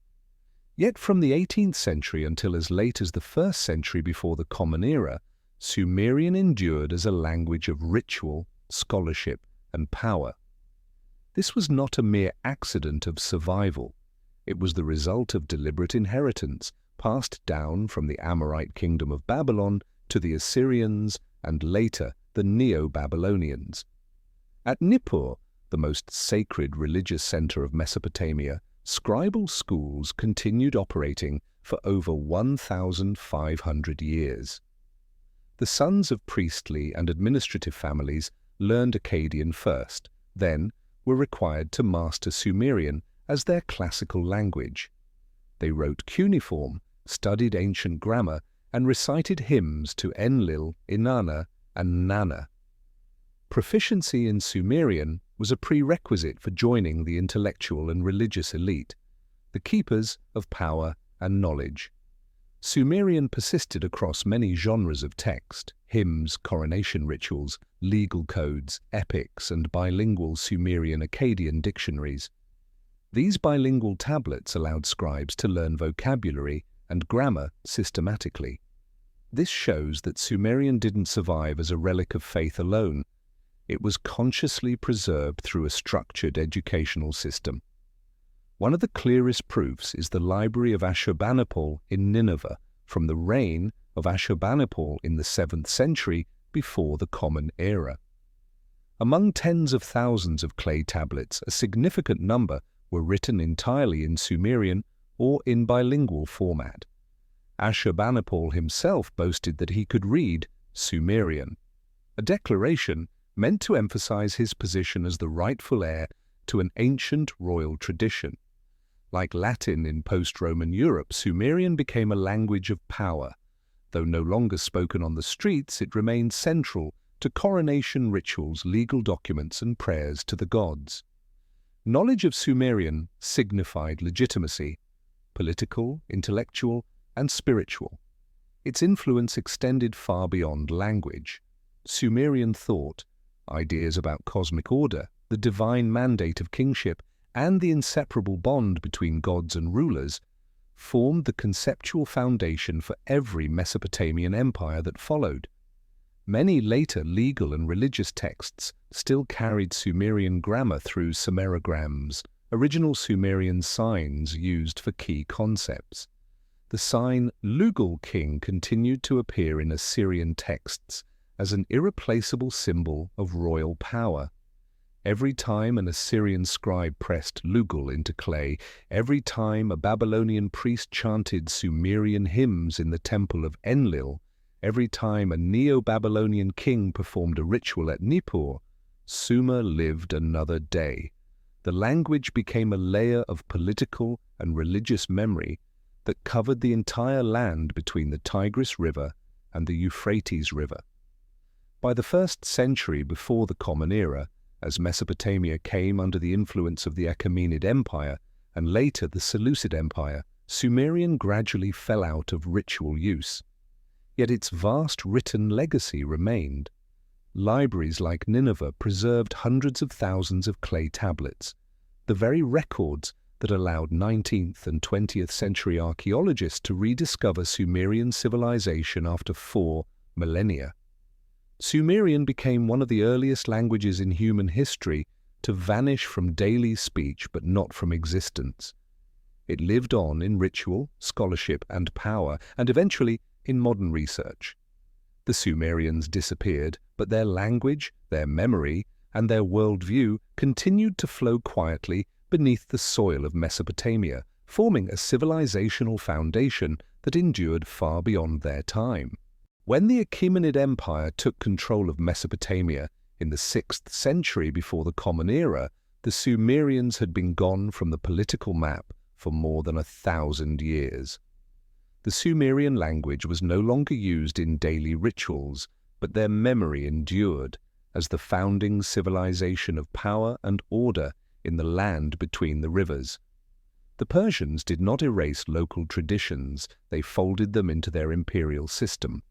Yet from the 18th century until as late as the 1st century before the Common Era, Sumerian endured as a language of ritual, scholarship, and power. This was not a mere accident of survival. It was the result of deliberate inheritance, passed down from the Amorite kingdom of Babylon to the Assyrians and later the Neo-Babylonians. At Nippur, the most sacred religious center of Mesopotamia, scribal schools continued operating for over 1,500 years. The sons of priestly and administrative families learned Akkadian first, then were required to master Sumerian as their classical language. They wrote cuneiform, studied ancient grammar, and recited hymns to Enlil, Inanna, and Nanna. Proficiency in Sumerian was a prerequisite for joining the intellectual and religious elite, the keepers of power and knowledge. Sumerian persisted across many genres of text: hymns, coronation rituals, legal codes, epics, and bilingual Sumerian-Akkadian dictionaries. These bilingual tablets allowed scribes to learn vocabulary and grammar systematically. This shows that Sumerian didn't survive as a relic of faith alone. It was consciously preserved through a structured educational system. One of the clearest proofs is the library of Ashurbanipal in Nineveh from the reign of Ashurbanipal in the 7th century before the Common Era. Among tens of thousands of clay tablets, a significant number were written entirely in Sumerian or in bilingual format. Ashurbanipal himself boasted that he could read Sumerian, a declaration meant to emphasize his position as the rightful heir to an ancient royal tradition. Like Latin in post-Roman Europe, Sumerian became a language of power. Though no longer spoken on the streets, it remained central to coronation rituals, legal documents, and prayers to the gods. Knowledge of Sumerian signified legitimacy, political, intellectual, and spiritual. Its influence extended far beyond language. Sumerian thought, ideas about cosmic order, the divine mandate of kingship, and the inseparable bond between gods and rulers, formed the conceptual foundation for every Mesopotamian empire that followed. Many later legal and religious texts still carried Sumerian grammar through Sumerograms, original Sumerian signs used for key concepts. The sign Lugal King continued to appear in Assyrian texts as an irreplaceable symbol of royal power. Every time an Assyrian scribe pressed Lugal into clay, every time a Babylonian priest chanted Sumerian hymns in the temple of Enlil, every time a Neo-Babylonian king performed a ritual at Nippur, Sumer lived another day. The language became a layer of political and religious memory that covered the entire land between the Tigris River and the Euphrates River. By the 1st century before the Common Era, as Mesopotamia came under the influence of the Achaemenid Empire and later the Seleucid Empire, Sumerian gradually fell out of ritual use. Yet its vast written legacy remained. libraries like Nineveh preserved hundreds of thousands of clay tablets, the very records that allowed 19th and 20th century archaeologists to rediscover Sumerian civilization after 4 millennia. Sumerian became one of the earliest languages in human history to vanish from daily speech but not from existence. It lived on in ritual, scholarship, and power, and eventually in modern research. The Sumerians disappeared, but their language, their memory, and their worldview continued to flow quietly beneath the soil of Mesopotamia, forming a civilizational foundation that endured far beyond their time. When the Achaemenid Empire took control of Mesopotamia in the 6th century before the Common Era, the Sumerians had been gone from the political map for more than 1,000 years. The Sumerian language was no longer used in daily rituals, but their memory endured as the founding civilization of power and order in the land between the rivers. The Persians did not erase local traditions, they folded them into their imperial system.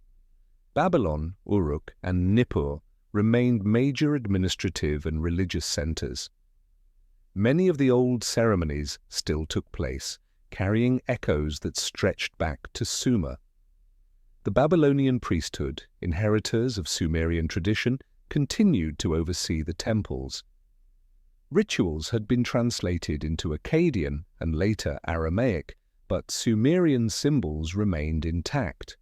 Babylon, Uruk, and Nippur remained major administrative and religious centers. Many of the old ceremonies still took place, carrying echoes that stretched back to Sumer. The Babylonian priesthood, inheritors of Sumerian tradition, continued to oversee the temples. Rituals had been translated into Akkadian and later Aramaic, but Sumerian symbols remained intact.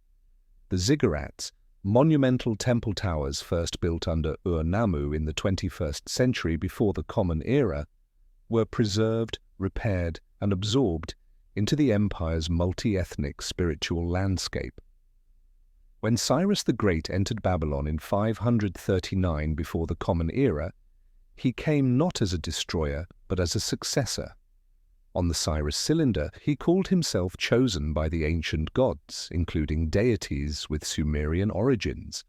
The ziggurats, monumental temple towers first built under Ur-Nammu in the 21st century before the Common Era, were preserved, repaired, and absorbed into the empire's multi-ethnic spiritual landscape. When Cyrus the Great entered Babylon in 539 before the Common Era, he came not as a destroyer, but as a successor. On the Cyrus cylinder, he called himself chosen by the ancient gods, including deities with Sumerian origins.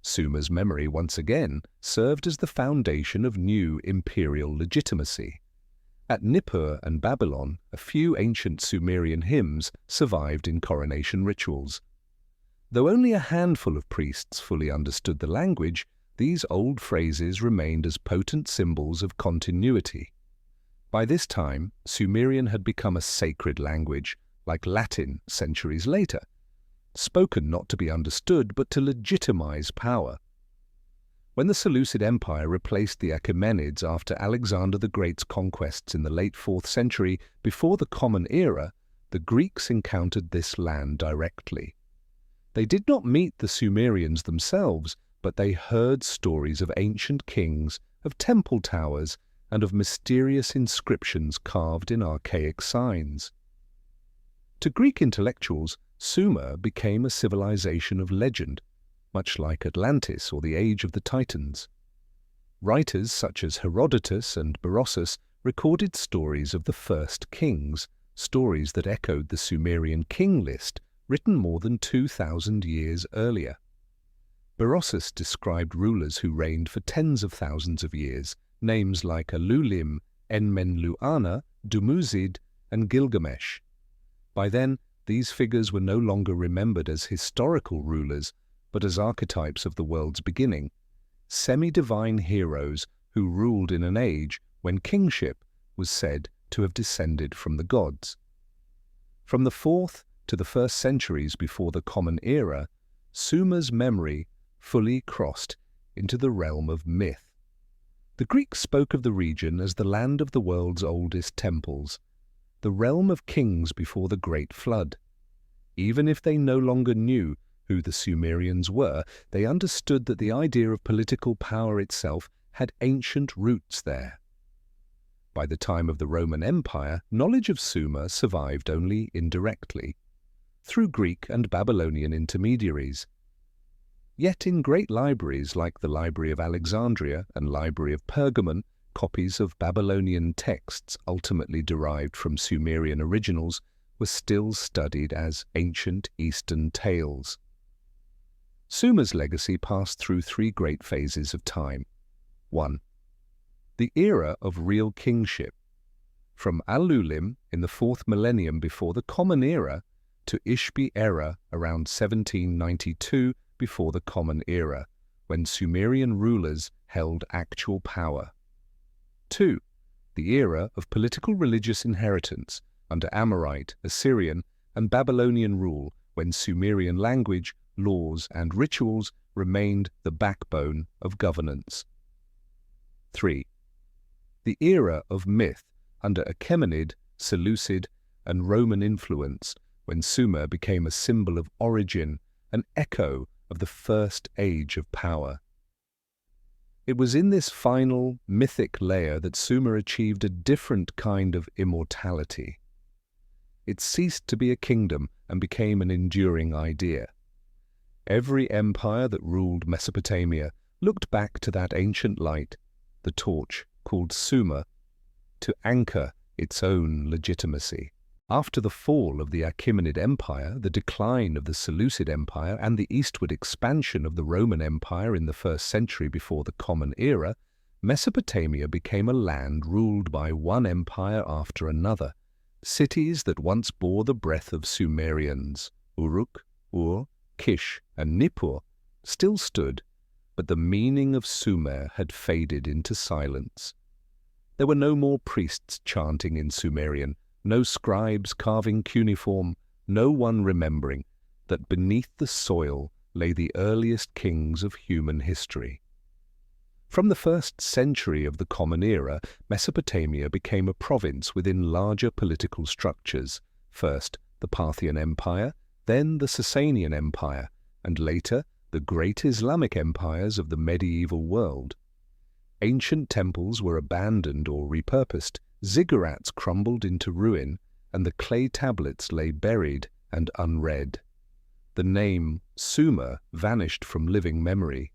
Sumer's memory once again served as the foundation of new imperial legitimacy. At Nippur and Babylon, a few ancient Sumerian hymns survived in coronation rituals. Though only a handful of priests fully understood the language, these old phrases remained as potent symbols of continuity. By this time, Sumerian had become a sacred language, like Latin centuries later, spoken not to be understood but to legitimize power. When the Seleucid Empire replaced the Achaemenids after Alexander the Great's conquests in the late 4th century before the Common Era, the Greeks encountered this land directly. They did not meet the Sumerians themselves, but they heard stories of ancient kings, of temple towers, and of mysterious inscriptions carved in archaic signs. To Greek intellectuals, Sumer became a civilization of legend, much like Atlantis or the Age of the Titans. Writers such as Herodotus and Berossus recorded stories of the first kings, stories that echoed the Sumerian King List, written more than 2,000 years earlier. Berossus described rulers who reigned for tens of thousands of years, names like Alulim, Enmenluana, Dumuzid, and Gilgamesh. By then, these figures were no longer remembered as historical rulers, but as archetypes of the world's beginning, semi-divine heroes who ruled in an age when kingship was said to have descended from the gods. From the 4th to the 1st centuries before the Common Era, Sumer's memory fully crossed into the realm of myth. The Greeks spoke of the region as the land of the world's oldest temples, the realm of kings before the Great Flood. Even if they no longer knew who the Sumerians were, they understood that the idea of political power itself had ancient roots there. By the time of the Roman Empire, knowledge of Sumer survived only indirectly, through Greek and Babylonian intermediaries. Yet in great libraries like the Library of Alexandria and Library of Pergamon, copies of Babylonian texts ultimately derived from Sumerian originals were still studied as ancient Eastern tales. Sumer's legacy passed through 3 great phases of time. 1. The era of real kingship. From Alulim in the 4th millennium before the Common Era to Ishbi-Era around 1792 before the Common Era, when Sumerian rulers held actual power. 2. The era of political religious inheritance under Amorite, Assyrian, and Babylonian rule, when Sumerian language, laws, and rituals remained the backbone of governance. 3. The era of myth under Achaemenid, Seleucid, and Roman influence, when Sumer became a symbol of origin, an echo of the first age of power. It was in this final, mythic layer that Sumer achieved a different kind of immortality. It ceased to be a kingdom and became an enduring idea. Every empire that ruled Mesopotamia looked back to that ancient light, the torch called Sumer, to anchor its own legitimacy. After the fall of the Achaemenid Empire, the decline of the Seleucid Empire, and the eastward expansion of the Roman Empire in the 1st century before the Common Era, Mesopotamia became a land ruled by one empire after another. Cities that once bore the breath of Sumerians, Uruk, Ur, Kish, and Nippur, still stood, but the meaning of Sumer had faded into silence. There were no more priests chanting in Sumerian, no scribes carving cuneiform, no one remembering that beneath the soil lay the earliest kings of human history. From the 1st century of the Common Era, Mesopotamia became a province within larger political structures, first the Parthian Empire, then the Sasanian Empire, and later the great Islamic empires of the medieval world. Ancient temples were abandoned or repurposed, ziggurats crumbled into ruin, and the clay tablets lay buried and unread. The name Sumer vanished from living memory.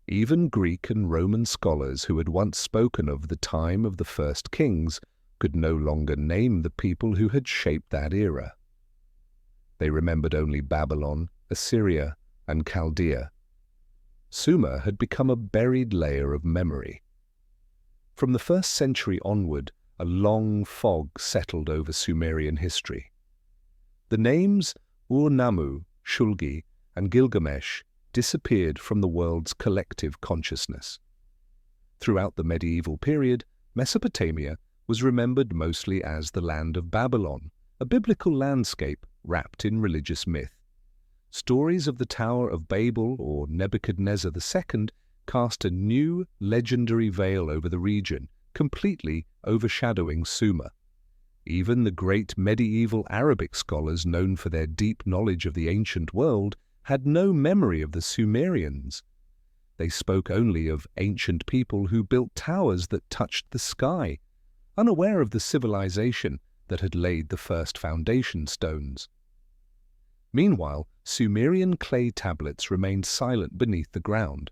Even Greek and Roman scholars who had once spoken of the time of the first kings could no longer name the people who had shaped that era. They remembered only Babylon, Assyria, and Chaldea. Sumer had become a buried layer of memory. From the 1st century onward, a long fog settled over Sumerian history. The names Ur-Nammu, Shulgi, and Gilgamesh disappeared from the world's collective consciousness. Throughout the medieval period, Mesopotamia was remembered mostly as the land of Babylon, a biblical landscape wrapped in religious myth. Stories of the Tower of Babel or Nebuchadnezzar II cast a new, legendary veil over the region, completely overshadowing Sumer. Even the great medieval Arabic scholars known for their deep knowledge of the ancient world had no memory of the Sumerians. They spoke only of ancient people who built towers that touched the sky, unaware of the civilization that had laid the first foundation stones. Meanwhile, Sumerian clay tablets remained silent beneath the ground.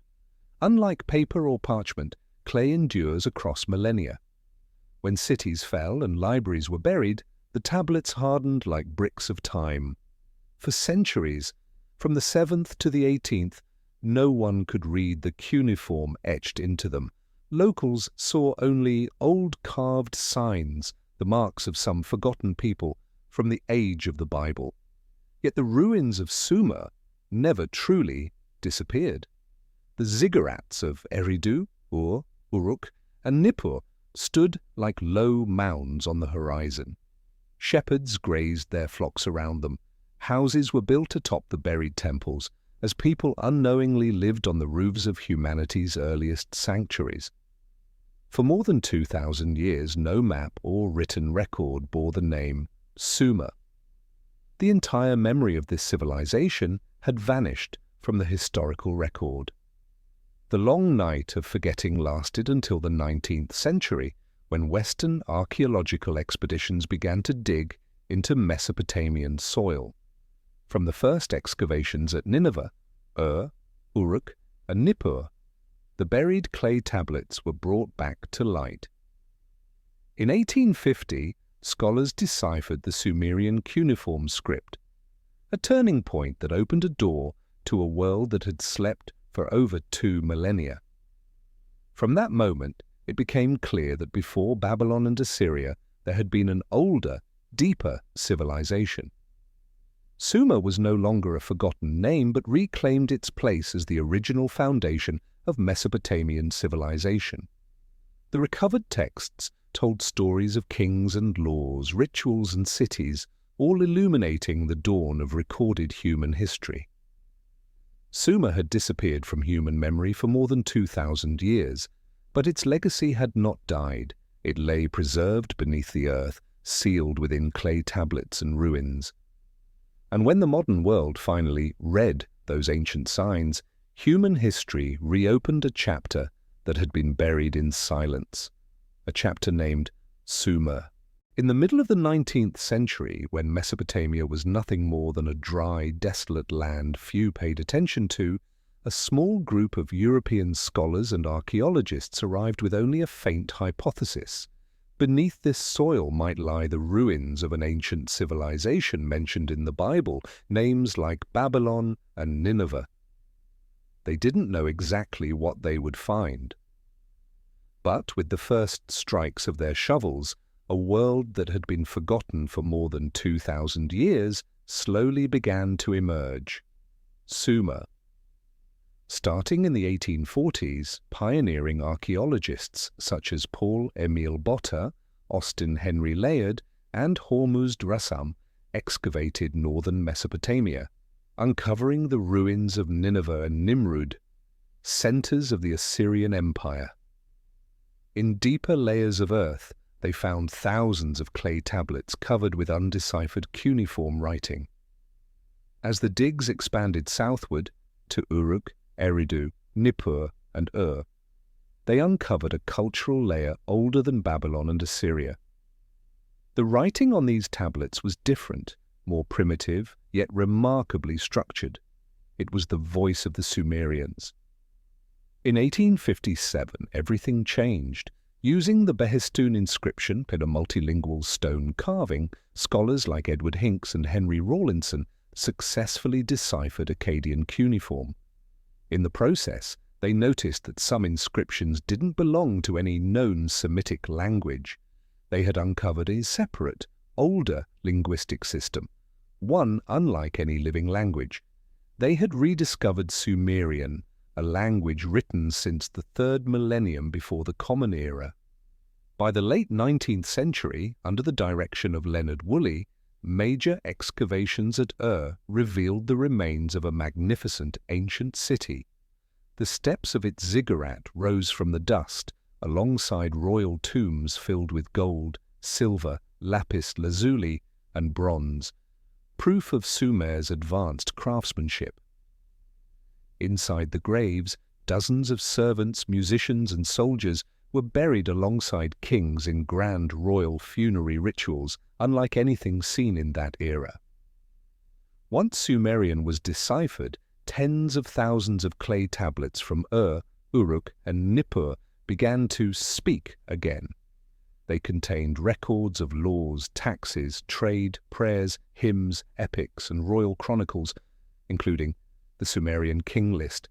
Unlike paper or parchment, clay endures across millennia. When cities fell and libraries were buried, the tablets hardened like bricks of time. For centuries, from the 7th to the 18th, no one could read the cuneiform etched into them. Locals saw only old carved signs, the marks of some forgotten people from the age of the Bible. Yet the ruins of Sumer never truly disappeared. The ziggurats of Eridu, Ur, Uruk, and Nippur stood like low mounds on the horizon. Shepherds grazed their flocks around them. Houses were built atop the buried temples, as people unknowingly lived on the roofs of humanity's earliest sanctuaries. For more than 2,000 years, no map or written record bore the name Sumer. The entire memory of this civilization had vanished from the historical record. The long night of forgetting lasted until the 19th century, when Western archaeological expeditions began to dig into Mesopotamian soil. From the first excavations at Nineveh, Uruk, and Nippur, the buried clay tablets were brought back to light. In 1850, scholars deciphered the Sumerian cuneiform script, a turning point that opened a door to a world that had slept for over 2 millennia. From that moment, it became clear that before Babylon and Assyria, there had been an older, deeper civilization. Sumer was no longer a forgotten name, but reclaimed its place as the original foundation of Mesopotamian civilization. The recovered texts told stories of kings and laws, rituals and cities, all illuminating the dawn of recorded human history. Sumer had disappeared from human memory for more than 2,000 years, but its legacy had not died. It lay preserved beneath the earth, sealed within clay tablets and ruins. And when the modern world finally read those ancient signs, human history reopened a chapter that had been buried in silence, a chapter named Sumer. In the middle of the 19th century, when Mesopotamia was nothing more than a dry, desolate land few paid attention to, a small group of European scholars and archaeologists arrived with only a faint hypothesis. Beneath this soil might lie the ruins of an ancient civilization mentioned in the Bible, names like Babylon and Nineveh. They didn't know exactly what they would find. But with the first strikes of their shovels, a world that had been forgotten for more than 2,000 years slowly began to emerge. Sumer. Starting in the 1840s, pioneering archaeologists such as Paul Emile Botta, Austin Henry Layard, and Hormuzd Rassam excavated northern Mesopotamia, uncovering the ruins of Nineveh and Nimrud, centers of the Assyrian Empire. In deeper layers of earth, they found thousands of clay tablets covered with undeciphered cuneiform writing. As the digs expanded southward to Uruk, Eridu, Nippur, and they uncovered a cultural layer older than Babylon and Assyria. The writing on these tablets was different, more primitive, yet remarkably structured. It was the voice of the Sumerians. In 1857, everything changed. Using the Behistun inscription in a multilingual stone carving, scholars like Edward Hincks and Henry Rawlinson successfully deciphered Akkadian cuneiform. In the process, they noticed that some inscriptions didn't belong to any known Semitic language. They had uncovered a separate, older linguistic system, one unlike any living language. They had rediscovered Sumerian, a language written since the 3rd millennium before the Common Era. By the late 19th century, under the direction of Leonard Woolley, major excavations at revealed the remains of a magnificent ancient city. The steps of its ziggurat rose from the dust, alongside royal tombs filled with gold, silver, lapis lazuli, and bronze, proof of Sumer's advanced craftsmanship. Inside the graves, dozens of servants, musicians, and soldiers were buried alongside kings in grand royal funerary rituals, unlike anything seen in that era. Once Sumerian was deciphered, tens of thousands of clay tablets from Uruk, and Nippur began to speak again. They contained records of laws, taxes, trade, prayers, hymns, epics, and royal chronicles, including the Sumerian King List.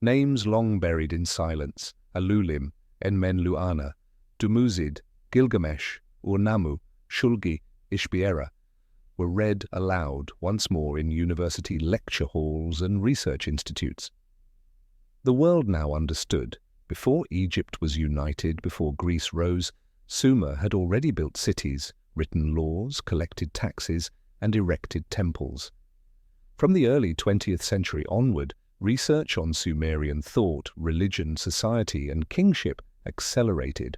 Names long buried in silence, Alulim, Enmenluana, Dumuzid, Gilgamesh, Urnamu, Shulgi, Ishbiera, were read aloud once more in university lecture halls and research institutes. The world now understood. Before Egypt was united, before Greece rose, Sumer had already built cities, written laws, collected taxes, and erected temples. From the early 20th century onward, research on Sumerian thought, religion, society, and kingship accelerated.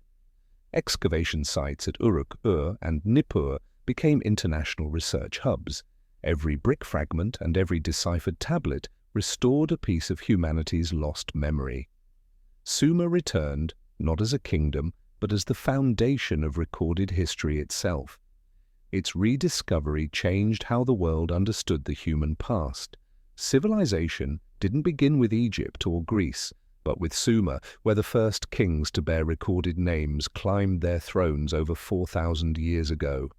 Excavation sites at Uruk, and Nippur became international research hubs. Every brick fragment and every deciphered tablet restored a piece of humanity's lost memory. Sumer returned, not as a kingdom, but as the foundation of recorded history itself. Its rediscovery changed how the world understood the human past. Civilization didn't begin with Egypt or Greece, but with Sumer, where the first kings to bear recorded names climbed their thrones over 4,000 years ago.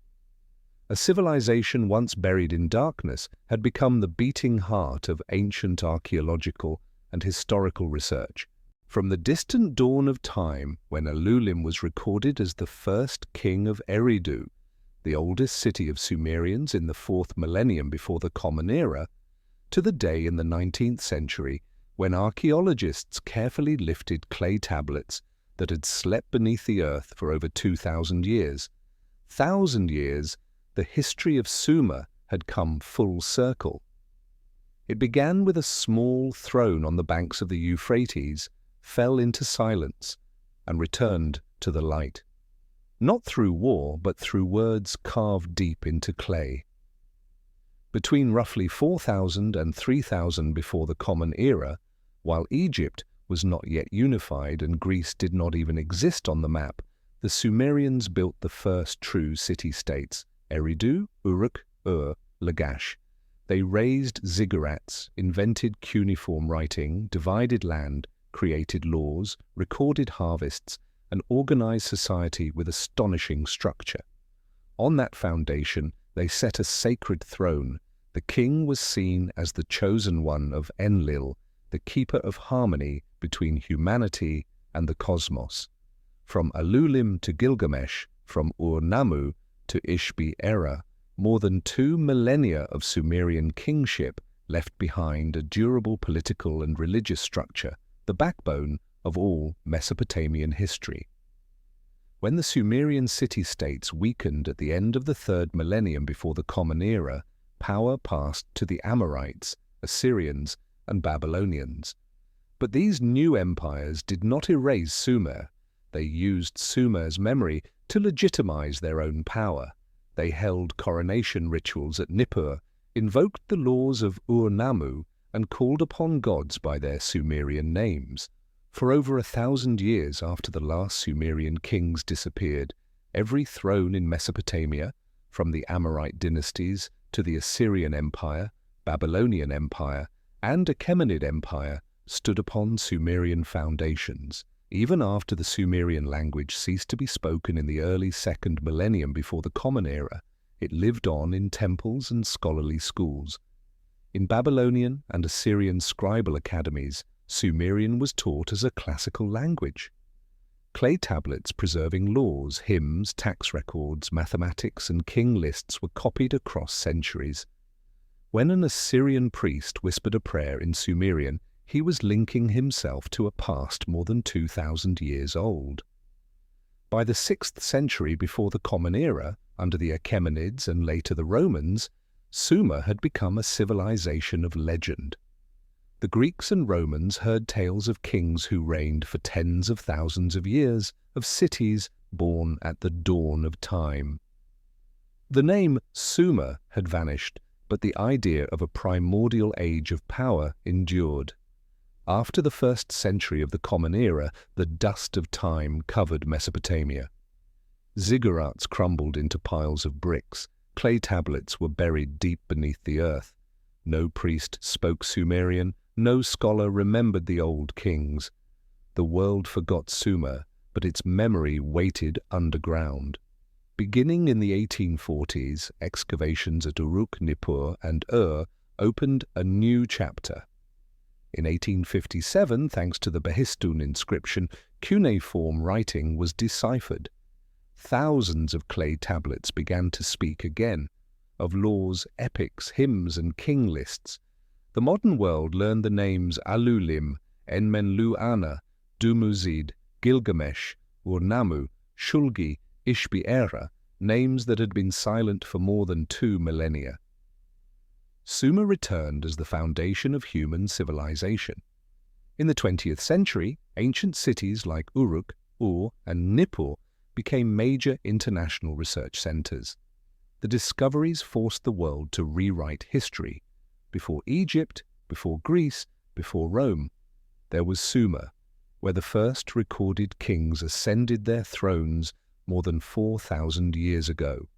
A civilization once buried in darkness had become the beating heart of ancient archaeological and historical research. From the distant dawn of time, when Alulim was recorded as the first king of Eridu, the oldest city of Sumerians in the 4th millennium before the Common Era, to the day in the 19th century when archaeologists carefully lifted clay tablets that had slept beneath the earth for over 2,000 years. 1,000 years, the history of Sumer had come full circle. It began with a small throne on the banks of the Euphrates, fell into silence, and returned to the light. Not through war, but through words carved deep into clay. Between roughly 4,000 and 3,000 before the Common Era, while Egypt was not yet unified and Greece did not even exist on the map, the Sumerians built the first true city-states, Eridu, Uruk, Lagash. They raised ziggurats, invented cuneiform writing, divided land, created laws, recorded harvests, and organized society with astonishing structure. On that foundation, they set a sacred throne. The king was seen as the chosen one of Enlil, the keeper of harmony between humanity and the cosmos. From Alulim to Gilgamesh, from Ur-Nammu to Ishbi-Era, more than 2 millennia of Sumerian kingship left behind a durable political and religious structure, the backbone of all Mesopotamian history. When the Sumerian city-states weakened at the end of the 3rd millennium before the Common Era, power passed to the Amorites, Assyrians, and Babylonians. But these new empires did not erase Sumer. They used Sumer's memory to legitimize their own power. They held coronation rituals at Nippur, invoked the laws of Ur-Nammu, and called upon gods by their Sumerian names. For over 1,000 years after the last Sumerian kings disappeared, every throne in Mesopotamia, from the Amorite dynasties to the Assyrian Empire, Babylonian Empire, and Achaemenid Empire, stood upon Sumerian foundations. Even after the Sumerian language ceased to be spoken in the early 2nd millennium before the Common Era, it lived on in temples and scholarly schools. In Babylonian and Assyrian scribal academies, Sumerian was taught as a classical language. Clay tablets preserving laws, hymns, tax records, mathematics, and king lists were copied across centuries. When an Assyrian priest whispered a prayer in Sumerian, he was linking himself to a past more than 2,000 years old. By the 6th century before the Common Era, under the Achaemenids and later the Romans, Sumer had become a civilization of legend. The Greeks and Romans heard tales of kings who reigned for tens of thousands of years, of cities born at the dawn of time. The name Sumer had vanished, but the idea of a primordial age of power endured. After the 1st century of the Common Era, the dust of time covered Mesopotamia. Ziggurats crumbled into piles of bricks. Clay tablets were buried deep beneath the earth. No priest spoke Sumerian. No scholar remembered the old kings. The world forgot Sumer, but its memory waited underground. Beginning in the 1840s, excavations at Uruk, Nippur, and opened a new chapter. In 1857, thanks to the Behistun inscription, cuneiform writing was deciphered. Thousands of clay tablets began to speak again, of laws, epics, hymns, and king lists. The modern world learned the names Alulim, Enmenlu-Ana, Dumuzid, Gilgamesh, Ur-Nammu, Shulgi, Ishbi-Era, names that had been silent for more than 2 millennia. Sumer returned as the foundation of human civilization. In the 20th century, ancient cities like Uruk, Ur, and Nippur became major international research centers. The discoveries forced the world to rewrite history. Before Egypt, before Greece, before Rome, there was Sumer, where the first recorded kings ascended their thrones more than 4,000 years ago.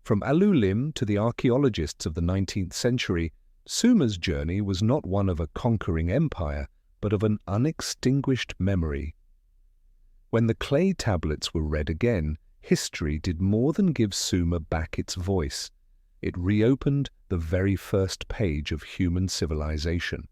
From Alulim to the archaeologists of the 19th century, Sumer's journey was not one of a conquering empire, but of an unextinguished memory. When the clay tablets were read again, history did more than give Sumer back its voice. It reopened the very first page of human civilization.